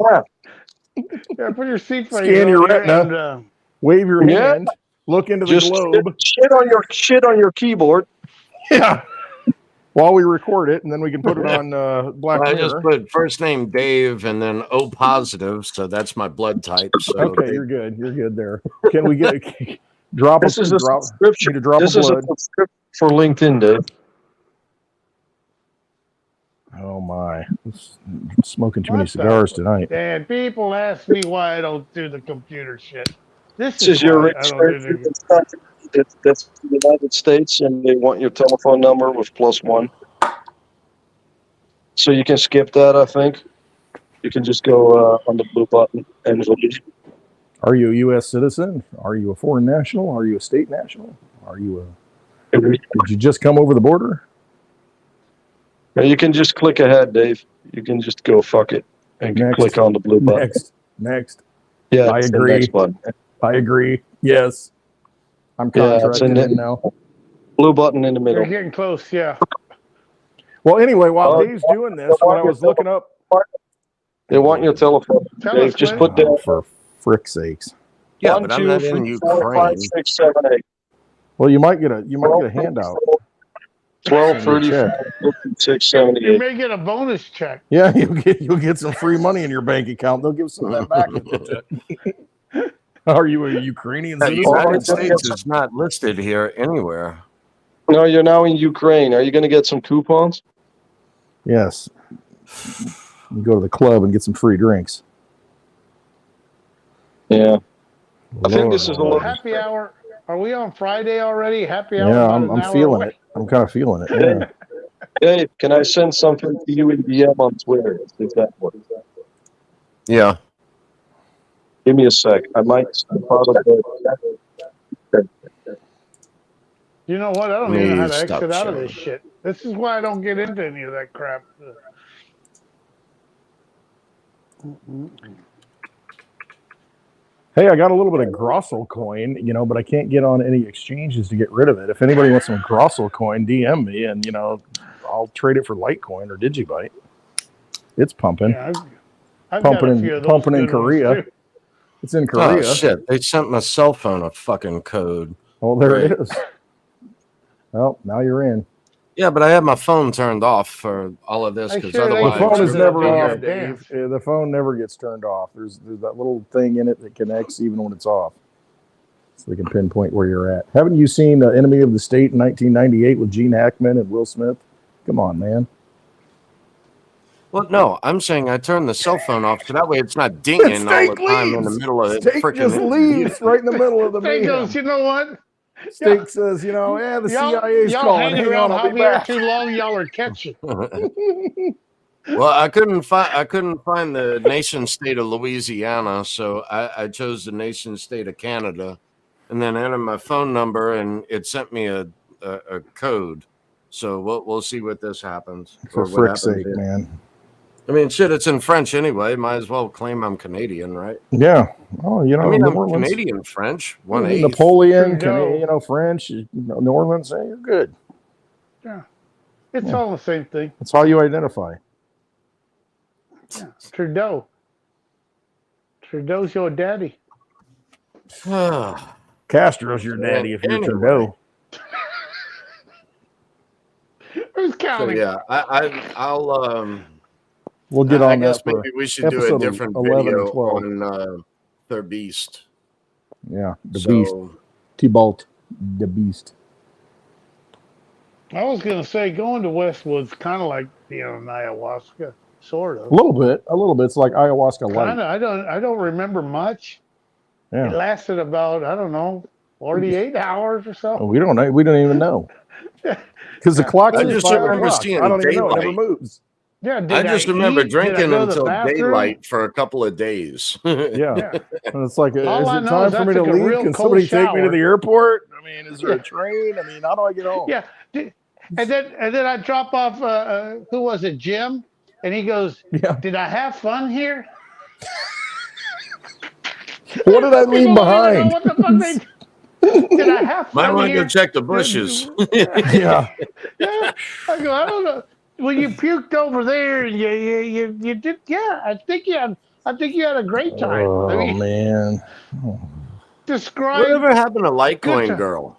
Yeah, put your seed phrase Scan your on here retina. and Wave your Yeah. hand. Look into the Just globe. shit on your keyboard. Yeah. While we record it, and then we can put it on Black I Mirror. just put first name Dave and then O positive, so that's my blood type. So Okay, you're good. You're good there. Can we get a drop? This is a subscription. Need a drop This of is a blood. subscription for LinkedIn, Dave. Oh my! Smoking too many cigars tonight. and people ask me why I don't do the computer shit. This is your registration. That's the United States, and they want your telephone number with +1. So you can skip that, I think. You can just go on the blue button and it'll be. Are you a U.S. citizen? Are you a foreign national? Are you a state national? Are you a? Did you just come over the border? You can just click ahead, Dave. You can just go fuck it and click on the blue button. Next. Yeah, I agree. Next button. I agree. Yes. I'm contracted in now. Blue button in the middle. You're getting close, yeah. Well, anyway, while Dave's doing this, when I was looking up, they want your telephone. Dave, just put down for frick's sakes. Yeah, 1, but 2, I'm not 3, in 4, 5, Ukraine. 6, 7, 8. Well, you might get a handout. 12, 34, 56, 78. You may get a bonus check. Yeah, you'll get some free money in your bank account. They'll give some of that back. Are you a Ukrainian The citizen? United States is not listed here anywhere. No, you're now in Ukraine. Are you going to get some coupons? Yes. You go to the club and get some free drinks. Yeah. I think this is a little happy hour. Are we on Friday already? Happy hour. Yeah, about I'm an hour feeling away. it. I'm kind of feeling it. Yeah. Dave, can I send something to you in DM on Twitter? Does that work? Yeah. Give me a sec. I might step out of the. You know what? I don't Let even know how me to stop exit out of sharing. this shit. This is why I don't get into any of that crap. Hey, I got a little bit of Grossel coin, you know, but I can't get on any exchanges to get rid of it. If anybody wants some Grossel coin, DM me, and you know, I'll trade it for Litecoin or Digibyte. It's pumping. Yeah, I've got a few of those pumping in good ones, Korea. too. It's in Oh Korea. shit! They sent my cell phone a fucking code. Oh, there Great. it is. Well, now you're in. Yeah, but I had my phone turned off for all of this I because sure they The otherwise phone is turned it never up off, in Dave. dance. The phone never gets turned off. There's that little thing in it that connects even when it's off, so they can pinpoint where you're at. Haven't you seen Enemy of the State in 1998 with Gene Hackman and Will Smith? Come on, man. Well, no, I'm saying I turned the cell phone off so that way it's not dinging all the time in the middle of the Steak just freaking leaves right in the middle of the They mayhem. goes, you know what? Steak says, you know, yeah, the CIA's y'all calling. hanging Hang around on, I'll be Javier back. too long, y'all are catching. Well, I couldn't find the nation state of Louisiana, so I chose the nation state of Canada, and then entered my phone number, and it sent me a code. So we'll see what this happens. For or what frick's happens sake, here. man. I mean, shit, it's in French anyway. Might as well claim I'm Canadian, right? Yeah. Oh, you know, I mean, New I'm Orleans. Canadian French, 1/8. Napoleon, Trudeau. you know, French, New Orleans. Hey, you're good. Yeah. It's Yeah. all the same thing. That's how you identify. Yeah. Trudeau. Trudeau's your daddy. Castro's your daddy if you're Anyway. Trudeau. Who's So counting? yeah, I'll We'll get I on guess that for maybe we should do a episode different 11 video and 12. on their beast. Yeah, the So beast. Tybalt, the beast. I was gonna say going to Westwood's kind of like being on ayahuasca, sort of. A little bit. It's like ayahuasca light. Kind of. I don't remember much. It Yeah. lasted about, I don't know, 48 hours or so. We don't know. We don't even know. Because the clock I says just 5 remember o'clock. seeing I don't even know. It never daylight. moves. Yeah, did I just remember eat? Did I drinking go to the until bathroom? daylight for a couple of days. Yeah. And it's like, All is I it know time is for I me to took a leave? real Can cold somebody take me to shower. the airport? I mean, is there a train? I mean, how do I get home? Yeah. And then I drop off, who was it, Jim? And he goes, Yeah. did I have fun here? What did I leave People don't even know behind? what the fuck they did. I have fun Might want to here? go check the bushes. Yeah. Yeah. I go, I don't know. Well, you puked over there, and you did. Yeah, I think you had a great time. Oh, I mean, man. describe. Whatever happened to Good Litecoin time. girl?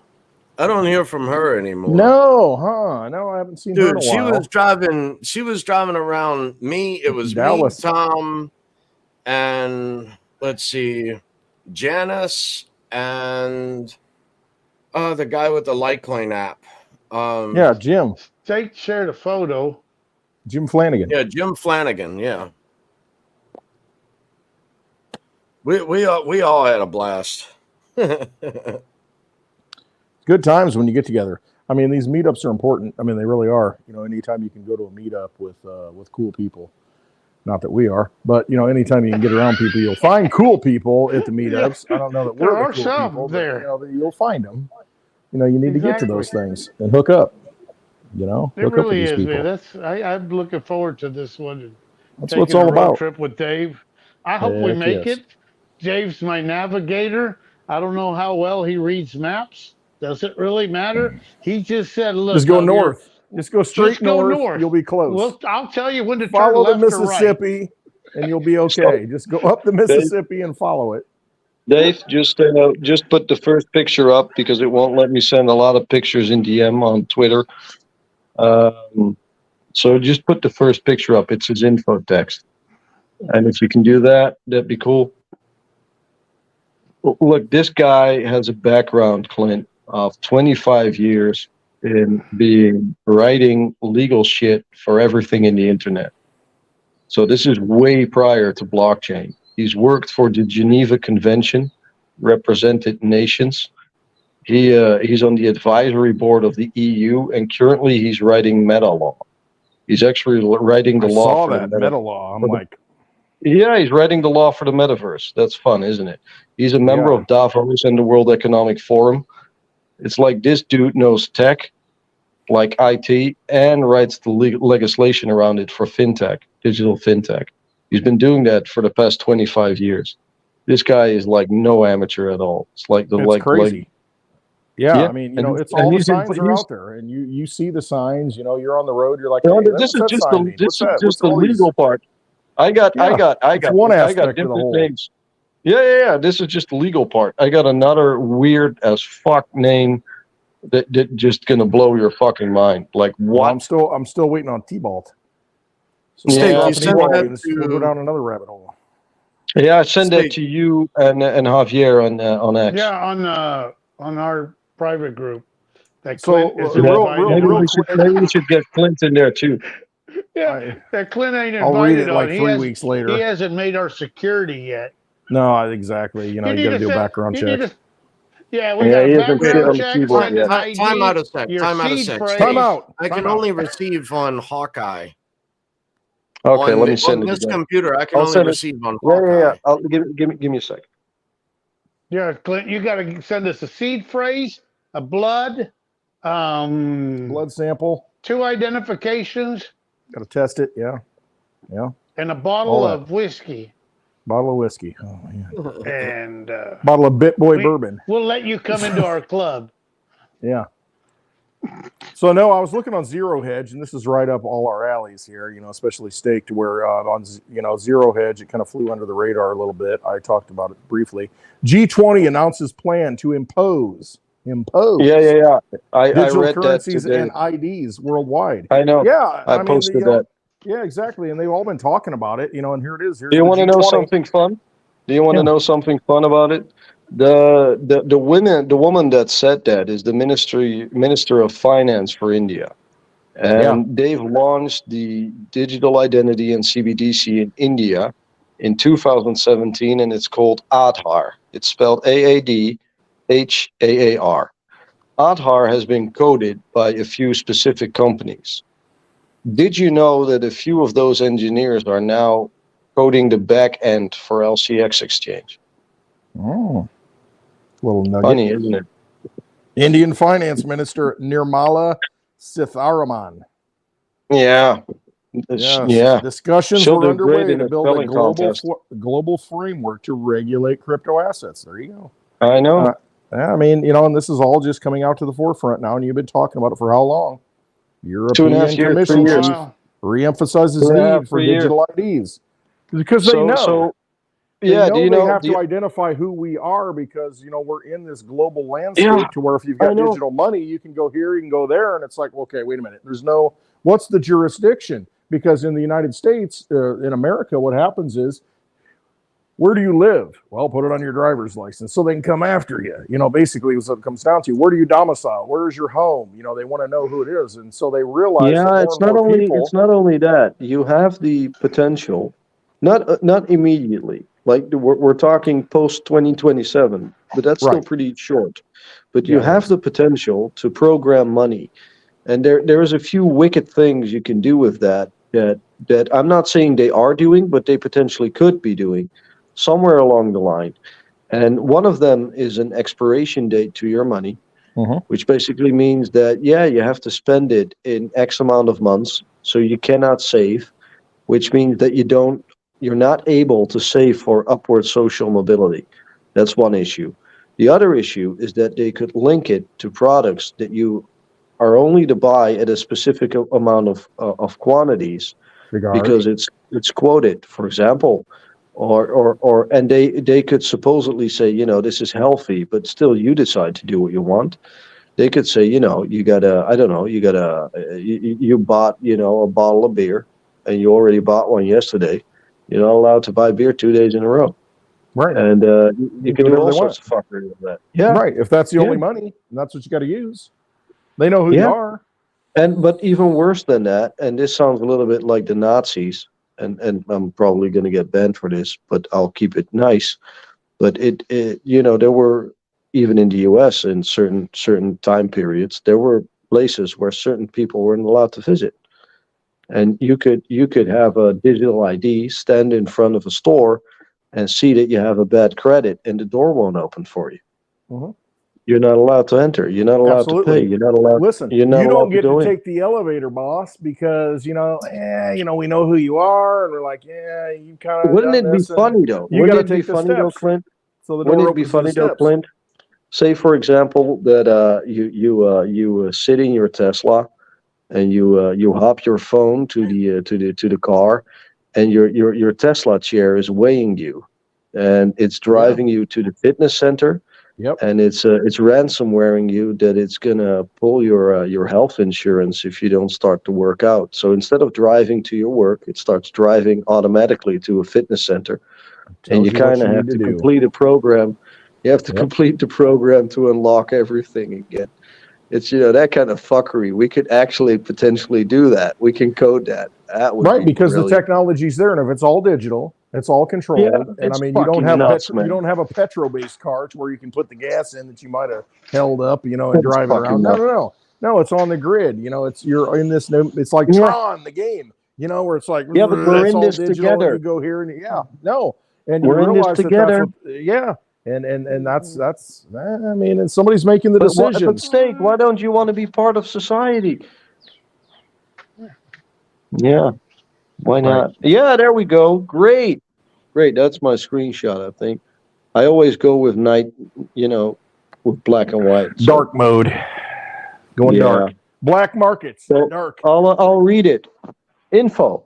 I don't hear from her anymore. No, huh? No, I haven't seen her in Dude, a while. she was driving around me. It was Dallas. me, Tom, and let's see, Janice, and the guy with the Litecoin app. Yeah, Jim. Jake shared a photo. Jim Flanagan. Yeah, Jim Flanagan. Yeah, we all had a blast. Good times when you get together. I mean, these meetups are important. I mean, they really are. You know, anytime you can go to a meetup with cool people. Not that we are, but you know, anytime you can get around people, you'll find cool people at the meetups. I don't know that There we're are the cool some people, there. but you know, you'll find them. You know, you need to get to Exactly. those things and hook up. You know, It hook up with really these is, people. man. I'm looking forward to this one. And That's taking what it's all a road about. trip with Dave. I hope we Heck make yes. it. Dave's my navigator. I don't know how well he reads maps. Does it really matter? He just said, "Look, Just go Javier, north. Just go straight just go north. You'll be close. Well, I'll tell you when to turn Follow the left or right." Mississippi, and you'll be okay. Just go up the Mississippi and follow it. Dave, just put the first picture up because it won't let me send a lot of pictures in DM on Twitter. So just put the first picture up. It's his info text. And if you can do that, that'd be cool. Look, this guy has a background, Clint, of 25 years in writing legal shit for everything in the internet. So this is way prior to blockchain. He's worked for the Geneva Convention, represented nations. He's on the advisory board of the EU, and currently he's writing meta law. He's actually writing the I law saw for that the meta law. I'm like, yeah, he's writing the law for the metaverse. That's fun, isn't it? He's a member Yeah. of Davos and the World Economic Forum. It's like this dude knows tech, like IT, and writes the legislation around it for fintech, digital fintech. He's been doing that for the past 25 years. This guy is like no amateur at all. It's like the it's crazy. Yeah, yeah, I mean, and it's and all the he's signs are out there, and you see the signs. You're on the road. You're like, no, hey, this what's is that just sign mean? What's that? What's the all these? legal part. I got It's one I got aspect of the different whole. names. Yeah. This is just the legal part. I got another weird as fuck name that just gonna blow your fucking mind. Like Well, what? I'm still waiting on T-Balt. So Yeah, Steak, you drop an sent email that and we'll go to down another rabbit hole. Yeah, I send that Steak. to you and Javier on X. Yeah, on our private group. That So, Clint is real invited quick. Maybe we should get Clint in there too. Yeah, that Clint ain't I'll read invited it like on. 3 weeks later. He hasn't made our security yet. No, exactly. You got to do a background check. Yeah, we Yeah, got he a hasn't shit background on the check, keyboard send yet. an ID, Time out a sec. your Time out a seed sec. phrase. Time out. I can only receive on Hawkeye. Okay, let me On send it this again. computer, I can I'll only send it. receive on Yeah. Hawkeye. I'll give me a second. Yeah, Clint, you got to send us a seed phrase, a blood, Blood sample. 2 identifications, Got to test it. Yeah. and a bottle All that. of whiskey. Bottle of whiskey. Oh man. And Bottle of Bit Boy bourbon. we'll let you come into our club. Yeah. So no, I was looking on Zero Hedge, and this is right up all our alleys here. Especially Steak, to where on Zero Hedge, it kind of flew under the radar a little bit. I talked about it briefly. G20 announces plan to impose Yeah. I digital read that currencies today. and IDs worldwide. I know. Yeah, I posted that. Yeah, exactly. And they've all been talking about it. And here it is. Here's Do you the want to know G20. something fun? Do you want to Yeah. know something fun about it? The woman that said that is the Minister of Finance for India. And they've launched the digital identity and CBDC in India in 2017, and it's called Aadhaar. It's spelled AADHAAR. Aadhaar has been coded by a few specific companies. Did you know that a few of those engineers are now coding the back end for LCX exchange? Oh, little nugget. Funny, isn't it? Indian Finance Minister Nirmala Sitharaman. Yeah. Yes. Yeah. Discussions She'll were do underway great in to a build a spelling contest. global framework to regulate crypto assets. There you go. I know. Yeah, I mean, and this is all just coming out to the forefront now, and you've been talking about it for how long? European 2.5 years, Commission 3 years. chief reemphasizes 2.5, need for 3 years. digital IDs because they know. Yeah, do you know? They have to identify who we are because we're in this global landscape Yeah, to where if you've I got know. digital money, you can go here, you can go there, and it's like, okay, wait a minute. What's the jurisdiction? Because in the United States, in America, what happens is, where do you live? Well, put it on your driver's license so they can come after you. Basically, what it comes down to. Where do you domicile? Where is your home? They want to know who it is, and so they realize. Yeah, that it's more not and more only people, it's not only that. You have the potential, not immediately. Like we're talking post 2027, but that's still Right. pretty short. But you Yeah, it have is. the potential to program money, and there is a few wicked things you can do with that I'm not saying they are doing, but they potentially could be doing somewhere along the line. And one of them is an expiration date to your money, which basically means that, you have to spend it in X amount of months, so you cannot save, which means that you're not able to save for upward social mobility. That's one issue. The other issue is that they could link it to products that you are only to buy at a specific amount of quantities, because it's quoted, for example, and they could supposedly say, this is healthy, but still you decide to do what you want. They could say, you bought, a bottle of beer, and you already bought one yesterday. You're not allowed to buy beer 2 days in a row. Right. And you can do all sorts of fuckery with that. Yeah. Right. If that's the only money, and that's what you got to use. They know who you are. But even worse than that, and this sounds a little bit like the Nazis, and I'm probably going to get banned for this, but I'll keep it nice. But there were, even in the US, in certain time periods, there were places where certain people weren't allowed to visit. And you could have a digital ID, stand in front of a store, and see that you have a bad credit, and the door won't open for you. Mm-hmm. You're not allowed to enter. You're not allowed to pay. You're not allowed. Listen, You're not you allowed don't get to go in. take the elevator, boss, because we know who you are, and we're like, yeah, you kind of. Wouldn't it be funny though? You got Wouldn't to it be take the funny though, steps. Clint? So the Wouldn't door it be opens to the funny though, steps. Clint? Say, for example, that you sit in your Tesla and you hop your phone to the car, and your Tesla chair is weighing you, and it's driving you to the fitness center, Yep. and it's ransomwaring you that it's gonna pull your health insurance if you don't start to work out. So instead of driving to your work, it starts driving automatically to a fitness center, and you kind of have to complete a program. You have to complete the program to unlock everything again. It's that kind of fuckery. We could actually potentially do that. We can code that. That would be because brilliant. the technology's there, and if it's all digital, it's all controlled. Yeah, and I it's mean, you don't fucking nuts, man. you don't have a petrol-based car to where you can put the gas in that you might have held up, and It's drive it around. fucking No, it's on the grid. You're in this new. It's like Tron, the game. Where it's like but we're in this digital, together. And you go here and and we're you realize in this together. And that's I mean, and somebody's making the decision. But Steak, why don't you want to be part of society? Yeah, why not? Right. Yeah, there we go. Great. That's my screenshot. I think I always go with night, with black and white. So. Dark mode. Going dark. Black markets. So dark. I'll read it. Info.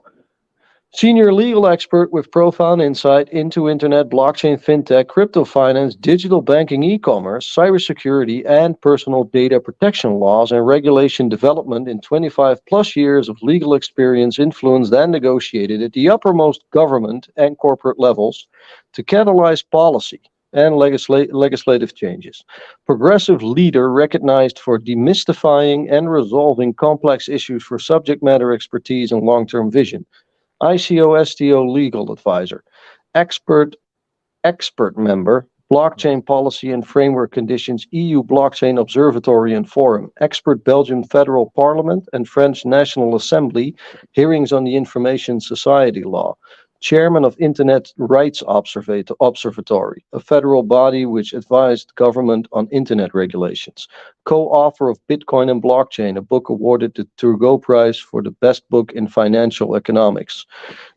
Senior legal expert with profound insight into internet, blockchain, fintech, crypto finance, digital banking, e-commerce, cybersecurity, and personal data protection laws and regulation development in 25 plus years of legal experience influenced and negotiated at the uppermost government and corporate levels to catalyze policy and legislative changes. Progressive leader recognized for demystifying and resolving complex issues for subject matter expertise and long-term vision. ICO-STO legal advisor, expert member, blockchain policy and framework conditions, EU blockchain observatory and forum, expert Belgian federal parliament and French National Assembly, hearings on the information society law, chairman of Internet Rights Observatory, a federal body which advised government on internet regulations, co-author of Bitcoin and Blockchain, a book awarded the Turgot Prize for the best book in financial economics,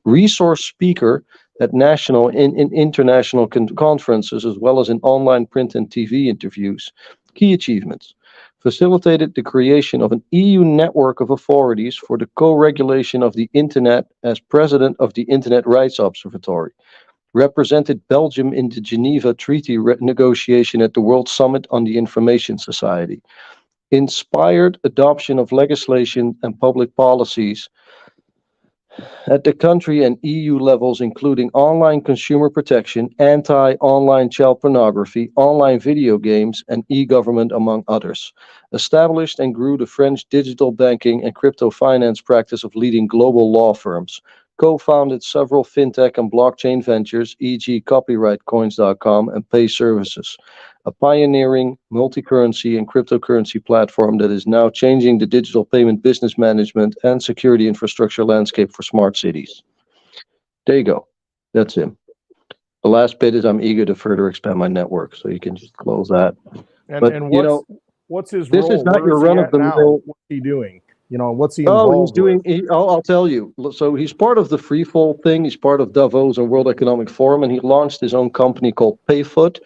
resource speaker at national and international conferences, as well as in online, print, and TV interviews. Key achievements. Facilitated the creation of an EU network of authorities for the co-regulation of the Internet as president of the Internet Rights Observatory. Represented Belgium in the Geneva Treaty negotiation at the World Summit on the Information Society. Inspired adoption of legislation and public policies at the country and EU levels, including online consumer protection, anti-online child pornography, online video games, and e-government, among others. Established and grew the French digital banking and crypto finance practice of leading global law firms. Co-founded several fintech and blockchain ventures, e.g. copyrightcoins.com and Pay Services, a pioneering multi-currency and cryptocurrency platform that is now changing the digital payment business management and security infrastructure landscape for smart cities. There you go. That's him. The last bit is I'm eager to further expand my network, so you can just close that. And what's his role? This is not your run-of-the-mill. What's he doing? What's he involved with? I'll tell you. So he's part of the Freefold thing. He's part of Davos and World Economic Forum, and he launched his own company called Payfoot,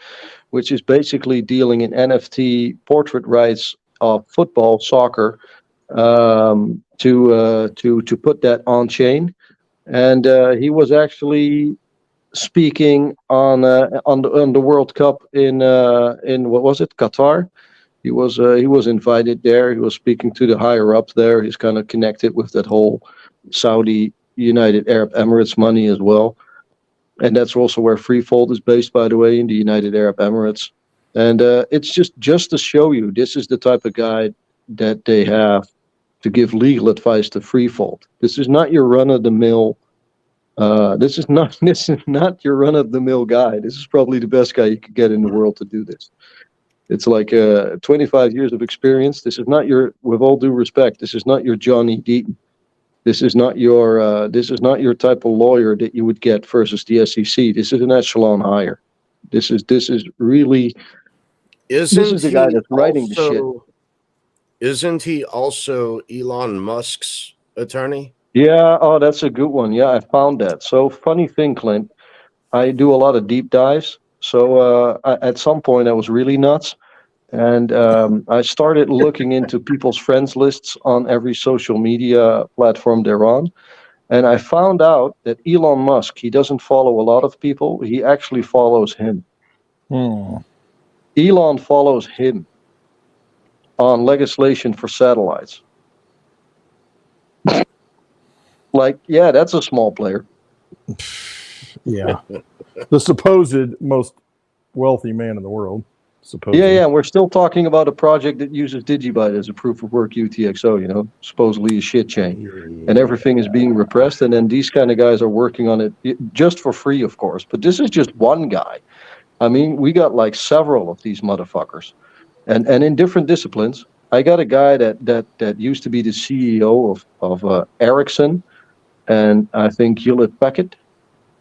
which is basically dealing in NFT portrait rights of football, soccer, to put that on chain. And he was actually speaking on the World Cup in what was it, Qatar. He was invited there. He was speaking to the higher ups there. He's kind of connected with that whole Saudi United Arab Emirates money as well. And that's also where Freefold is based, by the way, in the United Arab Emirates. And it's just to show you, this is the type of guy that they have to give legal advice to Freefold. This is not your run-of-the-mill. This is not your run-of-the-mill guy. This is probably the best guy you could get in the world to do this. It's like 25 years of experience. This is not your, with all due respect, this is not your Johnny Deaton. This is not your type of lawyer that you would get versus the SEC. This is an echelon higher. This is really this is the guy that's writing the shit. Isn't he also Elon Musk's attorney? Yeah, oh, that's a good one. Yeah, I found that. So funny thing, Clint, I do a lot of deep dives. So at some point I was really nuts. And I started looking into people's friends lists on every social media platform they're on. And I found out that Elon Musk, he doesn't follow a lot of people. He actually follows him. Elon follows him on legislation for satellites. Like, yeah, that's a small player. Yeah. The supposed most wealthy man in the world. Supposedly. Yeah, we're still talking about a project that uses Digibyte as a proof of work UTXO, you know, supposedly a shit chain. And everything is being repressed, and then these kind of guys are working on it just for free, of course. But this is just one guy. I mean, we got like several of these motherfuckers. And in different disciplines. I got a guy that used to be the CEO of Ericsson, and I think Hewlett Packard.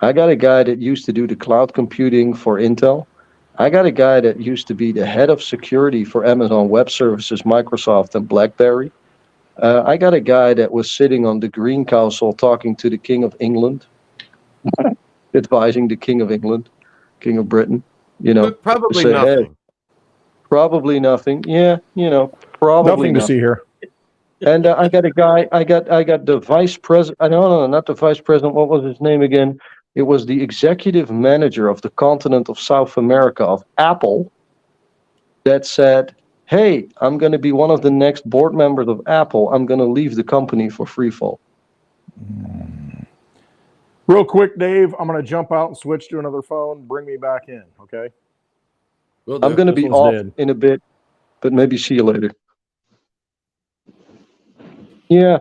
I got a guy that used to do the cloud computing for Intel. I got a guy that used to be the head of security for Amazon Web Services, Microsoft, and BlackBerry. I got a guy that was sitting on the Green Council talking to the King of England, advising the King of England, King of Britain, you know. But probably say, nothing. hey, probably nothing. Yeah, you know, probably Nothing to see here. And I got a guy, I got the vice president, no, not the vice president, what was his name again? It was the executive manager of the continent of South America of Apple that said, hey, I'm going to be one of the next board members of Apple. I'm going to leave the company for free fall. Real quick, Dave, I'm going to jump out and switch to another phone. Bring me back in, okay? I'm going to be off in a bit, but maybe see you later. Yeah,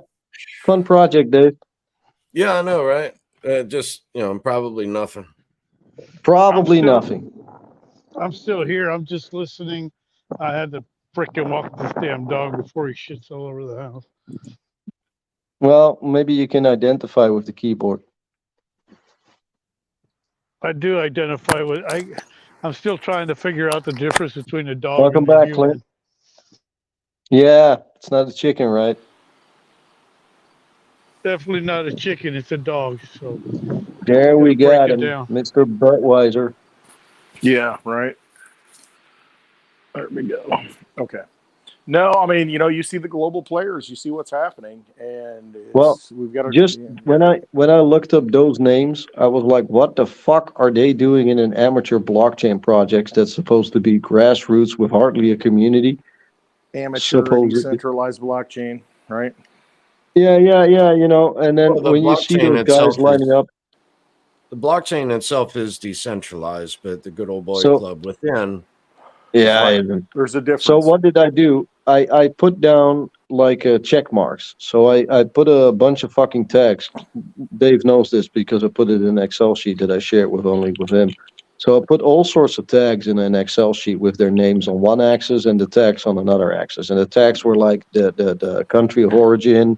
fun project, Dave. Yeah, I know, right? Just, you know, probably nothing. Probably nothing. I'm still here. I'm just listening. I had to frickin' walk this damn dog before he shits all over the house. Well, maybe you can identify with the keyboard. I do identify with. I'm still trying to figure out the difference between a dog. Welcome and a back, human. Clint. Yeah, it's not a chicken, right? Definitely not a chicken. It's a dog. So there we got him, down. Mr. Budweiser. Yeah, right. There we go. Okay. No, I mean, you know, you see the global players, you see what's happening, and we've got to just when I looked up those names, I was like, what the fuck are they doing in an amateur blockchain project that's supposed to be grassroots with hardly a community? Amateur decentralized blockchain, right? Yeah, you know, and then when you see those guys lining up. The blockchain itself is decentralized, but the good old boy club within. Yeah, there's a difference. So what did I do? I put down like check marks. So I put a bunch of fucking tags. Dave knows this because I put it in an Excel sheet that I shared with him. So I put all sorts of tags in an Excel sheet with their names on one axis and the tags on another axis. And the tags were like the country of origin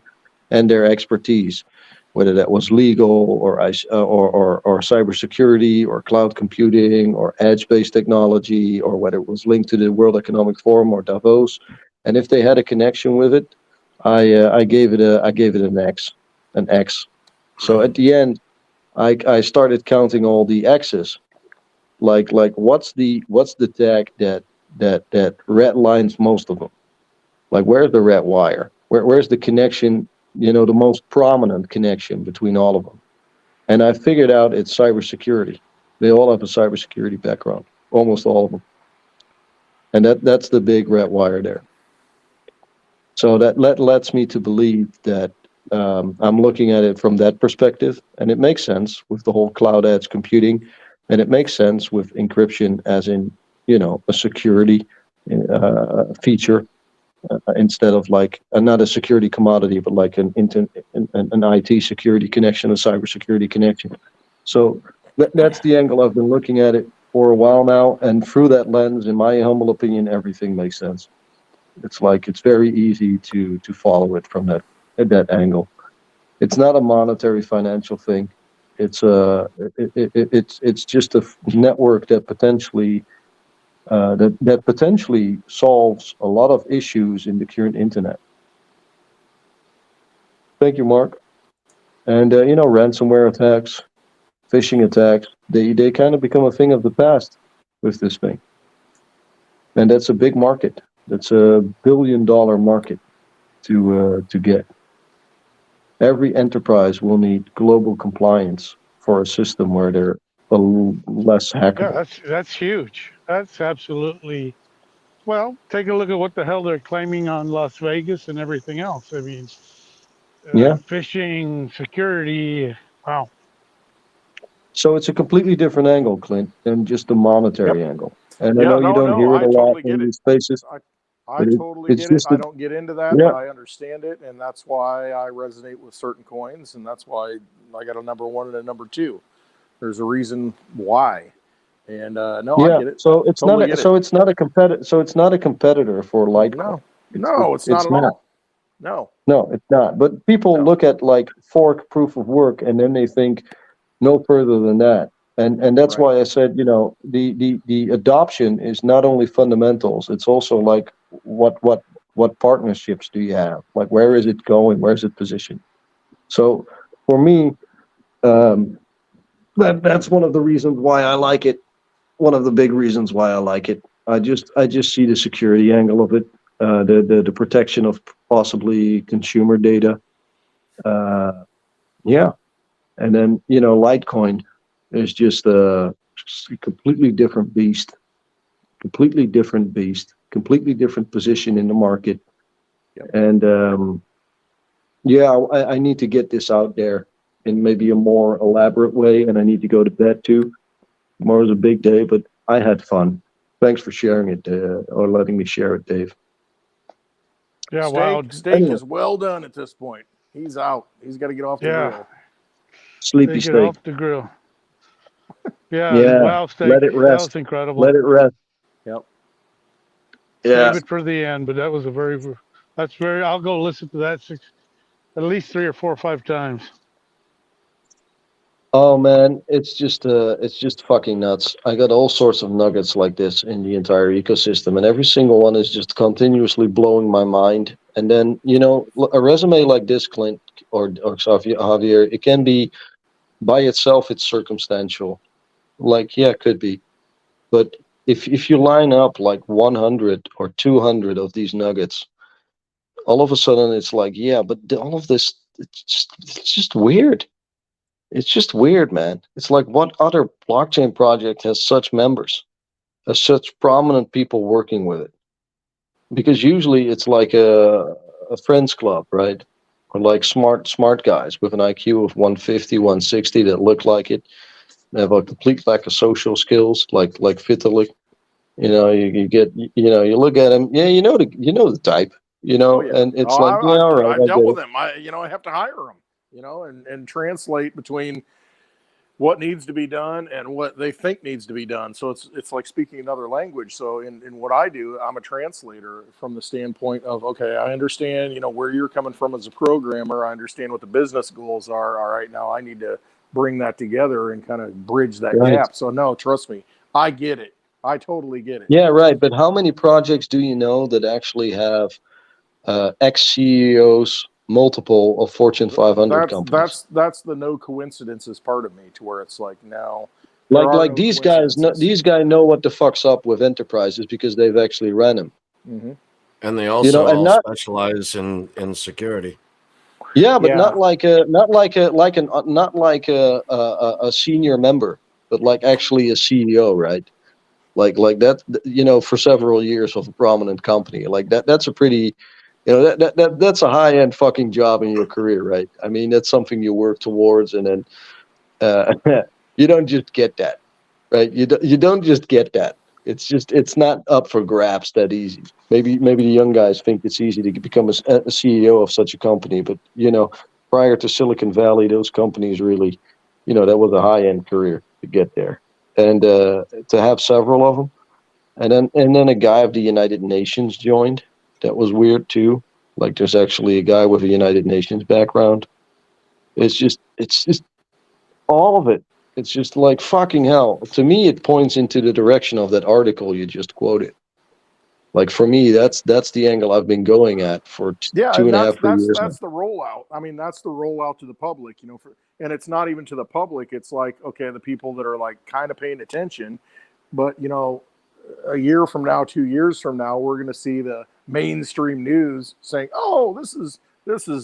and their expertise, whether that was legal or cybersecurity or cloud computing or edge-based technology, or whether it was linked to the World Economic Forum or Davos. And if they had a connection with it, I gave it an X. So at the end, I started counting all the X's. Like what's the tag that red lines most of them? Like where's the red wire? Where's the connection? You know, the most prominent connection between all of them. And I figured out it's cybersecurity. They all have a cybersecurity background, almost all of them. And that's the big red wire there. So that lets me to believe that I'm looking at it from that perspective, and it makes sense with the whole cloud edge computing, and it makes sense with encryption as in, you know, a security feature. Instead of like not a security commodity, but like an IT security connection, a cybersecurity connection. So that's the angle I've been looking at it for a while now, and through that lens, in my humble opinion, everything makes sense. It's like it's very easy to follow it from that angle. It's not a monetary financial thing. It's it's just a network that potentially that potentially solves a lot of issues in the current internet. Thank you, Mark. And ransomware attacks, phishing attacks, they kind of become a thing of the past with this thing. And that's a big market. That's a $1 billion market to get. Every enterprise will need global compliance for a system where they're less hackable. Yeah, that's huge. That's absolutely. Well, take a look at what the hell they're claiming on Las Vegas and everything else. I mean, Yeah. phishing, security. Wow. So it's a completely different angle, Clint, than just the monetary angle. And I Yeah, know you no, don't no, hear it I a lot totally get in it. these spaces, I but totally it's get it. just I that, don't get into that, yeah, but I understand it, and that's why I resonate with certain coins, and that's why I got a number 1 and a number 2. There's a reason why, and no, I yeah. get it. So it's Totally not get it. it's not a competitor. So it's not a competitor for Litecoin. No, no, it's not It's at not. all. No. No, it's not. But people No. look at like fork proof of work, and then they think no further than that. And that's Right. why I said, the adoption is not only fundamentals, it's also like what partnerships do you have? Like, where is it going? Where is it positioned? So for me, that's one of the reasons why I like it. One of the big reasons why I like it. I just see the security angle of it, the protection of possibly consumer data. Yeah. And then, Litecoin is just a completely different beast, completely different beast, completely different position in the market. Yep. And yeah, I need to get this out there in maybe a more elaborate way, and I need to go to bed too. Tomorrow's a big day, but I had fun. Thanks for sharing it, or letting me share it, Dave. Yeah. Wow. Steak Anyway, is well done at this point. He's out. He's got to get off the Yeah. grill. sleepy Take it steak. off the grill. Yeah. Yeah, Wow, steak. let it That rest. was incredible. Let it rest. Yep. Yeah. Save it for the end, but that was a very. That's very. I'll go listen to that at least 3 or 4 or 5 times. Oh man, it's just fucking nuts. I got all sorts of nuggets like this in the entire ecosystem, and every single one is just continuously blowing my mind. And then, a resume like this, Clint or Javier, it can be by itself, it's circumstantial. Like, yeah, it could be. But if you line up like 100 or 200 of these nuggets, all of a sudden it's like, yeah, but all of this, it's just weird. It's just weird, man. It's like, what other blockchain project has such members, has such prominent people working with it? Because usually it's like a friends club, right? Or like smart guys with an IQ of 150, 160 that look like it. They have a complete lack of social skills, like Vitalik. You look at him, yeah, the type, Oh yeah. and it's Oh, like, yeah, all right, I've I dealt get with it. them. I have to hire them, and translate between what needs to be done and what they think needs to be done. So it's like speaking another language. So in what I do, I'm a translator from the standpoint of, okay, I understand, where you're coming from as a programmer. I understand what the business goals are. All right, now I need to bring that together and kind of bridge that Right. gap. So no, trust me, I get it. I totally get it. Yeah, right. But how many projects do you know that actually have ex-CEOs, multiple of Fortune 500 companies? That's the no coincidences part of me, to where it's like, now there Like are like no these guys know, coincidences. know what the fuck's up with enterprises because they've actually ran them. Mm-hmm. And they also And all not specialize in security. yeah, but Yeah. not like a senior member, but like actually a CEO, right? Like that, for several years of a prominent company, like that's a pretty, that's a high end fucking job in your career, right? I mean, that's something you work towards, and then you don't just get that, right? You don't just get that. It's not up for grabs that easy. Maybe the young guys think it's easy to become a CEO of such a company, but prior to Silicon Valley, those companies really, that was a high end career to get there, and to have several of them, and then a guy of the United Nations joined. That was weird too. Like, there's actually a guy with a United Nations background. it's just all of it. It's just like fucking hell. To me, it points into the direction of that article you just quoted. Like for me, that's the angle I've been going at for Yeah, two and and a half, 3 years now. that's the rollout. I mean, that's the rollout to the public, and it's not even to the public. It's like, okay, the people that are like kind of paying attention, but a year from now, 2 years from now, we're going to see the mainstream news saying, "Oh, this is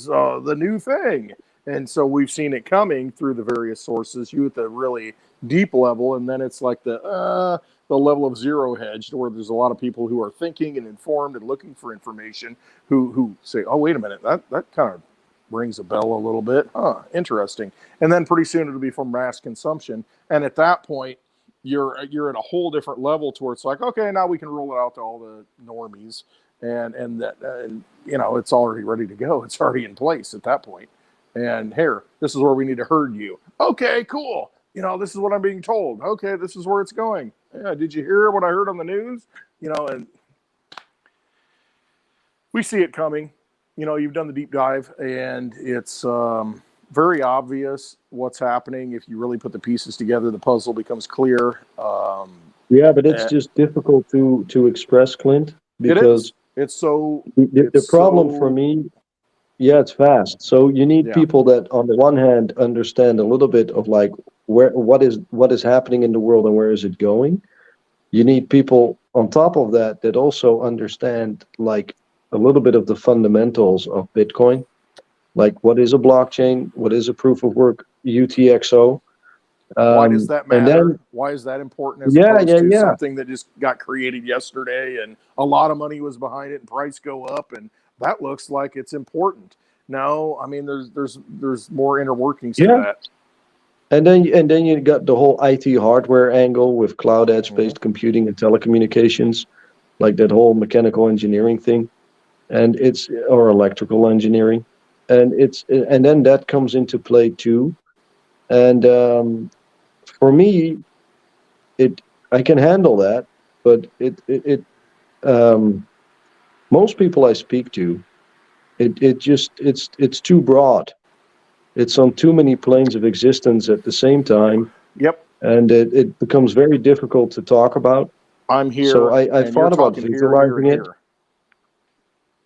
the new thing," and so we've seen it coming through the various sources. You at the really deep level, and then it's like the level of zero hedge, where there's a lot of people who are thinking and informed and looking for information who say, "Oh, wait a minute, that kind of rings a bell a little bit, huh? Interesting." And then pretty soon it'll be for mass consumption, and at that point, you're at a whole different level to where it's like, okay, now we can roll it out to all the normies, and that it's already ready to go. It's already in place at that point. And here, this is where we need to herd you. Okay, cool. This is what I'm being told. Okay, this is where it's going. Yeah, did you hear what I heard on the news? And we see it coming. You've done the deep dive, and it's very obvious what's happening. If you really put the pieces together, the puzzle becomes clear. Yeah, but it's just difficult to express, Clint, because it's so the problem for me, yeah, it's fast. So you need people that, on the one hand, understand a little bit of like what is happening in the world and where is it going. You need people on top of that that also understand like a little bit of the fundamentals of Bitcoin, like what is a blockchain, what is a proof of work UTXO. Why does that matter? And then, why is that important as opposed to something that just got created yesterday and a lot of money was behind it and price go up and that looks like it's important? No, I mean there's more inner workings to that. And then you got the whole IT hardware angle with cloud edge-based computing and telecommunications, like that whole mechanical engineering thing, or electrical engineering, and then that comes into play too. And for me, I can handle that, but most people I speak to, it's too broad. It's on too many planes of existence at the same time. Yep. And it becomes very difficult to talk about. I'm here. So I thought about visualizing it.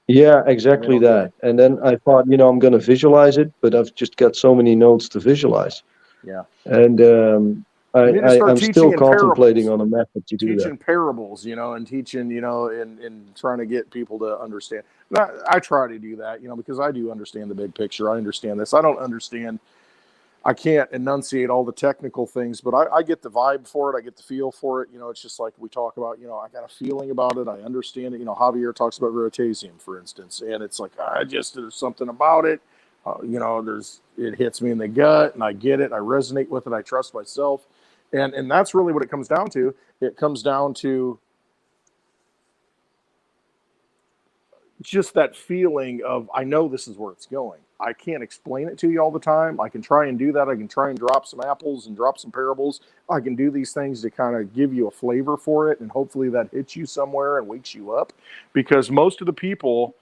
Yeah, exactly that. And then I thought, I'm going to visualize it, but I've just got so many nodes to visualize. Yeah. And I'm still contemplating on a method to do that. Teaching parables, and teaching, and trying to get people to understand. I try to do that, because I do understand the big picture. I understand this. I can't enunciate all the technical things, but I get the vibe for it. I get the feel for it. It's just like we talk about, I got a feeling about it. I understand it. Javier talks about rotasium, for instance, and it's like, there's something about it. It hits me in the gut and I get it. I resonate with it. I trust myself. And that's really what it comes down to. It comes down to just that feeling of, I know this is where it's going. I can't explain it to you all the time. I can try and do that. I can try and drop some apples and drop some parables. I can do these things to kind of give you a flavor for it. And hopefully that hits you somewhere and wakes you up, because most of the people,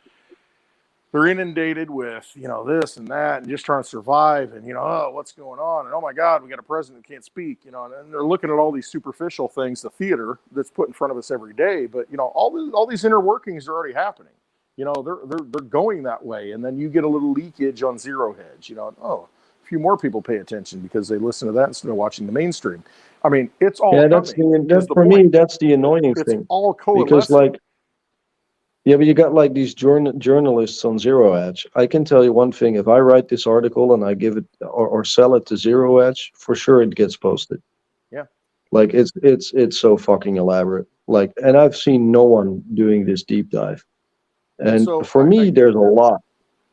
they're inundated with, this and that and just trying to survive and, oh, what's going on? And, oh my God, we got a president who can't speak, and they're looking at all these superficial things, the theater that's put in front of us every day. But, all these inner workings are already happening. They're going that way. And then you get a little leakage on zero hedge, a few more people pay attention because they listen to that instead of watching the mainstream. I mean, it's all me, that's the annoying thing. It's all coalescing. Because but you got like these journalists on Zero Edge. I can tell you one thing: if I write this article and I give it or sell it to Zero Edge, for sure it gets posted. Yeah, like it's so fucking elaborate. And I've seen no one doing this deep dive. And so for me, there's a lot.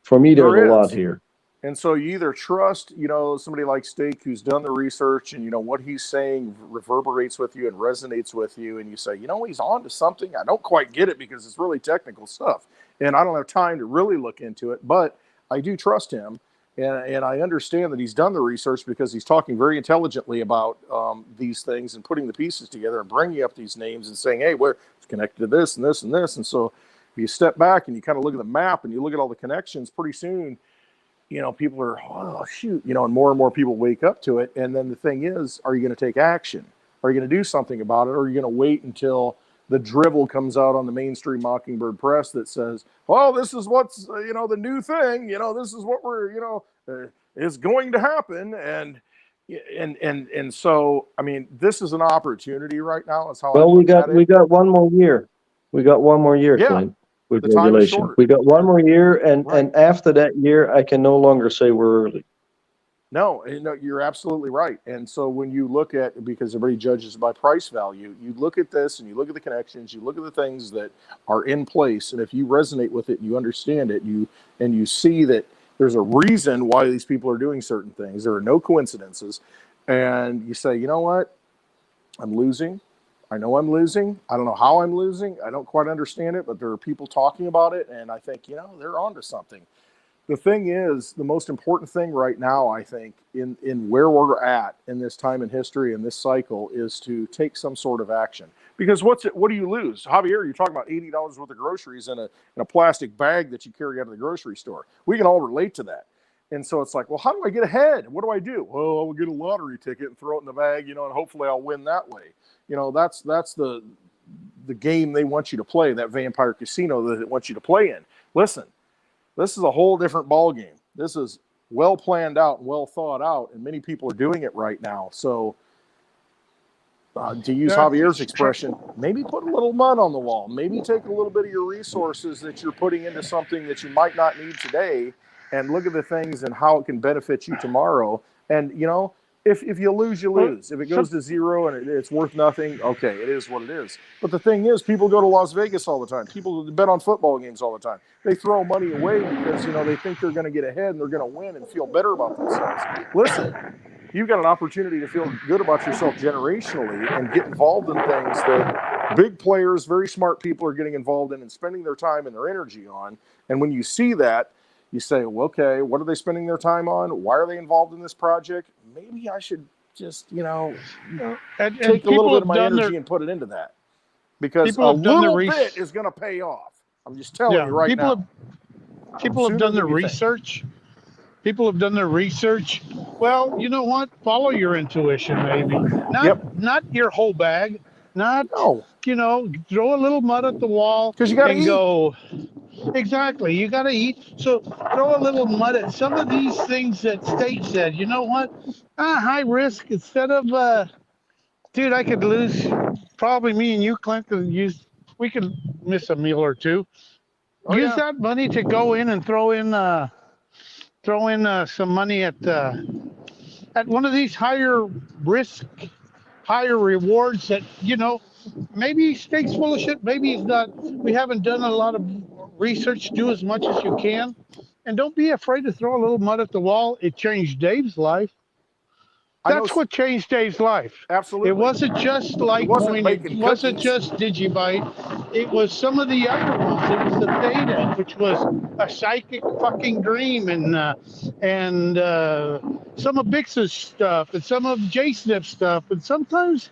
For me, there's a lot here. And so you either trust, somebody like Stake who's done the research and, what he's saying reverberates with you and resonates with you. And you say, he's on to something. I don't quite get it because it's really technical stuff. And I don't have time to really look into it. But I do trust him. And I understand that he's done the research because he's talking very intelligently about these things and putting the pieces together and bringing up these names and saying, hey, it's connected to this and this and this. And so if you step back and you kind of look at the map and you look at all the connections, pretty soon people are, oh, shoot, and more people wake up to it. And then the thing is, are you going to take action? Are you going to do something about it? Or are you going to wait until the drivel comes out on the mainstream Mockingbird press that says, well, this is what's, the new thing, this is what we're, is going to happen. And so, I mean, this is an opportunity right now. That's how I Well, look at it. we got one more year. We got one more year, Yeah, Clint, with the time is regulation. short. We got one more year, and Right. after that year, I can no longer say we're early. No, you're absolutely right. And so when you look at, because everybody judges by price value, you look at this and you look at the connections, you look at the things that are in place. And if you resonate with it and you understand it, and you see that there's a reason why these people are doing certain things, there are no coincidences. And you say, you know what? I'm losing. I know I'm losing. I don't know how I'm losing. I don't quite understand it, but there are people talking about it. And I think, they're onto something. The thing is, the most important thing right now, I think, in where we're at in this time in history and this cycle is to take some sort of action. Because what do you lose? Javier, you're talking about $80 worth of groceries in a plastic bag that you carry out of the grocery store. We can all relate to that. And so it's like, well, how do I get ahead? What do I do? Well, I'll get a lottery ticket and throw it in the bag, and hopefully I'll win that way. That's the game they want you to play, that vampire casino that it wants you to play in. Listen, this is a whole different ball game. This is well planned out and well thought out, and many people are doing it right now. So to use Javier's expression, maybe put a little mud on the wall. Maybe take a little bit of your resources that you're putting into something that you might not need today, and look at the things and how it can benefit you tomorrow. And, if you lose, you lose. If it goes to zero and it's worth nothing, okay, it is what it is. But the thing is, people go to Las Vegas all the time. People bet on football games all the time. They throw money away because, they think they're going to get ahead and they're going to win and feel better about themselves. Listen, you've got an opportunity to feel good about yourself generationally and get involved in things that big players, very smart people are getting involved in and spending their time and their energy on. And when you see that, you say, well, okay, what are they spending their time on? Why are they involved in this project? Maybe I should just, take a little bit of my energy and put it into that. Because a little bit is going to pay off. I'm just telling you right now. People have done their research. People have done their research. Well, you know what? Follow your intuition, maybe. Not your whole bag. Not, throw a little mud at the wall. Because you got to eat. Go. Exactly. You got to eat. So throw a little mud at some of these things that State said. You know what? High risk instead of, dude, I could lose. Probably me and you, Clint, we could miss a meal or two. Use that money to go in and throw in some money at one of these higher risk, higher rewards that, maybe State's full of shit. Maybe he's not. We haven't done a lot of research. Do as much as you can. And don't be afraid to throw a little mud at the wall. It changed Dave's life. That's what changed Dave's life. Absolutely. It wasn't just like it wasn't just Digibyte. It was some of the other ones. It was the Theta, which was a psychic fucking dream, and some of Bix's stuff, and some of JSNIP stuff, and sometimes.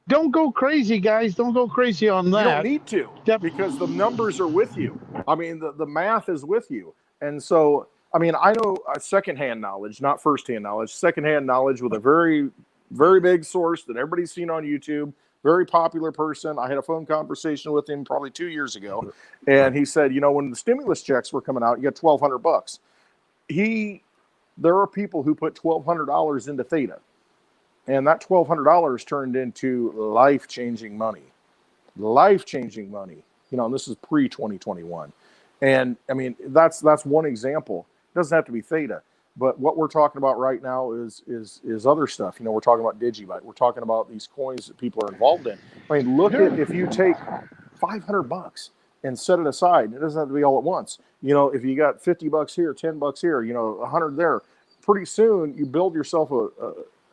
Don't go crazy, guys. Don't go crazy on that. You don't need to, because the numbers are with you. I mean, the math is with you. And so, I mean, I know secondhand knowledge, not firsthand knowledge, secondhand knowledge with a very, very big source that everybody's seen on YouTube, very popular person. I had a phone conversation with him probably 2 years ago. And he said, when the stimulus checks were coming out, you got $1,200. There are people who put $1,200 into Theta. And that $1,200 turned into life-changing money. Life-changing money. And this is pre-2021. And, I mean, that's one example. It doesn't have to be Theta. But what we're talking about right now is other stuff. We're talking about Digibyte. We're talking about these coins that people are involved in. I mean, look at if you take $500 and set it aside. It doesn't have to be all at once. If you got $50 here, $10 here, $100 there, pretty soon you build yourself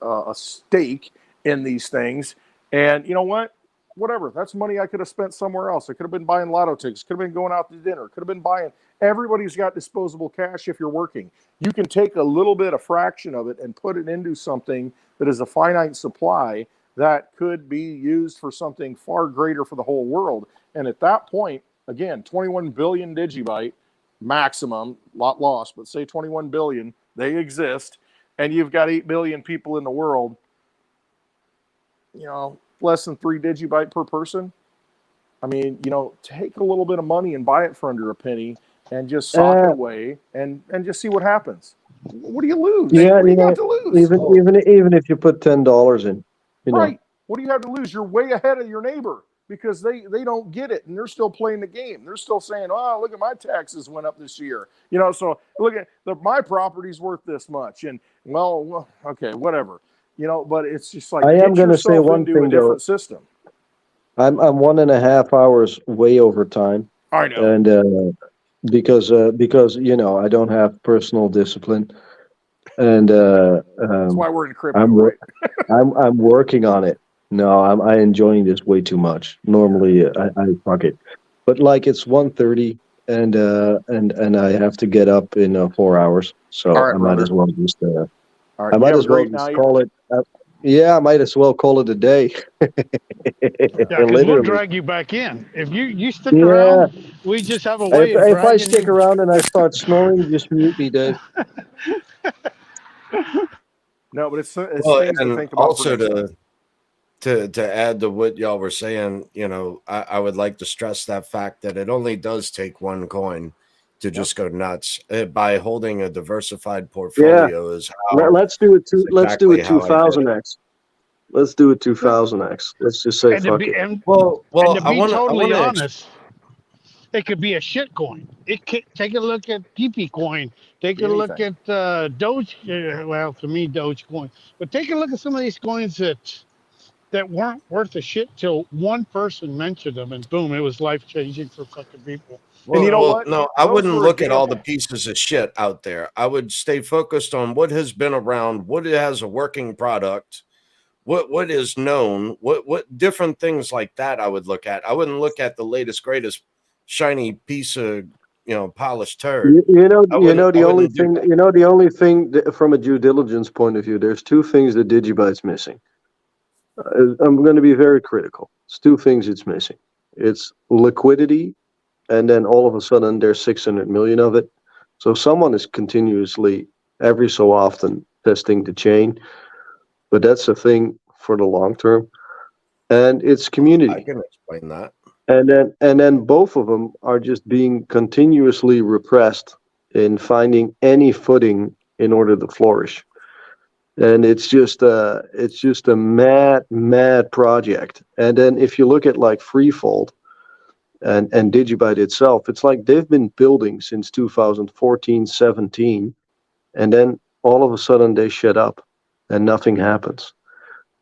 a stake in these things. And you know what? Whatever. That's money I could have spent somewhere else. I could have been buying lotto tickets. Could have been going out to dinner. Could have been buying. Everybody's got disposable cash if you're working. You can take a little bit, a fraction of it, and put it into something that is a finite supply that could be used for something far greater for the whole world. And at that point, again, 21 billion Digibyte, maximum, lot lost, but say 21 billion, they exist, and you've got 8 billion people in the world, less than 3 digibyte per person. I mean, take a little bit of money and buy it for under a penny and just sock it away and just see what happens. What do you lose? Yeah, what do you got to lose? Even if you put $10 in, right. What do you have to lose? You're way ahead of your neighbor because they don't get it and they're still playing the game. They're still saying, "Oh, look at my taxes went up this year." So look at my property's worth this much, and well, okay, whatever. But it's just like I am going to say one thing, a different system. I'm 1.5 hours way over time. I know. And because I don't have personal discipline, and that's why we're in crypto, right? I'm working on it. No, I'm enjoying this way too much. Normally, I fuck it, but like it's 1:30, and I have to get up in 4 hours, so right, I might as well just right, I might as well just call it. Yeah, I might as well call it a day. Yeah, because we'll drag you back in. If you stick around, we just have a way of dragging if I stick around and I start snoring, just mute me, Dave. No, but it's things and to think about. Also to add to what y'all were saying, I would like to stress that fact that it only does take one coin to just go nuts. By holding a diversified portfolio is how. Let's do it. Let's do it 2000x. Let's do it 2000x. Let's just say fuck it. And well, to be totally honest, it could be a shit coin. Take a look at PP coin. Take a look at Doge. Well, to me, Dogecoin. But take a look at some of these coins that weren't worth a shit till one person mentioned them, and boom, it was life changing for fucking people. Well, and what? No, I wouldn't look at all the pieces of shit out there. I would stay focused on what has been around, what it has a working product, what is known, what different things like that I would look at. I wouldn't look at the latest, greatest shiny piece of polished turd. The only thing from a due diligence point of view, there's two things that Digibyte's missing. I'm going to be very critical. It's two things it's missing. It's liquidity, and then all of a sudden there's 600 million of it. So someone is continuously, every so often, testing the chain. But that's a thing for the long term. And it's community. I can explain that. And then both of them are just being continuously repressed in finding any footing in order to flourish. And it's just a mad project. And then if you look at like Freefold and Digibyte itself, it's like they've been building since 2014, 17, and then all of a sudden they shut up and nothing happens.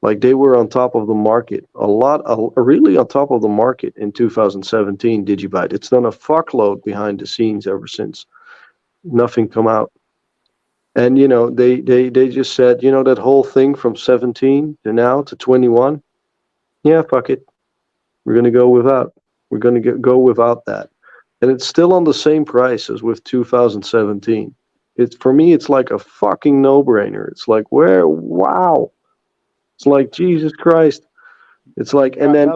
Like they were on top of the market, really on top of the market in 2017, Digibyte. It's done a fuckload behind the scenes ever since. Nothing come out. And, they just said, that whole thing from 17 to now to 21, yeah, fuck it. We're going to go without. We're going to go without that. And it's still on the same price as with 2017. For me, it's like a fucking no-brainer. It's like, wow. It's like, Jesus Christ. It's like, and then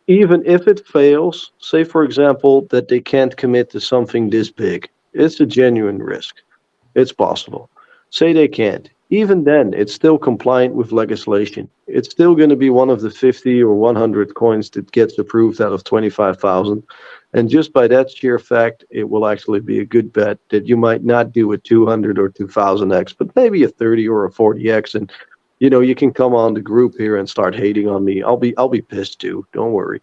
even if it fails, say, for example, that they can't commit to something this big, it's a genuine risk. It's possible. Say they can't. Even then, it's still compliant with legislation. It's still going to be one of the 50 or 100 coins that gets approved out of 25,000. And just by that sheer fact, it will actually be a good bet that you might not do a 200 or 2000x, but maybe a 30 or a 40x. And, you can come on the group here and start hating on me. I'll be pissed too. Don't worry.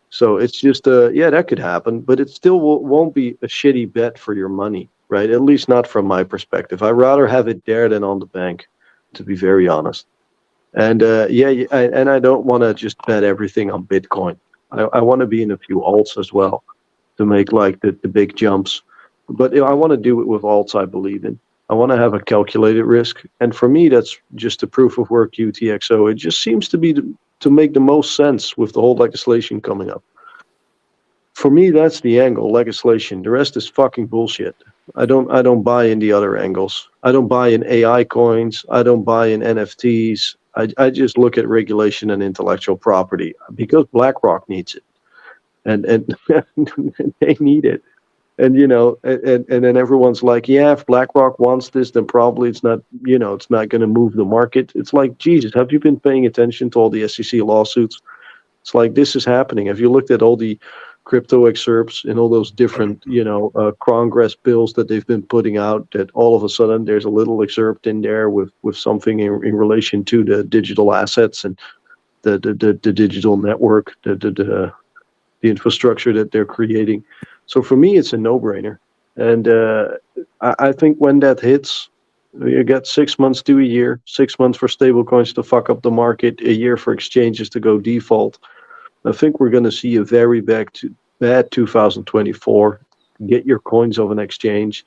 So it's just, that could happen, but it still won't be a shitty bet for your money. Right, at least not from my perspective. I'd rather have it there than on the bank, to be very honest. And and I don't want to just bet everything on Bitcoin. I want to be in a few alts as well to make like the big jumps. But I want to do it with alts I believe in. I want to have a calculated risk, and for me, that's just a proof of work UTXO. It just seems to be to make the most sense with the whole legislation coming up. For me, that's the angle, legislation. The rest is fucking bullshit. I don't buy in the other angles. I don't buy in AI coins. I don't buy in NFTs. I just look at regulation and intellectual property because BlackRock needs it, and they need it. And and then everyone's like, yeah, if BlackRock wants this, then probably it's not, it's not going to move the market. It's like, Jesus, have you been paying attention to all the SEC lawsuits? It's like this is happening. Have you looked at all the crypto excerpts and all those different, Congress bills that they've been putting out? That all of a sudden there's a little excerpt in there with something in relation to the digital assets and the digital network, the infrastructure that they're creating. So for me, it's a no-brainer. And I think when that hits, you get 6 months to a year, 6 months for stablecoins to fuck up the market, a year for exchanges to go default. I think we're going to see a very bad 2024. Get your coins off an exchange.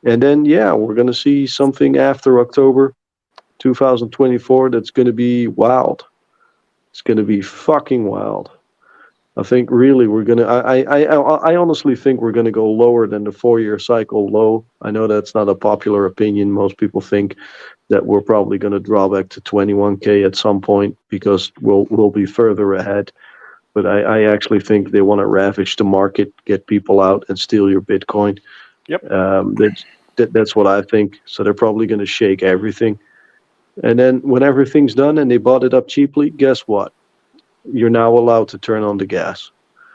And then, we're going to see something after October 2024 that's going to be wild. It's going to be fucking wild. I think really we're gonna. I honestly think we're gonna go lower than the 4-year cycle low. I know that's not a popular opinion. Most people think that we're probably gonna draw back to 21K at some point because we'll be further ahead. But I actually think they want to ravage the market, get people out, and steal your Bitcoin. Yep. That's what I think. So they're probably gonna shake everything, and then when everything's done and they bought it up cheaply, guess what? You're now allowed to turn on the gas.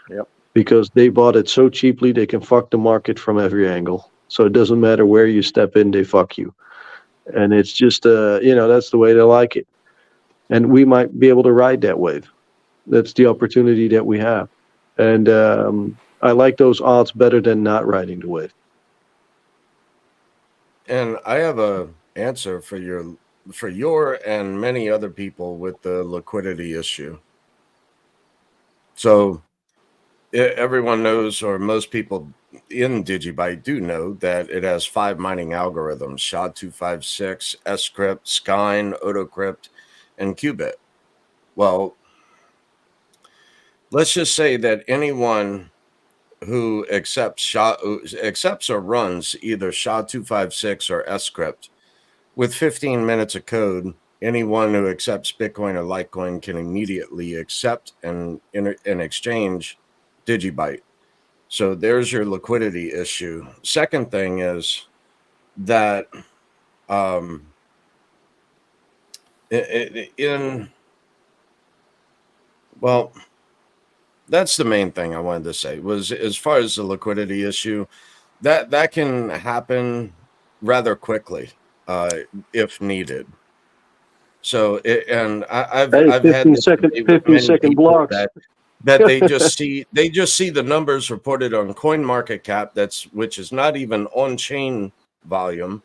Yep. Because they bought it so cheaply, they can fuck the market from every angle. So it doesn't matter where you step in, they fuck you. And it's just, that's the way they like it. And we might be able to ride that wave. That's the opportunity that we have. And I like those odds better than not riding the wave. And I have a answer for your and many other people with the liquidity issue. So everyone knows, or most people in Digibyte do know, that it has 5 mining algorithms: SHA-256, scrypt, Skyne, AutoCrypt, and Qubit. Well, let's just say that anyone who accepts or runs either SHA-256 or scrypt with 15 minutes of code, anyone who accepts Bitcoin or Litecoin can immediately accept and exchange Digibyte. So there's your liquidity issue. Second thing is that that's the main thing I wanted to say, was as far as the liquidity issue, that can happen rather quickly if needed. So I've had 15-second blocks that they just see the numbers reported on CoinMarketCap, which is not even on-chain volume.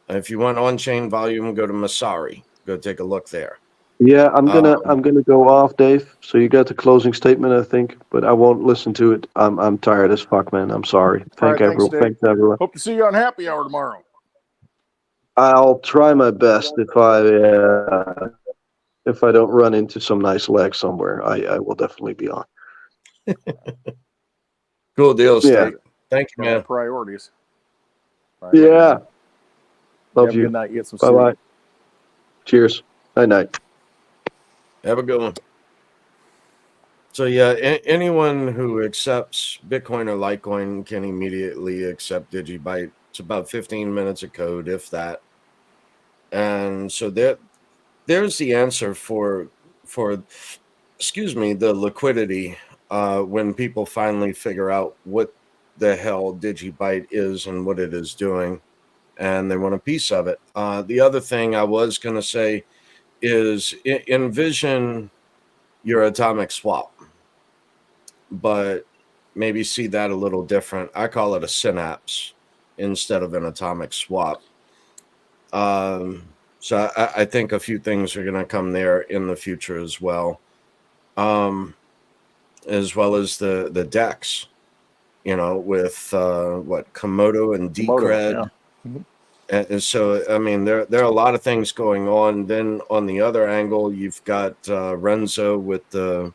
If you want on-chain volume, go to Masari. Go take a look there. Yeah, I'm gonna go off, Dave. So you got the closing statement, I think, but I won't listen to it. I'm tired as fuck, man. I'm sorry. Thanks everyone. Hope to see you on Happy Hour tomorrow. I'll try my best. If I don't run into some nice leg somewhere, I will definitely be on. Cool deal, Steve. Yeah. Thank you, man. Priorities. Yeah. Love you. you. Good night. Get some sleep. Bye. Cheers. Night. Have a good one. So yeah, anyone who accepts Bitcoin or Litecoin can immediately accept Digibyte. It's about 15 minutes of code, if that. And so there's the answer for the liquidity when people finally figure out what the hell Digibyte is and what it is doing, and they want a piece of it. The other thing I was going to say is envision your atomic swap, but maybe see that a little different. I call it a synapse instead of an atomic swap. So I think a few things are going to come there in the future as well as the DEX, with Komodo and Decred. Yeah. Mm-hmm. And so, I mean, there are a lot of things going on. Then on the other angle, you've got Renzo with the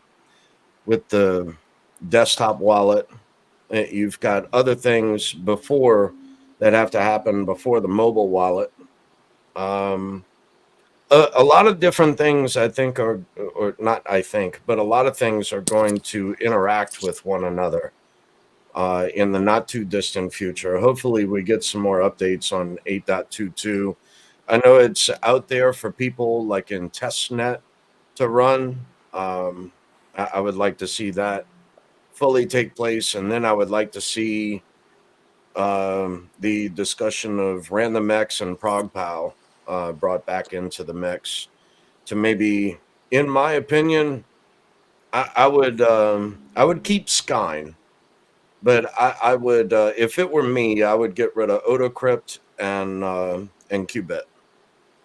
desktop wallet. You've got other things that have to happen before the mobile wallet. A lot of different things but a lot of things are going to interact with one another. in the not too distant future. Hopefully we get some more updates on 8.22. I know it's out there for people like in testnet to run. I would like to see that fully take place, and then I would like to see the discussion of RandomX and ProgPal brought back into the mix to maybe, in my opinion, I would keep Skyne, but I would if it were me, I would get rid of AutoCrypt and Qubit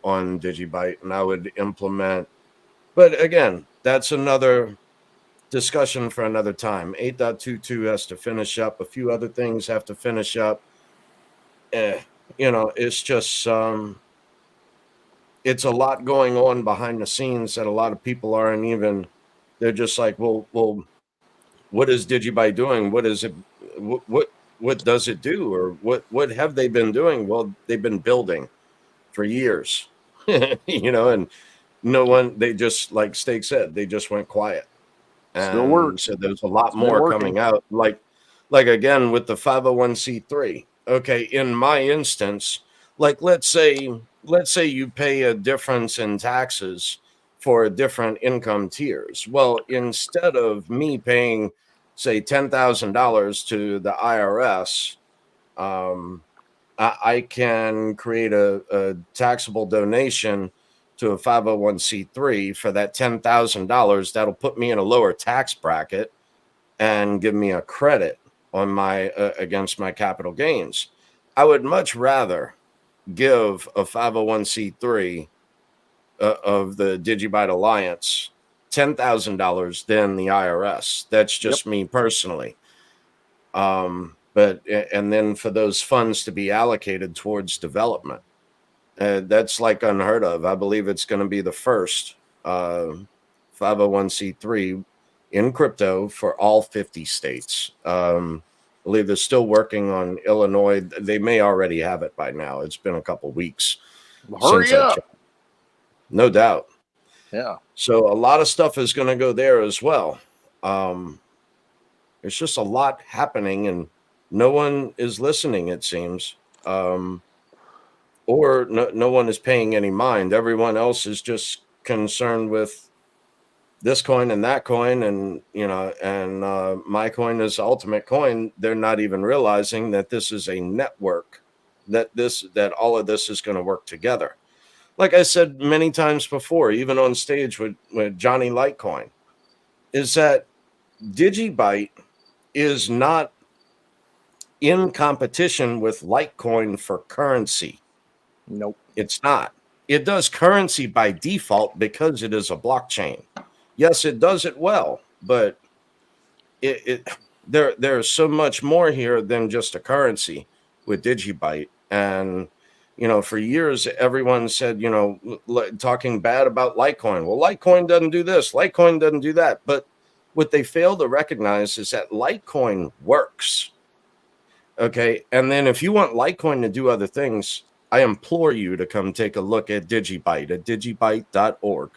on Digibyte, and I would implement. But again, that's another discussion for another time. 8.22 has to finish up. A few other things have to finish up. It's just it's a lot going on behind the scenes that a lot of people aren't even. They're just like, well, what is Digibyte doing? What is it? What does it do? Or what have they been doing? Well, they've been building for years, and no one. They just, like Steak said, they just went quiet. Still works. So there's a lot It's been more working. coming out. Like again with the 501c3. Okay, in my instance, like let's say you pay a difference in taxes for different income tiers. Well, instead of me paying, say, $10,000 to the IRS, I can create a taxable donation to a 501c3 for that $10,000. That'll put me in a lower tax bracket and give me a credit on my against my capital gains. I would much rather give a 501c3 of the Digibyte Alliance $10,000 than the IRS. That's just me personally. But then for those funds to be allocated towards development, that's like unheard of. I believe it's going to be the first 501c3 in crypto for all 50 states. I believe they're still working on Illinois. They may already have it by now. It's been a couple weeks. Hurry up. No doubt. Yeah. So a lot of stuff is going to go there as well. There's just a lot happening and no one is listening, it seems. Or no one is paying any mind. Everyone else is just concerned with this coin and that coin, and my coin is ultimate coin. They're not even realizing that this is a network, that all of this is going to work together. Like I said many times before, even on stage with Johnny Litecoin, is that Digibyte is not in competition with Litecoin for currency. Nope. It's not. It does currency by default because it is a blockchain. Yes, it does it well, but there's so much more here than just a currency with Digibyte. And for years everyone said, talking bad about Litecoin. Well, Litecoin doesn't do this, Litecoin doesn't do that. But what they fail to recognize is that Litecoin works. Okay, and then if you want Litecoin to do other things, I implore you to come take a look at Digibyte at digibyte.org.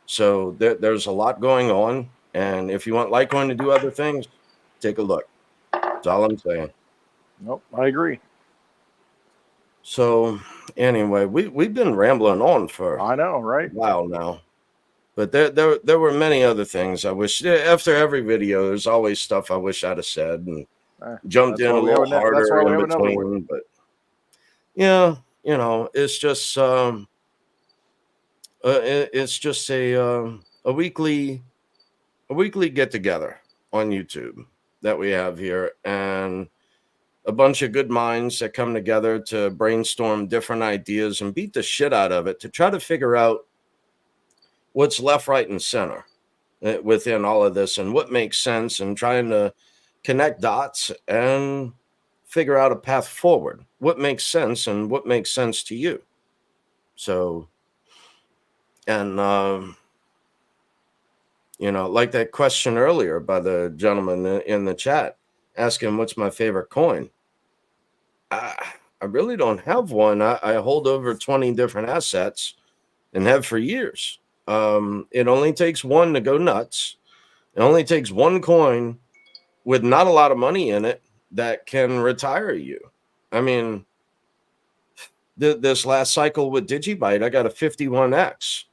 So there's a lot going on. And if you want Litecoin to do other things, take a look. That's all I'm saying. Nope, I agree. So anyway, we've been rambling on for I know, right? a while now. But there were many other things I wish, after every video, there's always stuff I wish I'd have said and jumped in a little harder in between. But yeah, it's just a weekly get together on YouTube that we have here, and a bunch of good minds that come together to brainstorm different ideas and beat the shit out of it to try to figure out what's left, right, and center within all of this and what makes sense, and trying to connect dots and figure out a path forward. What makes sense and what makes sense to you. So, and, like that question earlier by the gentleman in the chat asking what's my favorite coin. I really don't have one. I hold over 20 different assets and have for years. It only takes one to go nuts. It only takes one coin with not a lot of money in it that can retire you. I mean, this last cycle with Digibyte, I got a 51X.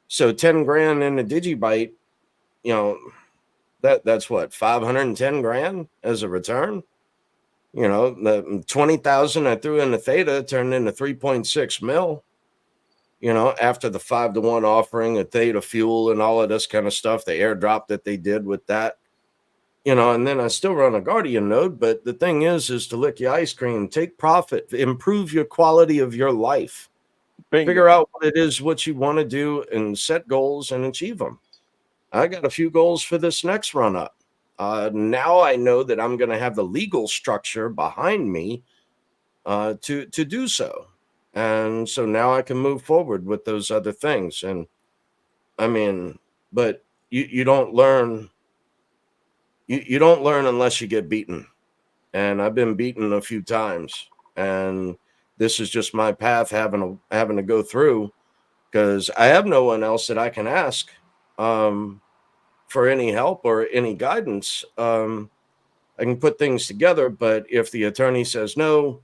So 10 grand in a Digibyte, you know, that's what, 510 grand as a return. You know, the 20,000 I threw in the Theta turned into 3.6 mil. You know, after the 5-to-1 offering of Theta Fuel and all of this kind of stuff, the airdrop that they did with that. You know, and then I still run a Guardian node, but the thing is to lick your ice cream, take profit, improve your quality of your life. Bingo. Figure out what it is, what you want to do, and set goals and achieve them. I got a few goals for this next run up. Now I know that I'm going to have the legal structure behind me to do so. And so now I can move forward with those other things. And I mean, but you don't learn. You don't learn unless you get beaten. And I've been beaten a few times. And this is just my path having to go through, because I have no one else that I can ask for any help or any guidance. I can put things together, but if the attorney says no,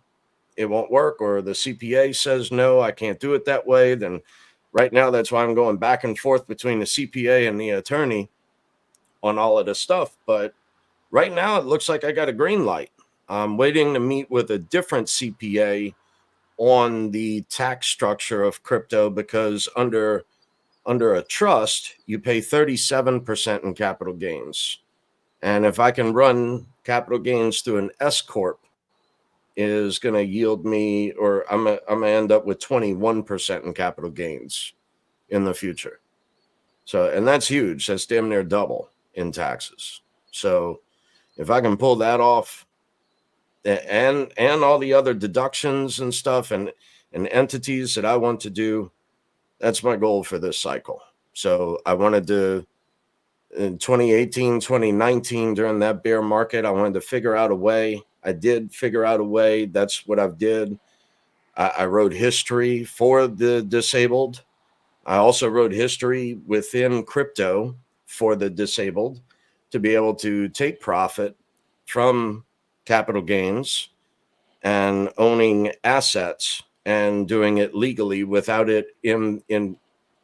it won't work, or the CPA says no, I can't do it that way, then right now that's why I'm going back and forth between the CPA and the attorney on all of this stuff. But right now it looks like I got a green light. I'm waiting to meet with a different CPA on the tax structure of crypto, because under a trust, you pay 37% in capital gains. And if I can run capital gains through an S corp, is going to yield me, or I'm going to end up with 21% in capital gains in the future. So, and that's huge. That's damn near double in taxes. So if I can pull that off, and all the other deductions and stuff and entities that I want to do, that's my goal for this cycle. So I wanted to, in 2018, 2019, during that bear market, I wanted to figure out a way. I did figure out a way. That's what I've did. I wrote history for the disabled. I also wrote history within crypto for the disabled to be able to take profit from capital gains and owning assets and doing it legally without it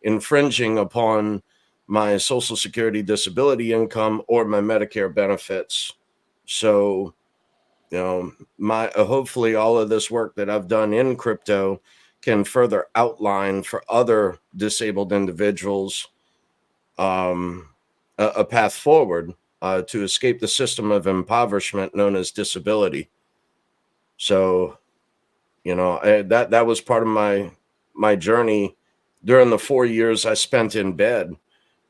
infringing upon my Social Security disability income or my Medicare benefits. So, you know, hopefully all of this work that I've done in crypto can further outline for other disabled individuals a path forward to escape the system of impoverishment known as disability. So, you know, that was part of my journey during the 4 years I spent in bed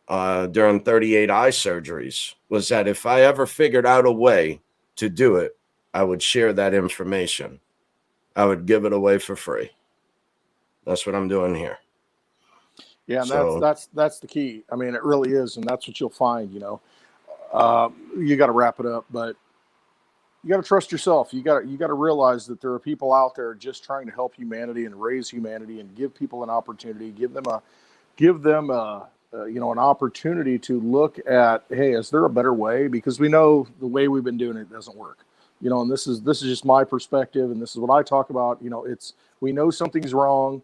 during 38 eye surgeries, was that if I ever figured out a way to do it, I would share that information. I would give it away for free. That's what I'm doing here. Yeah, and So, that's the key. I mean, it really is, and that's what you'll find. You know, you got to wrap it up, but you got to trust yourself. You got to realize that there are people out there just trying to help humanity and raise humanity and give people an opportunity, give them an opportunity to look at, hey, is there a better way? Because we know the way we've been doing it doesn't work. You know, and this is just my perspective, and this is what I talk about. You know, we know something's wrong.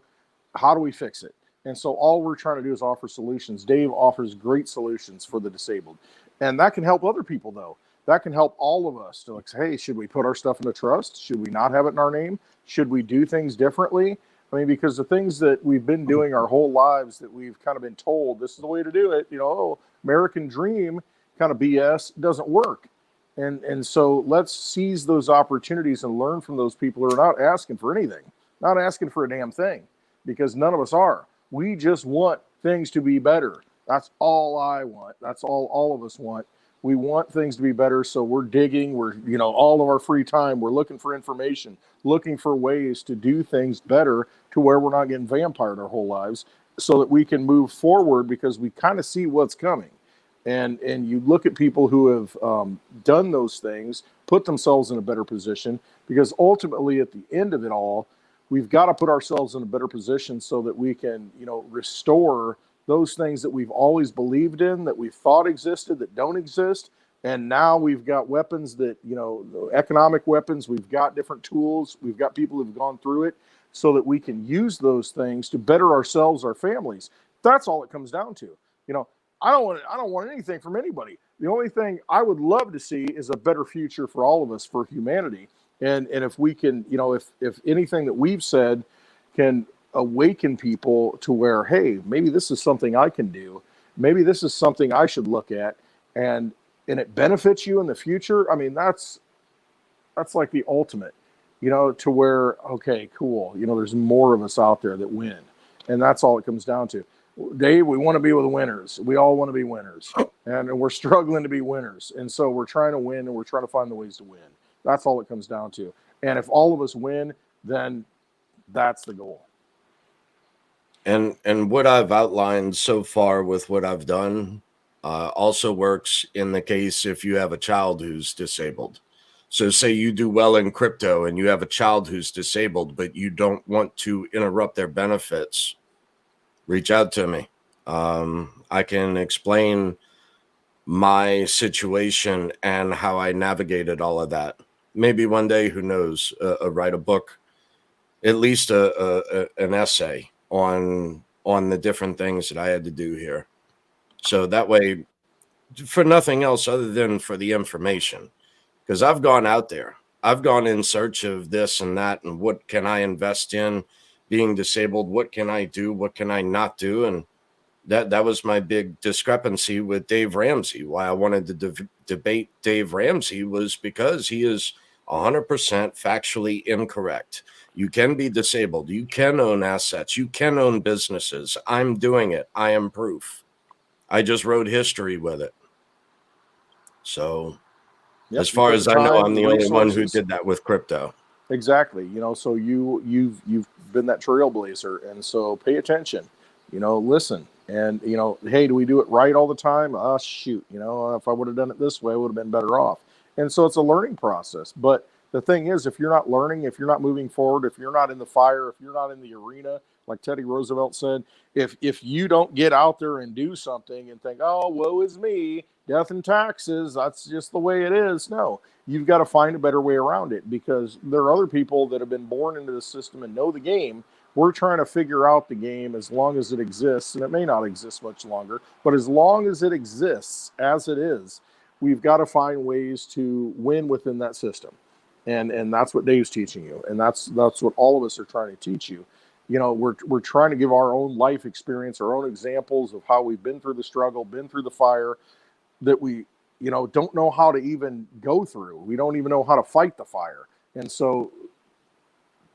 How do we fix it? And so all we're trying to do is offer solutions. Dave offers great solutions for the disabled, and that can help other people though. That can help all of us to like say, hey, should we put our stuff in a trust? Should we not have it in our name? Should we do things differently? I mean, because the things that we've been doing our whole lives that we've kind of been told this is the way to do it, you know, oh, American dream kind of BS doesn't work. And so let's seize those opportunities and learn from those people who are not asking for anything, not asking for a damn thing, because none of us are. We just want things to be better. That's all I want. That's all of us want. We want things to be better. So we're digging, all of our free time, we're looking for information, looking for ways to do things better to where we're not getting vampired our whole lives so that we can move forward, because we kind of see what's coming. And you look at people who have done those things, put themselves in a better position, because ultimately at the end of it all, we've got to put ourselves in a better position so that we can, restore those things that we've always believed in, that we thought existed, that don't exist. And now we've got weapons that, you know, economic weapons, we've got different tools, we've got people who've gone through it so that we can use those things to better ourselves, our families. That's all it comes down to. You know, I don't want anything from anybody. The only thing I would love to see is a better future for all of us, for humanity. And if we can, you know, if anything that we've said can awaken people to where, hey, maybe this is something I can do. Maybe this is something I should look at, and it benefits you in the future. I mean, that's like the ultimate, you know, to where, okay, cool. You know, there's more of us out there that win. And that's all it comes down to. Dave, we want to be with winners. We all want to be winners. And we're struggling to be winners. And so we're trying to win, and we're trying to find the ways to win. That's all it comes down to. And if all of us win, then that's the goal. And what I've outlined so far with what I've done also works in the case if you have a child who's disabled. So say you do well in crypto and you have a child who's disabled, but you don't want to interrupt their benefits, reach out to me. I can explain my situation and how I navigated all of that. Maybe one day, who knows, write a book, at least an essay on the different things that I had to do here. So that way, for nothing else other than for the information, because I've gone out there, I've gone in search of this and that, and what can I invest in being disabled? What can I do? What can I not do? And that was my big discrepancy with Dave Ramsey. Why I wanted to debate Dave Ramsey was because he is 100% factually incorrect. You can be disabled. You can own assets. You can own businesses. I'm doing it. I am proof. I just wrote history with it. So Yep, as far as I know, I'm the only one who did that with crypto. Exactly. You know, so you've been that trailblazer, and so pay attention, you know, listen, and, you know, hey, do we do it right all the time? Shoot, you know, if I would have done it this way, I would have been better off. And so it's a learning process. But the thing is, if you're not learning, if you're not moving forward, if you're not in the fire, if you're not in the arena, like Teddy Roosevelt said, if you don't get out there and do something and think, oh, woe is me, death and taxes, that's just the way it is. No, you've got to find a better way around it, because there are other people that have been born into the system and know the game. We're trying to figure out the game as long as it exists, and it may not exist much longer, but as long as it exists as it is, we've got to find ways to win within that system. And that's what Dave's teaching you. And that's what all of us are trying to teach you. You know, we're trying to give our own life experience, our own examples of how we've been through the struggle, been through the fire, that we, you know, don't know how to even go through. We don't even know how to fight the fire. And so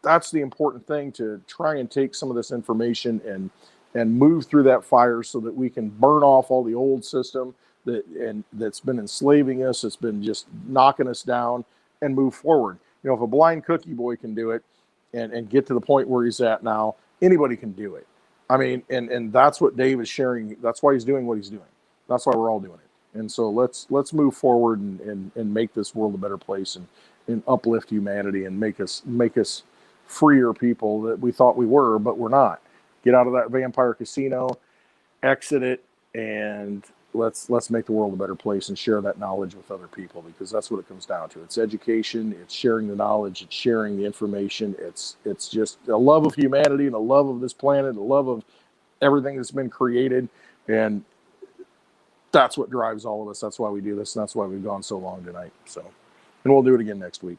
that's the important thing, to try and take some of this information and move through that fire so that we can burn off all the old system that's been enslaving us. It's been just knocking us down, and move forward. You know, if a blind cookie boy can do it and get to the point where he's at now, anybody can do it. I mean, and that's what Dave is sharing. That's why he's doing what he's doing. That's why we're all doing it. And so let's move forward and make this world a better place, and uplift humanity, and make us freer people that we thought we were, but we're not. Get out of that vampire casino, exit it, and let's make the world a better place and share that knowledge with other people, because that's what it comes down to. It's education, it's sharing the knowledge, it's sharing the information, it's just a love of humanity and a love of this planet, a love of everything that's been created. And that's what drives all of us. That's why we do this, and that's why we've gone so long tonight. So, and we'll do it again next week.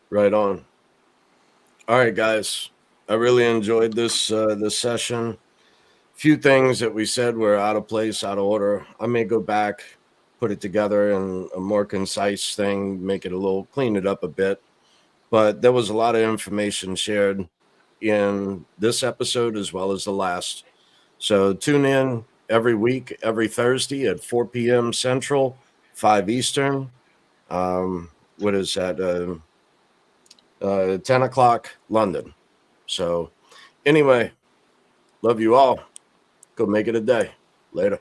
Right on. All right, guys. I really enjoyed this this session. Few things that we said were out of place, out of order. I may go back, put it together in a more concise thing, make it clean it up a bit. But there was a lot of information shared in this episode as well as the last. So tune in every week, every Thursday at 4 p.m. Central, 5 Eastern. What is that? 10 o'clock London. So anyway, love you all. Go make it a day. Later.